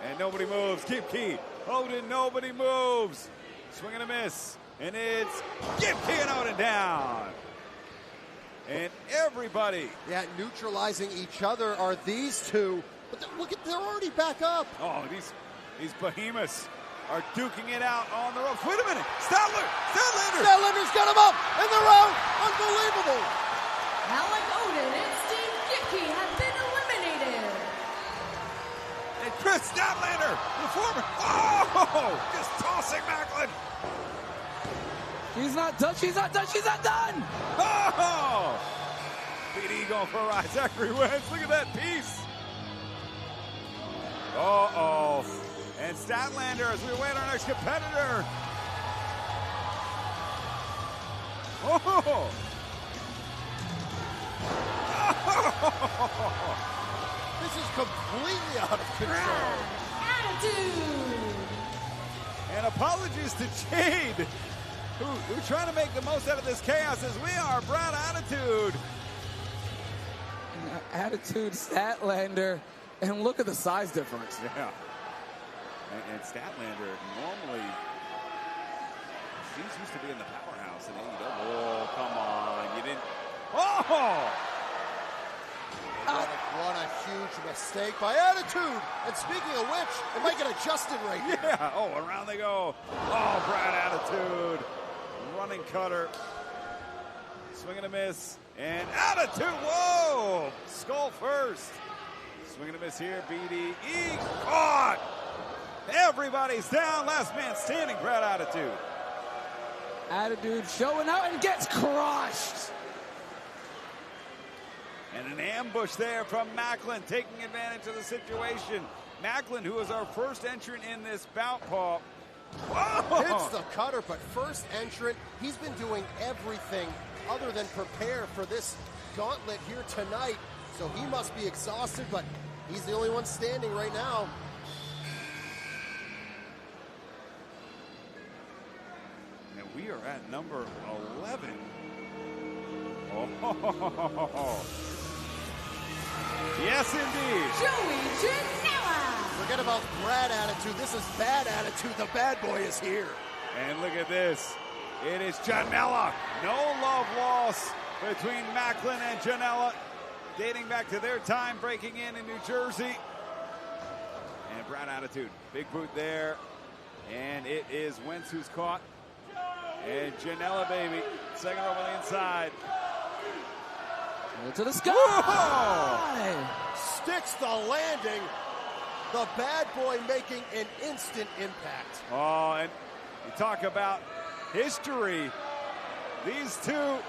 And nobody moves. Keep key. Odin, nobody moves. Swing and a miss. And it's Gibkin and Odin down. And everybody. Yeah, neutralizing each other are these two. But look at, they're already back up. Oh, these behemoths are duking it out on the ropes. Wait a minute. Statlander. Statlander's got him up. And they're out. Unbelievable. Alec Odin and Steve Gibkin have been eliminated. And Kris Statlander, the former. Oh, just tossing Maclin. She's not done. She's not done. She's not done. Oh! BD going for a ride. Zachary wins. Look at that piece. Uh-oh. And Statlander as we await our next competitor. Oh! This is completely out of control. Attitude. And apologies to Jade, who's trying to make the most out of this chaos as we are. Brad Attitude. Attitude, Statlander, and look at the size difference. Yeah. And Statlander normally she's used to be in the powerhouse in AEW. Oh, come on. You didn't. Oh! What a huge mistake by Attitude. And speaking of which, it might get adjusted right here. Yeah. Oh, around they go. Oh, Brad Attitude. Running cutter. Swing and a miss. And Attitude. Whoa! Skull first. Swing and a miss here. BDE caught. Everybody's down. Last man standing. Brad Attitude. Attitude showing out and gets crushed. And an ambush there from Maclin, taking advantage of the situation. Maclin, who is our first entrant in this bout, Paul. Whoa! Hits the cutter, but first entrant, he's been doing everything other than prepare for this gauntlet here tonight. So he must be exhausted, but he's the only one standing right now. And we are at number 11. Oh. Yes, indeed. Joey Janela. Forget about Brad Attitude. This is Bad Attitude. The bad boy is here. And look at this. It is Janela. No love lost between Maclin and Janela, dating back to their time breaking in New Jersey. And Brad Attitude. Big boot there. And it is Wentz who's caught. And Janela, baby. Second rope on the inside. To the sky! Whoa! Sticks the landing. The bad boy making an instant impact. Oh, and you talk about history. These two,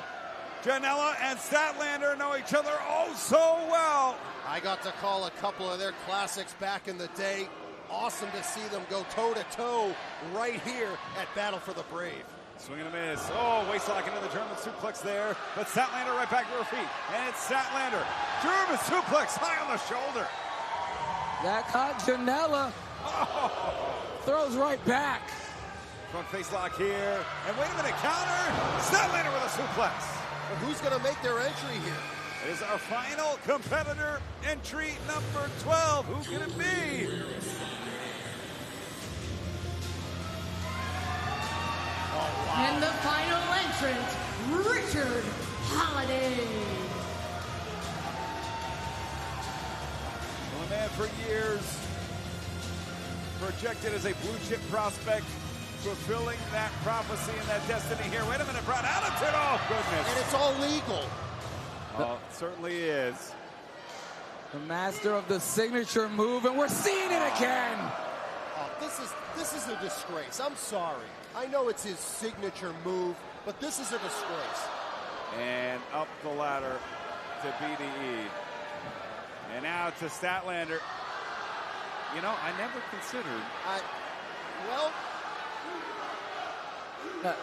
Janela and Statlander, know each other oh so well. I got to call a couple of their classics back in the day. Awesome to see them go toe-to-toe right here at Battle for the Brave. Swing and a miss. Oh, waist-lock into the German suplex there. But Statlander right back to her feet. And it's Statlander. German suplex high on the shoulder. That caught Janela. Oh. Throws right back. Front face lock here. And wait a minute, counter. Statlander with a suplex. But who's going to make their entry here? It is our final competitor, entry number 12. Who can it be? Oh, wow. And the final entrant, Richard Holliday. Well, a man for years, projected as a blue chip prospect, fulfilling that prophecy and that destiny here. Wait a minute, Brad, attitude, oh goodness. And it's all legal. Oh, it certainly is. The master of the signature move, and we're seeing it again. Oh, this is a disgrace. I'm sorry. I know it's his signature move, but this is a disgrace. And up the ladder to BDE. And now to Statlander. You know, I never considered. But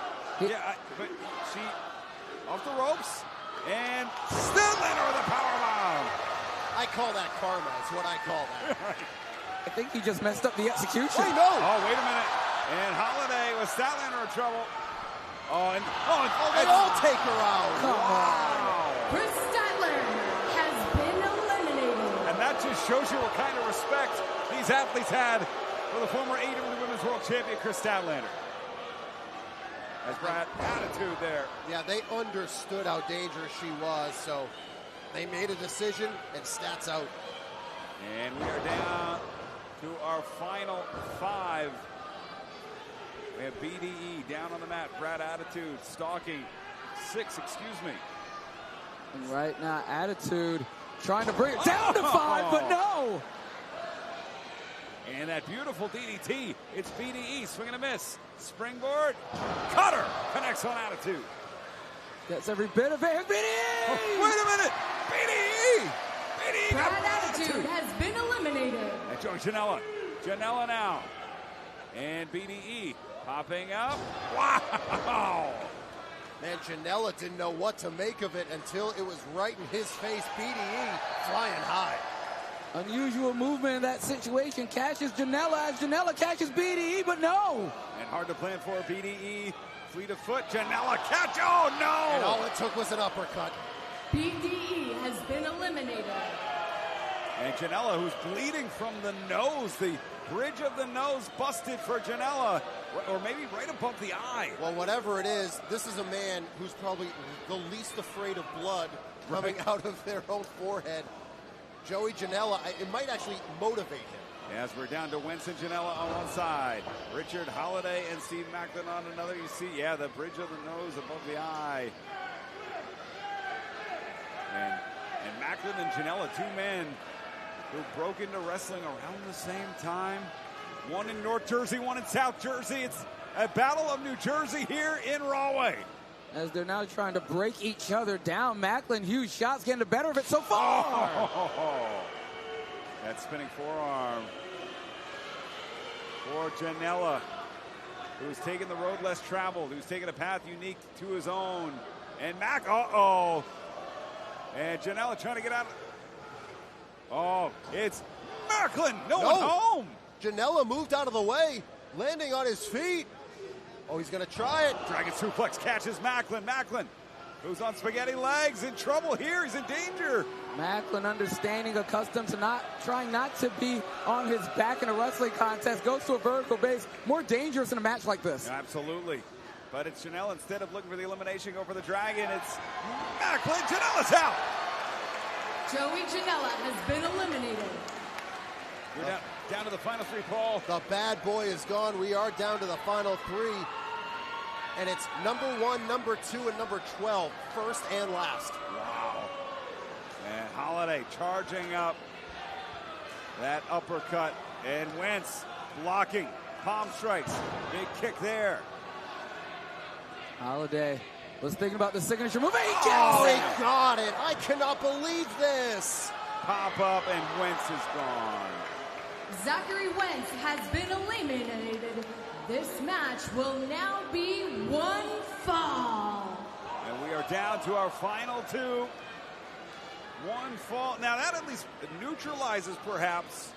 she off the ropes. And Statlander with a powerbomb. I call that karma. Is what I call that. I think he just messed up the execution. I know. Oh, wait a minute. And Holliday with Statlander in trouble. They all take her out. Come on. Kris Statlander has been eliminated. And that just shows you what kind of respect these athletes had for the former AEW Women's World Champion, Kris Statlander. As Brad, attitude there. Yeah, they understood how dangerous she was, so they made a decision, and Stat's out. And we are down to our final 5. We have BDE down on the mat. Brad, attitude, stalking. 6, excuse me. And right now, attitude trying to bring it down to 5, but no. And that beautiful DDT. It's BDE, swing and a miss. Springboard, cutter, connects on attitude. Gets every bit of it. BDE! Oh, wait a minute, BDE! BDE got Brad Attitude has been eliminated. And Joey Janela now. And BDE popping up. Wow! Man, Janela didn't know what to make of it until it was right in his face. BDE flying high. Unusual movement in that situation. Catches Janela as Janela catches BDE, but no. And hard to plan for BDE. Fleet of foot. Janela catch. Oh, no. And all it took was an uppercut. BDE has been eliminated. And Janela, who's bleeding from the nose. The bridge of the nose busted for Janela. Or maybe right above the eye. Well, whatever it is, this is a man who's probably the least afraid of blood coming out of their own forehead. Joey Janela, it might actually motivate him. As we're down to Wentz and Janela on one side. Richard Holliday and Steve Maclin on another. You see, the bridge of the nose above the eye. And Maclin and Janela, 2 men who broke into wrestling around the same time. One in North Jersey, one in South Jersey. It's a battle of New Jersey here in Rahway. As they're now trying to break each other down. Maclin, huge shots, getting the better of it so far. That spinning forearm for Janela, who's taking the road less traveled, who's taking a path unique to his own. And and Janela trying to get out. It's Maclin. No one home. Janela moved out of the way, landing on his feet. Oh, he's going to try it. Dragon suplex catches Maclin. Maclin, who's on spaghetti legs, in trouble here. He's in danger. Maclin, understanding, accustomed to trying not to be on his back in a wrestling contest, goes to a vertical base. More dangerous in a match like this. Absolutely. But it's Janela, instead of looking for the elimination, go for the Dragon. It's Maclin. Janela's out. Joey Janela has been eliminated. We're down to the final 3, Paul. The bad boy is gone. We are down to the final 3. And it's number 1, number 2, and number 12, first and last. Wow. And Holliday charging up that uppercut. And Wentz blocking. Palm strikes. Big kick there. Holliday was thinking about the signature move. He got it. I cannot believe this. Pop up, and Wentz is gone. Zachary Wentz has been eliminated This match will now be one fall. And we are down to our final two. One fall. Now that at least neutralizes perhaps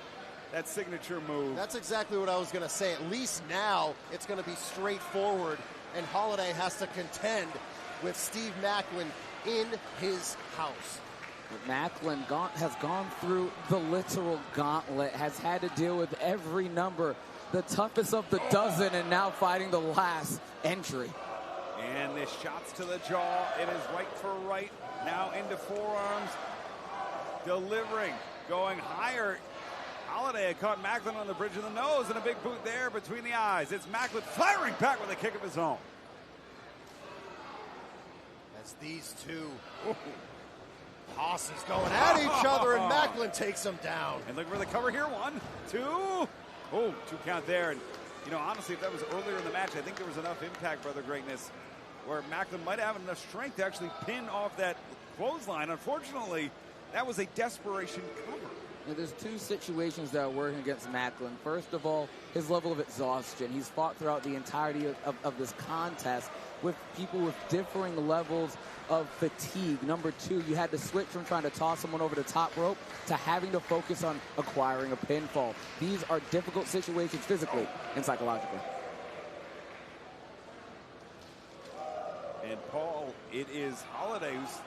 that signature move. That's exactly what I was going to say. At least now it's going to be straightforward, and Holliday has to contend with Steve Maclin in his house. Maclin has gone through the literal gauntlet, has had to deal with every number, the toughest of the dozen, and now fighting the last entry. And the shots to the jaw. It is right for right. Now into forearms. Delivering. Going higher. Holliday had caught Maclin on the bridge of the nose, and a big boot there between the eyes. It's Maclin firing back with a kick of his own. As these two tosses going at each other, and Maclin takes him down. And look for the cover here. 1, 2. Oh, 2 count there. And, you know, honestly, if that was earlier in the match, I think there was enough impact, Brother Greatness, where Maclin might have enough strength to actually pin off that clothesline. Unfortunately, that was a desperation cover. Now, there's two situations that are working against Maclin. First of all, his level of exhaustion. He's fought throughout the entirety of this contest with people with differing levels of fatigue. Number two, you had to switch from trying to toss someone over the top rope to having to focus on acquiring a pinfall. These are difficult situations physically and psychologically. And Paul, it is Holliday who's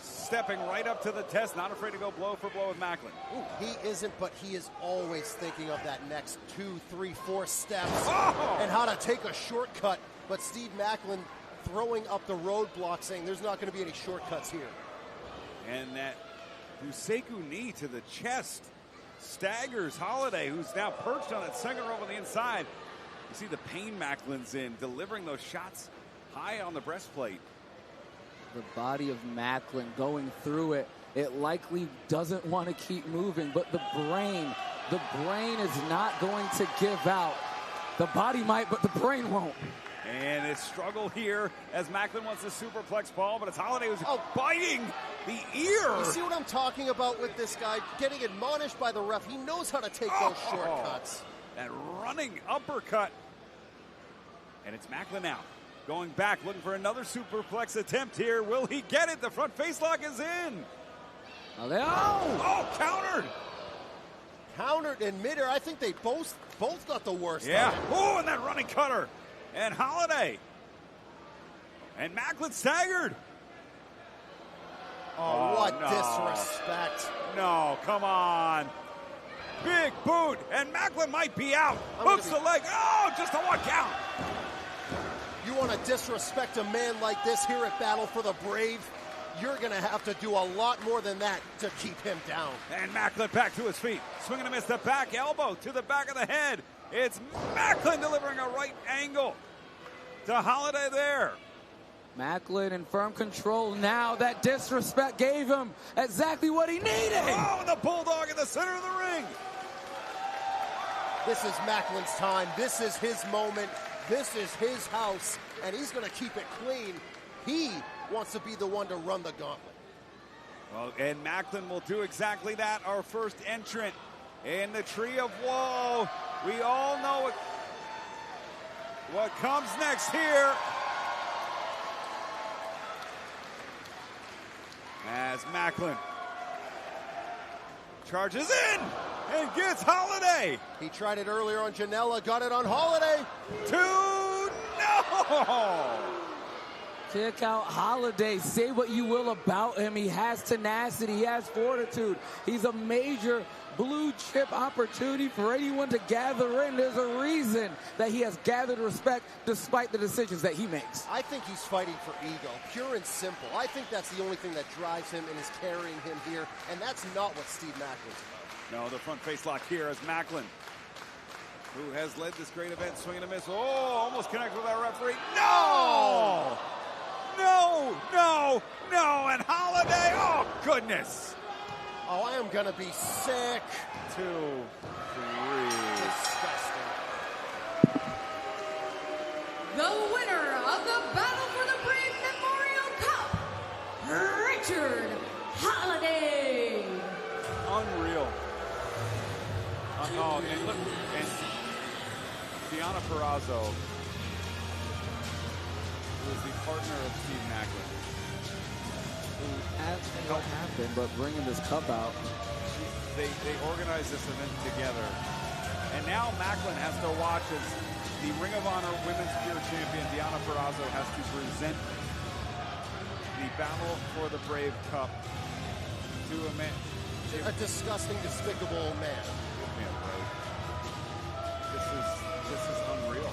stepping right up to the test, not afraid to go blow for blow with Maclin. Ooh, he isn't, but he is always thinking of that next 2, 3, 4 steps and how to take a shortcut. But Steve Maclin throwing up the roadblock, saying there's not going to be any shortcuts here. And that Buseku knee to the chest staggers Holliday, who's now perched on that second rope on the inside. You see the pain Macklin's in, delivering those shots high on the breastplate. The body of Maclin going through it. It likely doesn't want to keep moving, but the brain is not going to give out. The body might, but the brain won't. And a struggle here as Maclin wants to superplex Paul, but it's Holliday who's biting the ear. You see what I'm talking about with this guy? Getting admonished by the ref. He knows how to take those shortcuts. That running uppercut. And it's Maclin now. Going back, looking for another superplex attempt here. Will he get it? The front facelock is in. Oh, countered. Countered in midair. I think they both got the worst. Yeah. Oh, and that running cutter. And Holliday. And Maclin staggered. Oh, what disrespect. No, come on. Big boot. And Maclin might be out. Hooks the leg. Oh, just a 1 count. You want to disrespect a man like this here at Battle for the Brave, you're going to have to do a lot more than that to keep him down. And Maclin back to his feet. Swinging and miss the back elbow to the back of the head. It's Maclin delivering a right angle to Holliday there. Maclin in firm control now. That disrespect gave him exactly what he needed. Oh, and the bulldog in the center of the ring. This is Macklin's time. This is his moment. This is his house, and he's going to keep it clean. He wants to be the one to run the gauntlet. Well, and Maclin will do exactly that. Our first entrant in the Tree of Woe. We all know what comes next here. As Maclin charges in and gets Holliday. He tried it earlier on Janela, got it on Holliday. 2-0. Kick out Holliday. Say what you will about him. He has tenacity. He has fortitude. He's a major blue chip opportunity for anyone to gather in. There's a reason that he has gathered respect despite the decisions that he makes. I think he's fighting for ego, pure and simple. I think that's the only thing that drives him and is carrying him here, and that's not what Steve Macklin's about. No, the front face lock here as Maclin, who has led this great event, swinging a miss. Oh, almost connected with our referee. No! No, no, no, and Holliday, oh, goodness. Oh, I am going to be sick. 2, 3. Disgusting. The winner of the Battle for the Brave Memorial Cup, Richard Holliday. Unreal. Oh, and look, Deonna Purrazzo, who is the partner of Steve Maclin, who asked what happened, but bringing this cup out. They organized this event together. And now Maclin has to watch as the Ring of Honor Women's Pure Champion Deonna Purrazzo has to present the Battle for the Brave Cup to a man. A disgusting, despicable man. This is unreal.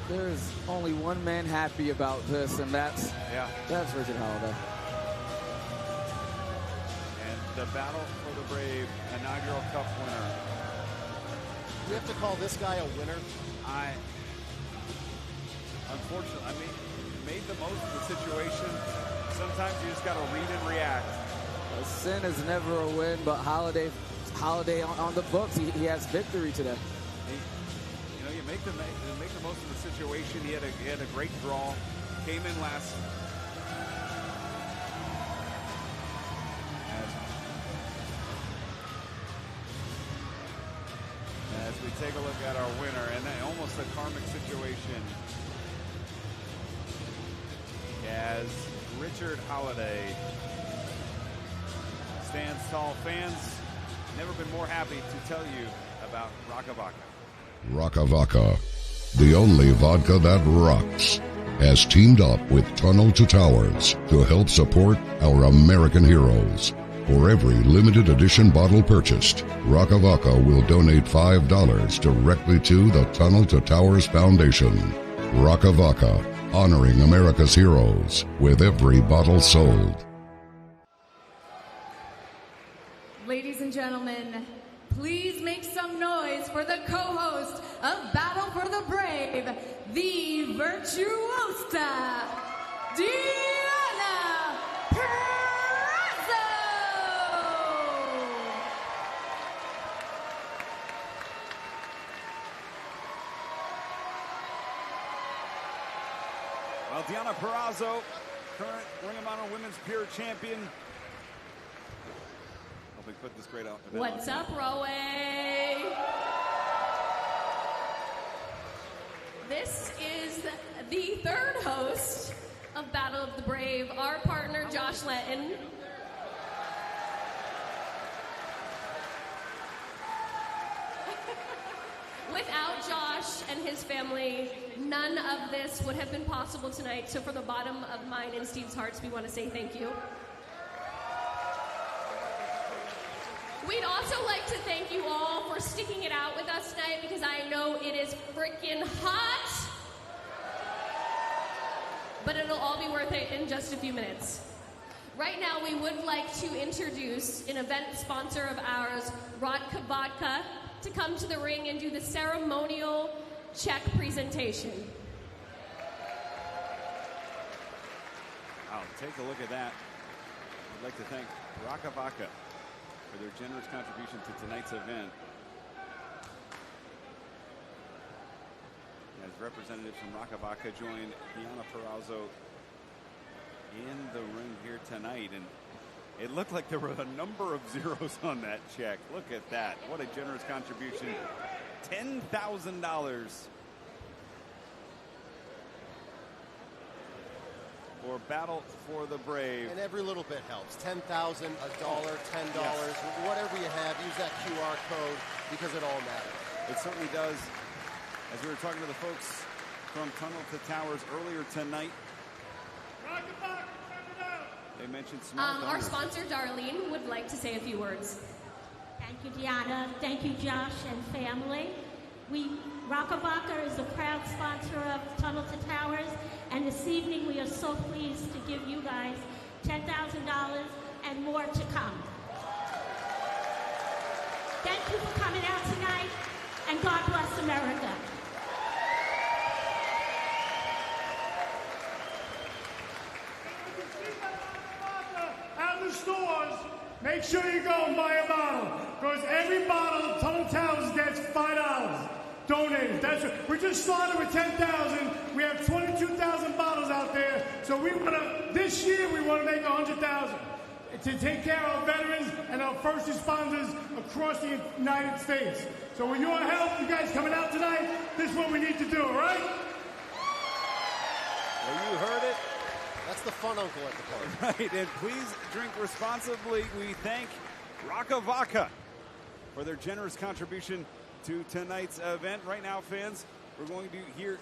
There's only one man happy about this, and that's Richard Holliday. And the Battle for the Brave inaugural Cup winner. We have to call this guy a winner. Unfortunately, made the most of the situation. Sometimes you just got to read and react. A sin is never a win, but Holliday on the books, he has victory today. You make the most of the situation. He had a great draw. Came in last. As we take a look at our winner, and then almost a karmic situation, as Richard Holliday stands tall. Fans, never been more happy to tell you about Rakavaca. Rakavaca, the only vodka that rocks, has teamed up with Tunnel to Towers to help support our American heroes. For every limited edition bottle purchased, Rakavaca will donate $5 directly to the Tunnel to Towers Foundation. Rakavaca, honoring America's heroes with every bottle sold. Ladies and gentlemen, please make some noise for the co-host of Battle for the Brave, the virtuosa, Deonna Purrazzo! Well, Deonna Purrazzo, current Ring of Honor Women's Pure Champion. Helping put this great out. What's up, Rahway? This is the third host of Battle of the Brave, our partner, Josh Letton. Without Josh and his family, none of this would have been possible tonight. So from the bottom of mine and Steve's hearts, we want to say thank you. We'd also like to thank you all for sticking it out with us tonight, because I know it is freaking hot. But it'll all be worth it in just a few minutes. Right now, we would like to introduce an event sponsor of ours, Rodka Vodka, to come to the ring and do the ceremonial check presentation. Wow, take a look at that. I'd like to thank Rakavaca for their generous contribution to tonight's event. As representatives from Rakavaca join Deonna Purrazzo in the ring here tonight, and it looked like there were a number of zeros on that check. Look at that. What a generous contribution. $10,000 for Battle for the Brave. And every little bit helps. $10,000, $1, $10, whatever you have, use that QR code, because it all matters. It certainly does. As we were talking to the folks from Tunnel to Towers earlier tonight, they mentioned small Our sponsor, Darlene, would like to say a few words. Thank you, Deonna. Thank you, Josh and family. Rakavaca is a proud sponsor of Tunnel to Towers, and this evening we are so pleased to give you guys $10,000 and more to come. Thank you for coming out tonight, and God bless America. At the stores, make sure you go and buy a bottle, because every bottle of Tunnel Towers gets $5 donated. We're just started with 10,000. We have 22,000 bottles out there, so this year we want to make 100,000. to take care of our veterans and our first responders across the United States. So with your help, you guys coming out tonight, this is what we need to do, all right? Well, you heard it. That's the fun uncle at the party. Right, and please drink responsibly. We thank Rascalz for their generous contribution to tonight's event. Right now, fans, we're going to hear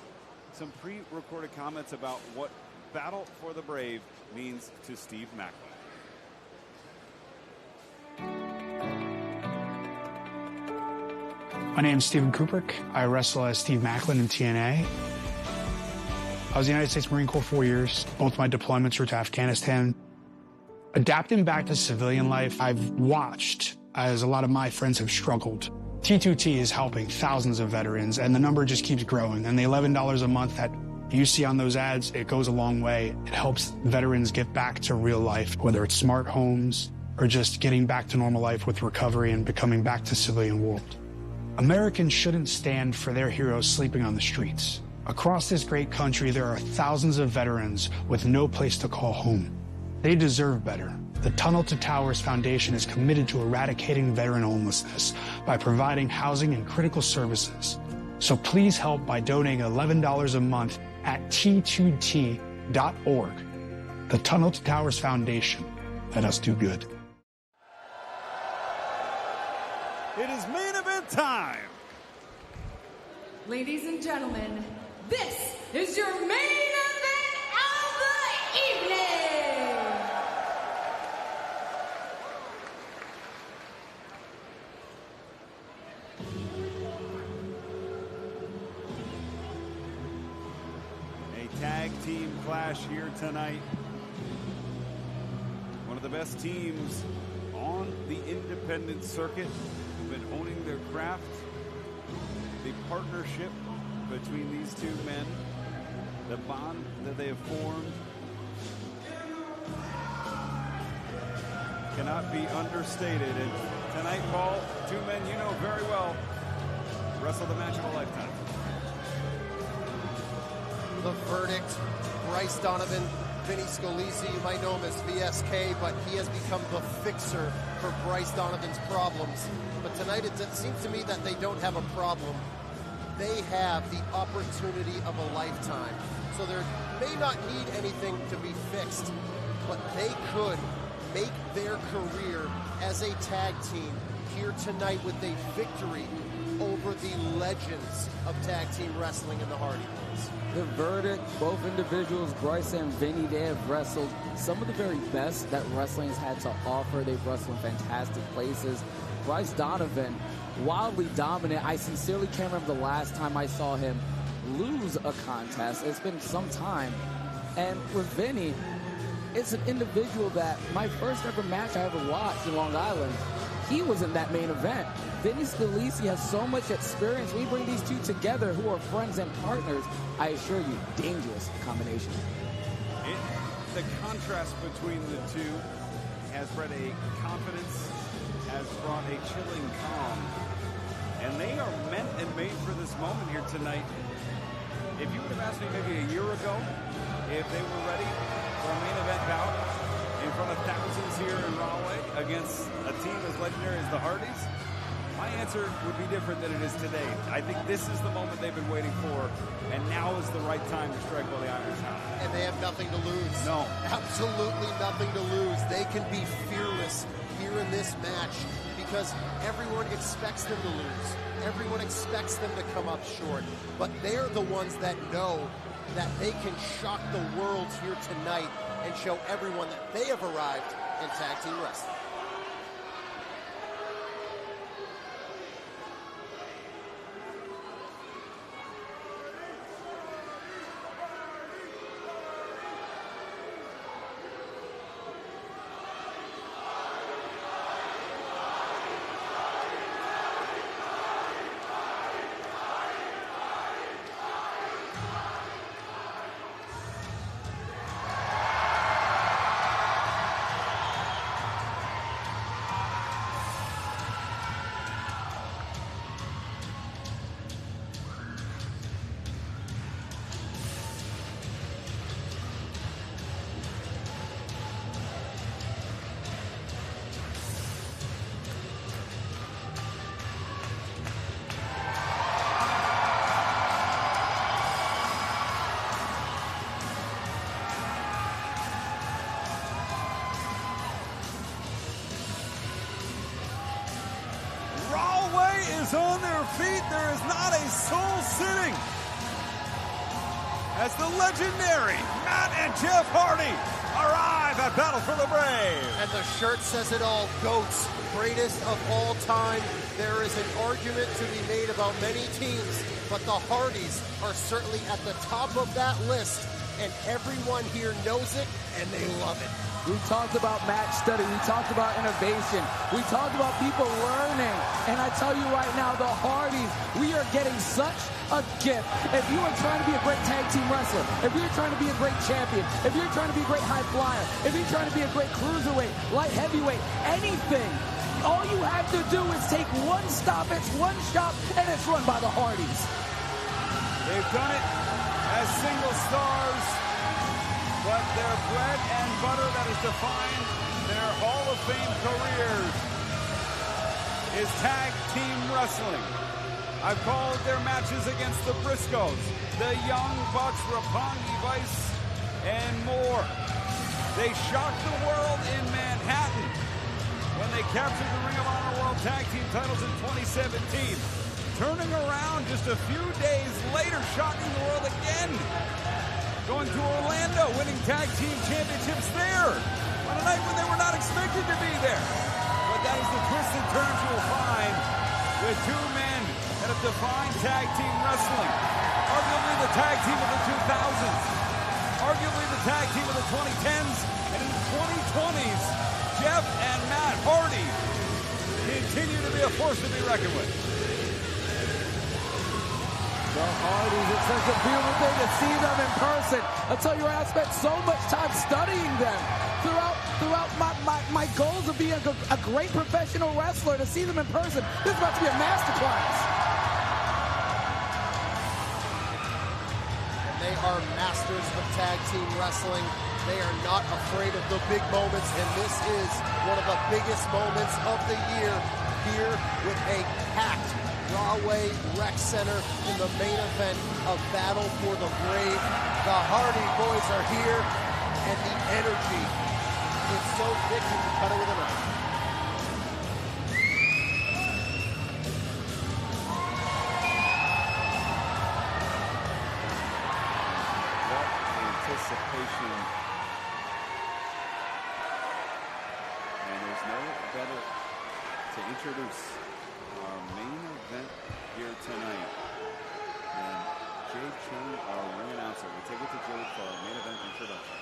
some pre-recorded comments about what Battle for the Brave means to Steve Maclin. My name is Stephen Kubrick. I wrestle as Steve Maclin in TNA. I was in the United States Marine Corps 4 years. Both my deployments were to Afghanistan. Adapting back to civilian life, I've watched as a lot of my friends have struggled. T2T is helping thousands of veterans, and the number just keeps growing. And the $11 a month that you see on those ads, it goes a long way. It helps veterans get back to real life, whether it's smart homes or just getting back to normal life with recovery and becoming back to civilian world. Americans shouldn't stand for their heroes sleeping on the streets. Across this great country, there are thousands of veterans with no place to call home. They deserve better. The Tunnel to Towers Foundation is committed to eradicating veteran homelessness by providing housing and critical services. So please help by donating $11 a month at t2t.org. The Tunnel to Towers Foundation. Let us do good. It is main event time. Ladies and gentlemen, this is your main event of the evening. A tag team clash here tonight. One of the best teams on the independent circuit, been owning their craft. The partnership between these two men, the bond that they have formed, cannot be understated. And tonight, Paul, two men you know very well wrestle the match of a lifetime. The verdict, Bryce Donovan, Vinny Scalise, you might know him as VSK, but he has become the fixer for Bryce Donovan's problems. But tonight it seems to me that they don't have a problem. They have the opportunity of a lifetime. So there may not need anything to be fixed, but they could make their career as a tag team here tonight with a victory over the legends of tag team wrestling in the Hardy Boys. The verdict, both individuals, Bryce and Vinny, they have wrestled some of the very best that wrestling has had to offer. They've wrestled in fantastic places. Bryce Donovan, wildly dominant. I sincerely can't remember the last time I saw him lose a contest. It's been some time. And with Vinny, it's an individual that my first ever match I ever watched in Long Island, he was in that main event. Vinny Scalise has so much experience. We bring these two together who are friends and partners. I assure you, dangerous combination. The contrast between the two has bred a confidence, has brought a chilling calm. And they are meant and made for this moment here tonight. If you would have asked me maybe a year ago if they were ready for a main event bout in front of thousands here in Rahway against a team as legendary as the Hardys, my answer would be different than it is today. I think this is the moment they've been waiting for, and now is the right time to strike while the iron's hot. And they have nothing to lose. No. Absolutely nothing to lose. They can be fearless here in this match because everyone expects them to lose. Everyone expects them to come up short. But they're the ones that know that they can shock the world here tonight and show everyone that they have arrived in tag team wrestling. is on their feet. There is not a soul sitting. As the legendary Matt and Jeff Hardy arrive at Battle for the Brave. And the shirt says it all, GOATs, greatest of all time. There is an argument to be made about many teams, but the Hardys are certainly at the top of that list, and everyone here knows it, and they love it. We talked about match study. We talked about innovation. We talked about people learning. And I tell you right now, the Hardys, we are getting such a gift. If you are trying to be a great tag team wrestler, if you're trying to be a great champion, if you're trying to be a great high flyer, if you're trying to be a great cruiserweight, light heavyweight, anything, all you have to do is take one stop, it's one shot, and it's run by the Hardys. They've done it as single stars, but their bread and butter that has defined their Hall of Fame careers is tag team wrestling. I've called their matches against the Briscoes, the Young Bucks, Roppongi Vice, and more. They shocked the world in Manhattan when they captured the Ring of Honor World Tag Team titles in 2017. Turning around just a few days later, shocking the world again. Going to Orlando, winning tag team championships there on a night when they were not expected to be there. But that is the twists and turns you will find with two men that have defined tag team wrestling. Arguably the tag team of the 2000s, arguably the tag team of the 2010s, and in the 2020s, Jeff and Matt Hardy continue to be a force to be reckoned with. The Hardys, it's such a beautiful thing to see them in person. I tell you, I spent so much time studying them throughout my goals of being a great professional wrestler. To see them in person, this is about to be a masterclass. And they are masters of tag team wrestling. They are not afraid of the big moments, and this is one of the biggest moments of the year here with a packed Rahway Rec Center in the main event of Battle for the Brave. The Hardy Boys are here, and the energy is so thick you can cut it with a knife. What anticipation. And there's no better to introduce our main event here tonight than Jade Chung, our ring announcer. We'll take it to Jade for our main event introductions.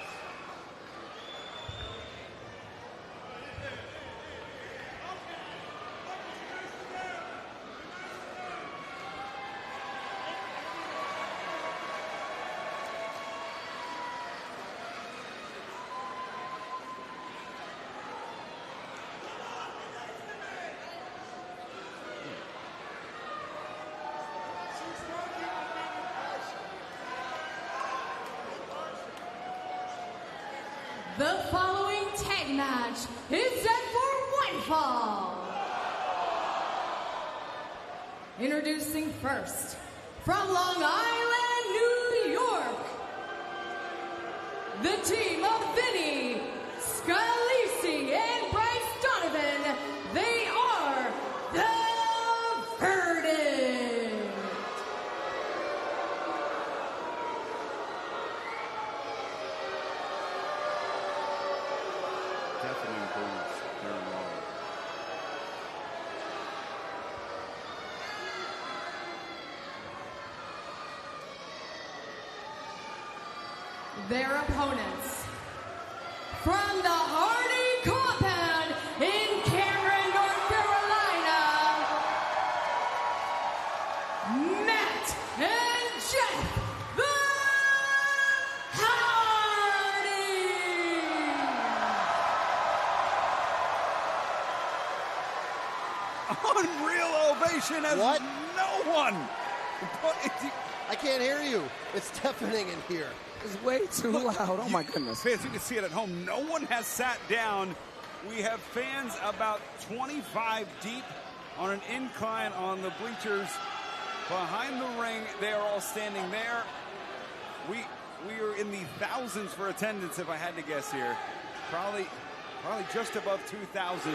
The following tag match is set for one fall. Introducing first, from Long Island, New York, the team of Vinny, Scalisi, and Bryce Donovan. They are the Verdict. Deafening booze here in Raleigh. Their opponents, from the Hardy compound in Cameron, North Carolina, Matt and Jeff, the Hardy. Unreal ovation as What? no one. I can't hear you. It's deafening in here. It's way too loud. Oh, my goodness. Fans, you can see it at home. No one has sat down. We have fans about 25 deep on an incline on the bleachers behind the ring. They are all standing there. We are in the thousands for attendance, if I had to guess here. Probably just above 2,000.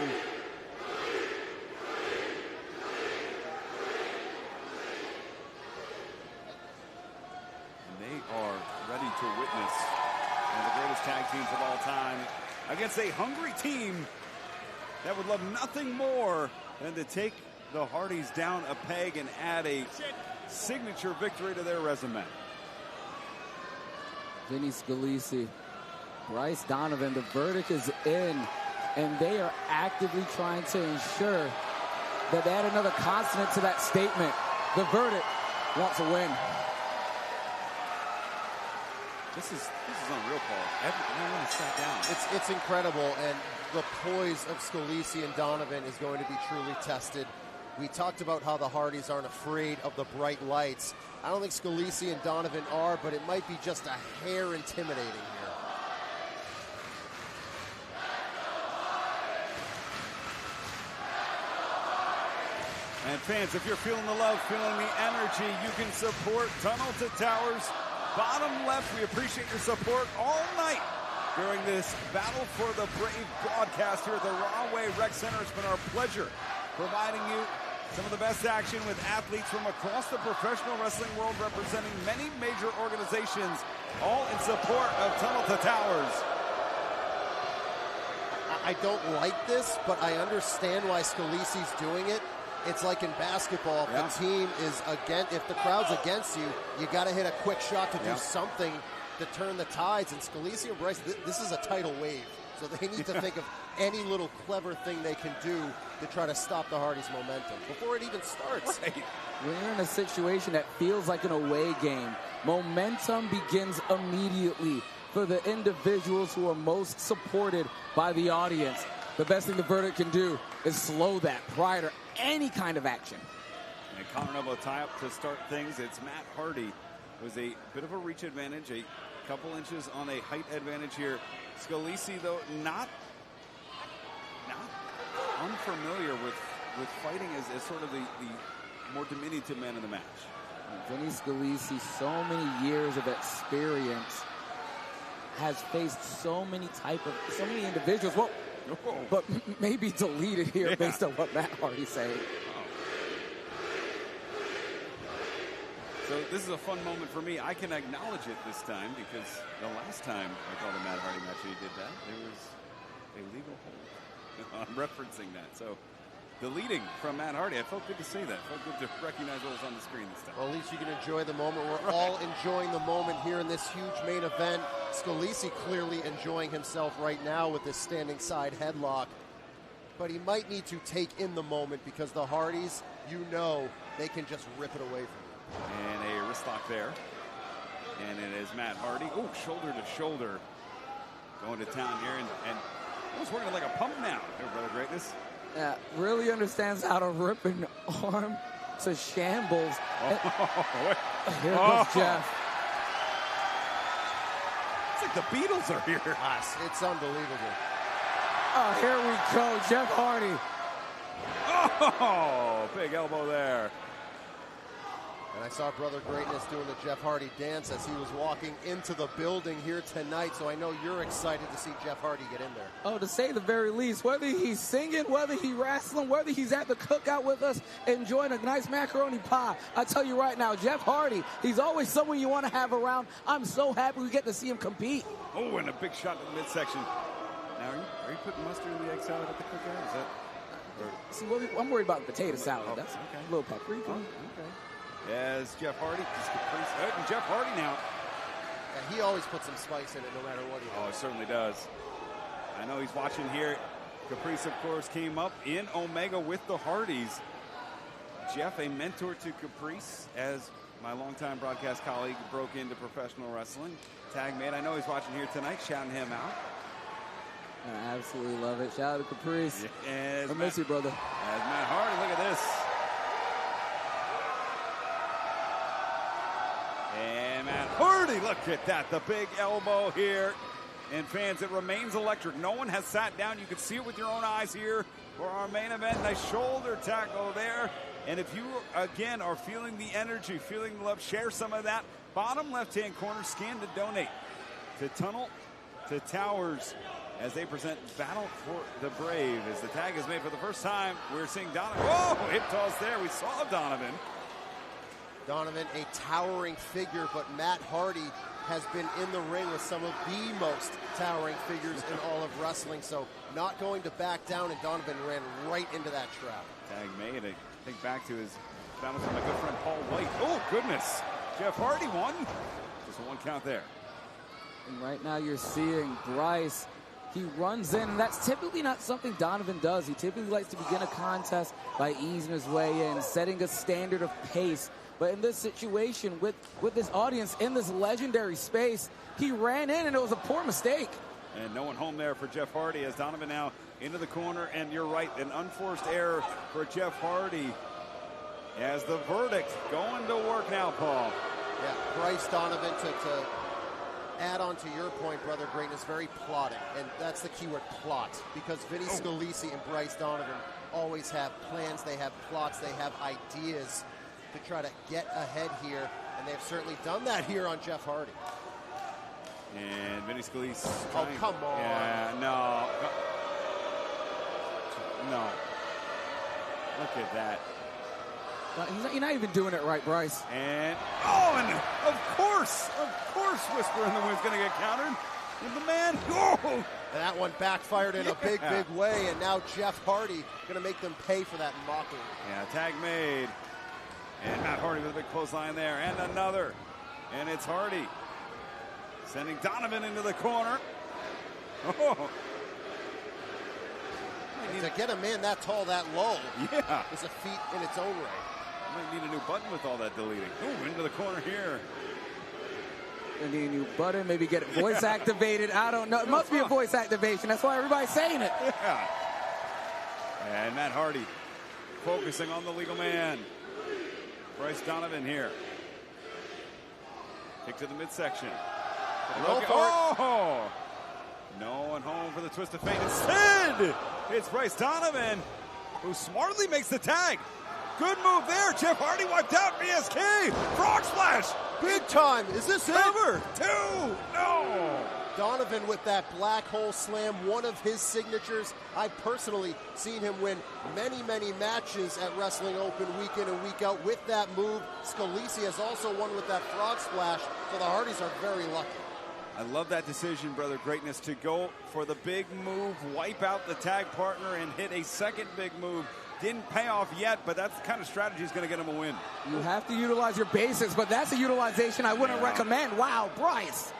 to witness one of the greatest tag teams of all time against a hungry team that would love nothing more than to take the Hardys down a peg and add a signature victory to their resume. Vinny Scalise, Bryce Donovan, the verdict is in, and they are actively trying to ensure that they add another consonant to that statement. The verdict wants a win. This is unreal, Paul. Everyone has sat down. It's incredible, and the poise of Scalise and Donovan is going to be truly tested. We talked about how the Hardys aren't afraid of the bright lights. I don't think Scalise and Donovan are, but it might be just a hair intimidating here. And fans, if you're feeling the love, feeling the energy, you can support Tunnel to Towers. Bottom left, we appreciate your support all night during this Battle for the Brave broadcast here at the Rahway Rec Center. It's been our pleasure providing you some of the best action with athletes from across the professional wrestling world representing many major organizations, all in support of Tunnel to Towers. I don't like this, but I understand why Scalise's doing it. It's like in basketball, if the team is against, if the crowd's against you, you got to hit a quick shot to do something to turn the tides. And Scalise and Bryce, this is a tidal wave, so they need to think of any little clever thing they can do to try to stop the Hardys' momentum before it even starts. Right. When you're in a situation that feels like an away game, momentum begins immediately for the individuals who are most supported by the audience. The best thing the verdict can do is slow that prior to any kind of action. And Conor elbow tie-up to start things. It's Matt Hardy. It was a bit of a reach advantage, a couple inches on a height advantage here. Scalise, though, not unfamiliar with fighting as sort of the more diminutive man in the match. Vinny Scalise, so many years of experience, has faced so many individuals. Well, but maybe deleted here based on what Matt Hardy's saying. So this is a fun moment for me. I can acknowledge it this time because the last time I called a Matt Hardy match and he did that, there was a legal hold. I'm referencing that. So deleting from Matt Hardy. I felt good to say that. It felt good to recognize what was on the screen this time. Well, at least you can enjoy the moment. We're all enjoying the moment here in this huge main event. Scalise clearly enjoying himself right now with this standing side headlock. But he might need to take in the moment because the Hardys, they can just rip it away from him. And a wrist lock there. And it is Matt Hardy. Oh, shoulder to shoulder. Going to town here. And almost working like a pump now. Here, Brother Greatness. Really understands how to rip an arm to shambles. Here goes Jeff. It's like the Beatles are here. It's unbelievable. Oh, here we go. Jeff Hardy. Oh, big elbow there. And I saw Brother Greatness doing the Jeff Hardy dance as he was walking into the building here tonight, so I know you're excited to see Jeff Hardy get in there. Oh, to say the very least, whether he's singing, whether he's wrestling, whether he's at the cookout with us, enjoying a nice macaroni pie, I tell you right now, Jeff Hardy, he's always someone you want to have around. I'm so happy we get to see him compete. Oh, and a big shot to the midsection. Now, are you putting mustard in the egg salad at the cookout? Is that? See, I'm worried about the potato salad. That's okay. A little paprika. Oh, okay. As Jeff Hardy, and Jeff Hardy now. And he always puts some spice in it no matter what he does. Oh, it certainly does. I know he's watching here. Caprice, of course, came up in Omega with the Hardys. Jeff, a mentor to Caprice, as my longtime broadcast colleague broke into professional wrestling. Tag mate, I know he's watching here tonight, shouting him out. I absolutely love it. Shout out to Caprice. I miss you, brother. As Matt Hardy, look at this. And Matt Hardy, look at that, the big elbow here. And fans, it remains electric. No one has sat down. You can see it with your own eyes here for our main event. Nice shoulder tackle there. And if you, again, are feeling the energy, feeling the love, share some of that. Bottom left-hand corner, scan to donate to Tunnel to Towers as they present Battle for the Brave. As the tag is made for the first time, we're seeing Donovan. Whoa, hip toss there. We saw Donovan. Donovan, a towering figure, but Matt Hardy has been in the ring with some of the most towering figures in all of wrestling, so not going to back down, and Donovan ran right into that trap. Tag made. I think back to his battle with my good friend Paul White. Oh, goodness. Jeff Hardy won. Just a 1 count there. And right now you're seeing Bryce. He runs in, and that's typically not something Donovan does. He typically likes to begin a contest by easing his way in, setting a standard of pace. But in this situation, with this audience in this legendary space, he ran in, and it was a poor mistake. And no one home there for Jeff Hardy as Donovan now into the corner. And you're right, an unforced error for Jeff Hardy as the verdict going to work now, Paul. Yeah, Bryce Donovan to add on to your point, Brother Greatness, very plotting. And that's the keyword, plot. Because Vinny Scalise and Bryce Donovan always have plans, they have plots, they have ideas to try to get ahead here, and they've certainly done that here on Jeff Hardy. And Vinny Scalise. Oh, come on. Yeah, no. No. Look at that. Well, you're not even doing it right, Bryce. And of course, Whisper in the Wind's going to get countered. And the man, and that one backfired in a big way, and now Jeff Hardy going to make them pay for that mocking. Yeah, tag made. And Matt Hardy with a big clothesline there, and another. And it's Hardy sending Donovan into the corner. Oh. To get a man that tall, that low, yeah, is a feat in its own right. Might need a new button with all that deleting. Ooh, into the corner here. I need a new button, maybe get it voice activated. I don't know. It must be a voice activation. That's why everybody's saying it. Yeah. And Matt Hardy focusing on the legal man. Bryce Donovan here. Kick to the midsection. Oh! No one home for the twist of fate. Instead, it's Bryce Donovan who smartly makes the tag. Good move there. Jeff Hardy wiped out BSK. Frog splash. Big time. Is this Cover. 2. No. Donovan with that black hole slam, one of his signatures. I've personally seen him win many matches at Wrestling Open week in and week out with that move. Scalise has also won with that frog splash, so the Hardys are very lucky. I love that decision, Brother Greatness, to go for the big move, wipe out the tag partner, and hit a second big move. Didn't pay off yet, but that's the kind of strategy that's going to get him a win. You have to utilize your basics, but that's a utilization I wouldn't recommend. Wow, Bryce.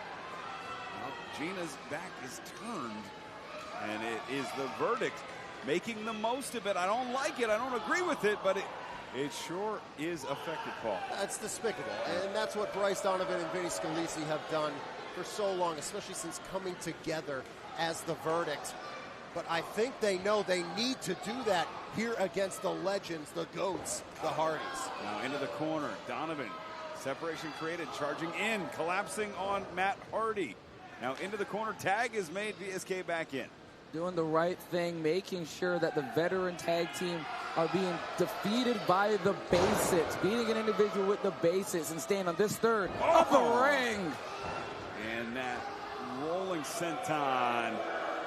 Well, Gina's back is turned, and it is the verdict. Making the most of it. I don't like it. I don't agree with it, but it sure is effective, Paul. That's despicable, and that's what Bryce Donovan and Vinny Scalise have done for so long, especially since coming together as the verdict. But I think they know they need to do that here against the legends, the GOATs, the Hardys. Now into the corner, Donovan. Separation created, charging in, collapsing on Matt Hardy. Now into the corner, tag is made, VSK back in. Doing the right thing, making sure that the veteran tag team are being defeated by the basics, beating an individual with the basics and staying on this third of the ring. And that rolling senton.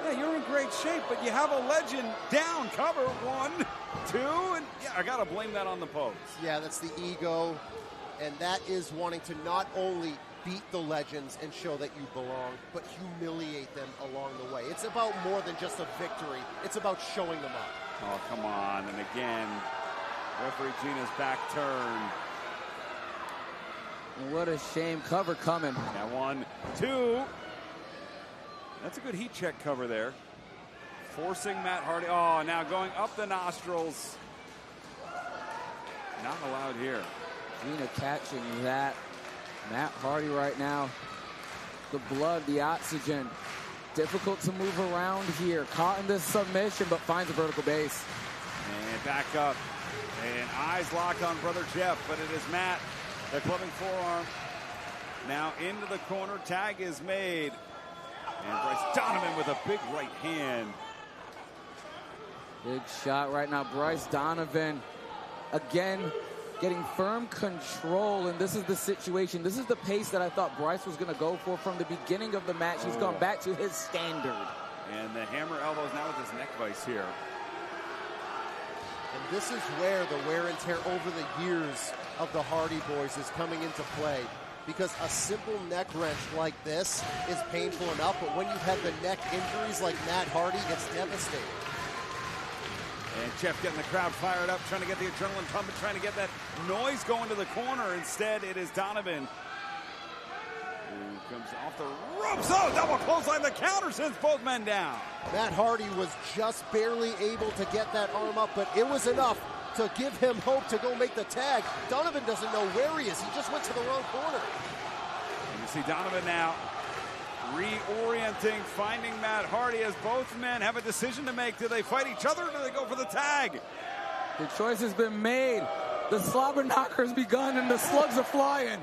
Yeah, you're in great shape, but you have a legend down. Cover 1, 2, and yeah, I gotta blame that on the pose. Yeah, that's the ego, and that is wanting to not only beat the legends and show that you belong, but humiliate them along the way. It's about more than just a victory. It's about showing them up. Oh, come on. And again, referee Gina's back turn. And what a shame. Cover coming. Now 1, 2. That's a good heat check cover there. Forcing Matt Hardy. Oh, now going up the nostrils. Not allowed here. Gina catching that. Matt Hardy right now. The blood, the oxygen. Difficult to move around here. Caught in this submission, but finds a vertical base. And back up. And eyes locked on Brother Jeff, but it is Matt. The clubbing forearm. Now into the corner. Tag is made. And Bryce Donovan with a big right hand. Big shot right now. Bryce Donovan again getting firm control, and this is the situation. This is the pace that I thought Bryce was going to go for from the beginning of the match. He's gone back to his standard. And the hammer elbows now with his neck vice here. And this is where the wear and tear over the years of the Hardy Boys is coming into play. Because a simple neck wrench like this is painful enough, but when you've had the neck injuries like Matt Hardy, it's devastating. And Jeff getting the crowd fired up, trying to get the adrenaline pumping, trying to get that noise going to the corner. Instead, it is Donovan who comes off the ropes. Oh, double clothesline, the counter sends both men down. Matt Hardy was just barely able to get that arm up, but it was enough to give him hope to go make the tag. Donovan doesn't know where he is. He just went to the wrong corner. And you see Donovan now reorienting, finding Matt Hardy as both men have a decision to make. Do they fight each other or do they go for the tag? The choice has been made. The slobber knocker's begun and the slugs are flying.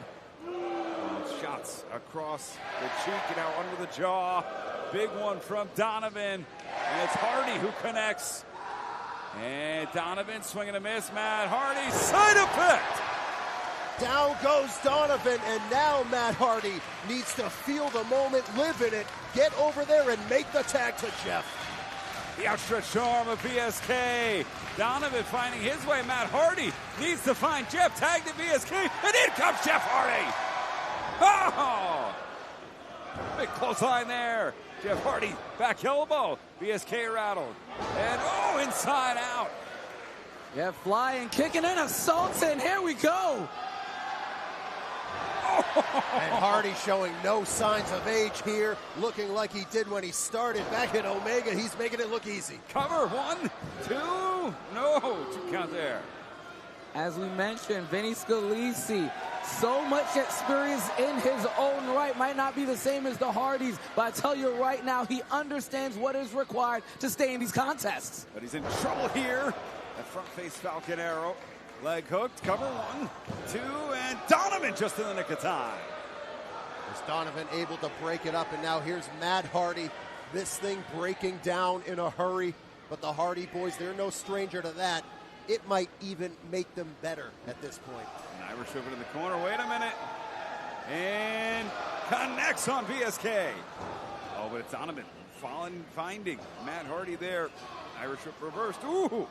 Shots across the cheek, now under the jaw. Big one from Donovan. And it's Hardy who connects. And Donovan swinging a miss. Matt Hardy, side effect. Down goes Donovan, and now Matt Hardy needs to feel the moment, live in it, get over there and make the tag to Jeff. The outstretched arm of BSK. Donovan finding his way. Matt Hardy needs to find Jeff. Tag to BSK, and in comes Jeff Hardy. Oh! Big clothesline there. Jeff Hardy, back elbow. BSK rattled. And oh, inside out. Yeah, flying, kicking in, assaulting. Here we go. And Hardy showing no signs of age here, looking like he did when he started back at Omega. He's making it look easy. Cover, 1, 2, no, 2 count there. As we mentioned, Vinny Scalise, so much experience in his own right. Might not be the same as the Hardys, but I tell you right now, he understands what is required to stay in these contests. But he's in trouble here. That front face Falcon Arrow. Leg hooked, cover 1, 2, and Donovan just in the nick of time. Is Donovan able to break it up, and now here's Matt Hardy. This thing breaking down in a hurry, but the Hardy Boys, they're no stranger to that. It might even make them better at this point. An Irish whip in the corner, wait a minute. And connects on BSK. Oh, but it's Donovan finding Matt Hardy there. Irish whip reversed, ooh.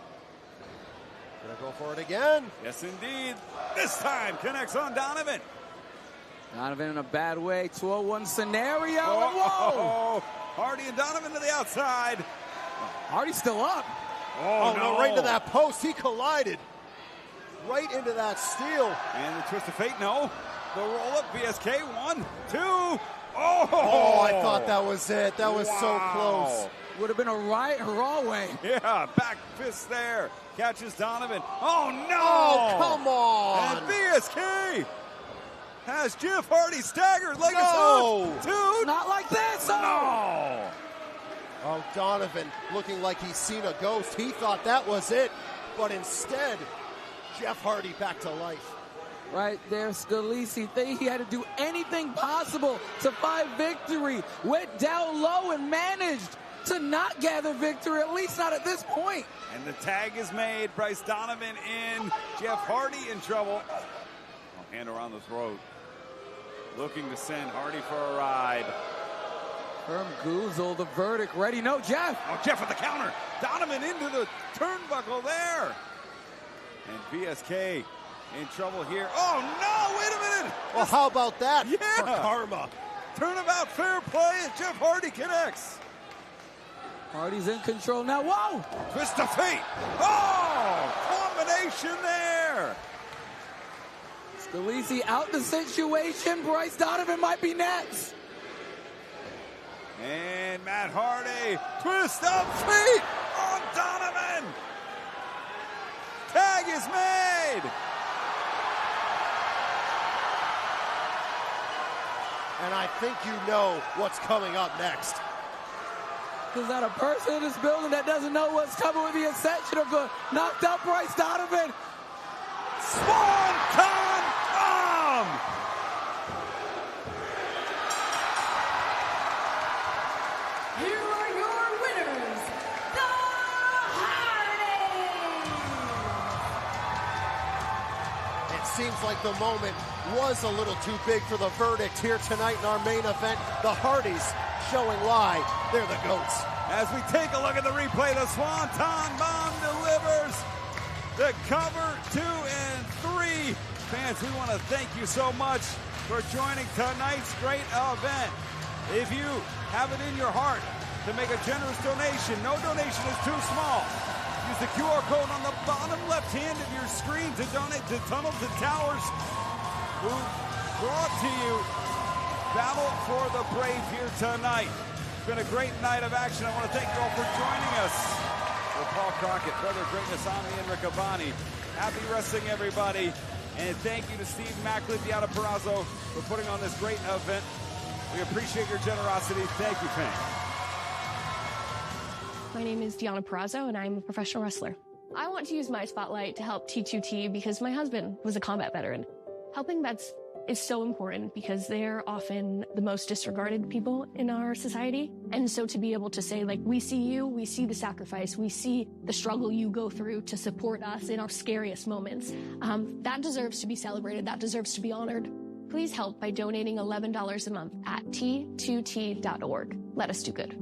Gonna go for it again. Yes, indeed. This time connects on Donovan. Donovan in a bad way. 2-0-1 scenario. Whoa! Hardy and Donovan to the outside. Hardy's still up. Oh, no, right into that post. He collided. Right into that steel. And the twist of fate, no. The roll up, BSK, 1, 2. Oh! I thought that was it. That was so close. Would have been a raw way. Yeah, back fist there. Catches Donovan. Oh, no! Oh, come on! And BSK has Jeff Hardy staggered like no. a dude. Not like this. No! Oh, Donovan looking like he's seen a ghost. He thought that was it, but instead, Jeff Hardy back to life. Right there, Scalise. He had to do anything possible to find victory. Went down low and managed to not gather victory, at least not at this point. And the tag is made. Bryce Donovan in. Jeff Hardy in trouble. Oh, hand around the throat. Looking to send Hardy for a ride. Herm Goozle, the verdict ready. No, Jeff. Oh, Jeff with the counter. Donovan into the turnbuckle there. And BSK in trouble here. Oh, no, wait a minute. Well, how about that for karma? Turnabout fair play, and Jeff Hardy connects. Hardy's in control now. Whoa! Twist of fate. Oh, combination there. Scalise out the situation. Bryce Donovan might be next. And Matt Hardy, twist of fate on Donovan. Tag is made. And I think you know what's coming up next. There's not a person in this building that doesn't know what's coming with the ascension of the knocked up Bryce Donovan. Swann come! Here are your winners, the Hardys! It seems like the moment was a little too big for the verdict here tonight in our main event. The Hardys showing why they're the GOATs. As we take a look at the replay, the Swanton Bomb delivers. the cover 2 and 3. Fans, we want to thank you so much for joining tonight's great event. If you have it in your heart to make a generous donation, no donation is too small. Use the QR code on the bottom left hand of your screen to donate to Tunnel to Towers, who brought to you Battle for the Brave here tonight. It's been a great night of action. I want to thank you all for joining us. For Paul Crockett, Brother Greatness, Omni, and Rick Abani. Happy wrestling, everybody. And thank you to Steve Maclin, Deonna Purrazzo, for putting on this great event. We appreciate your generosity. Thank you, fans. My name is Deonna Purrazzo, and I'm a professional wrestler. I want to use my spotlight to help teach UT because my husband was a combat veteran. Helping vets is so important because they're often the most disregarded people in our society. And so to be able to say, like, we see you, we see the sacrifice, we see the struggle you go through to support us in our scariest moments, that deserves to be celebrated. That deserves to be honored. Please help by donating $11 a month at t2t.org. Let us do good.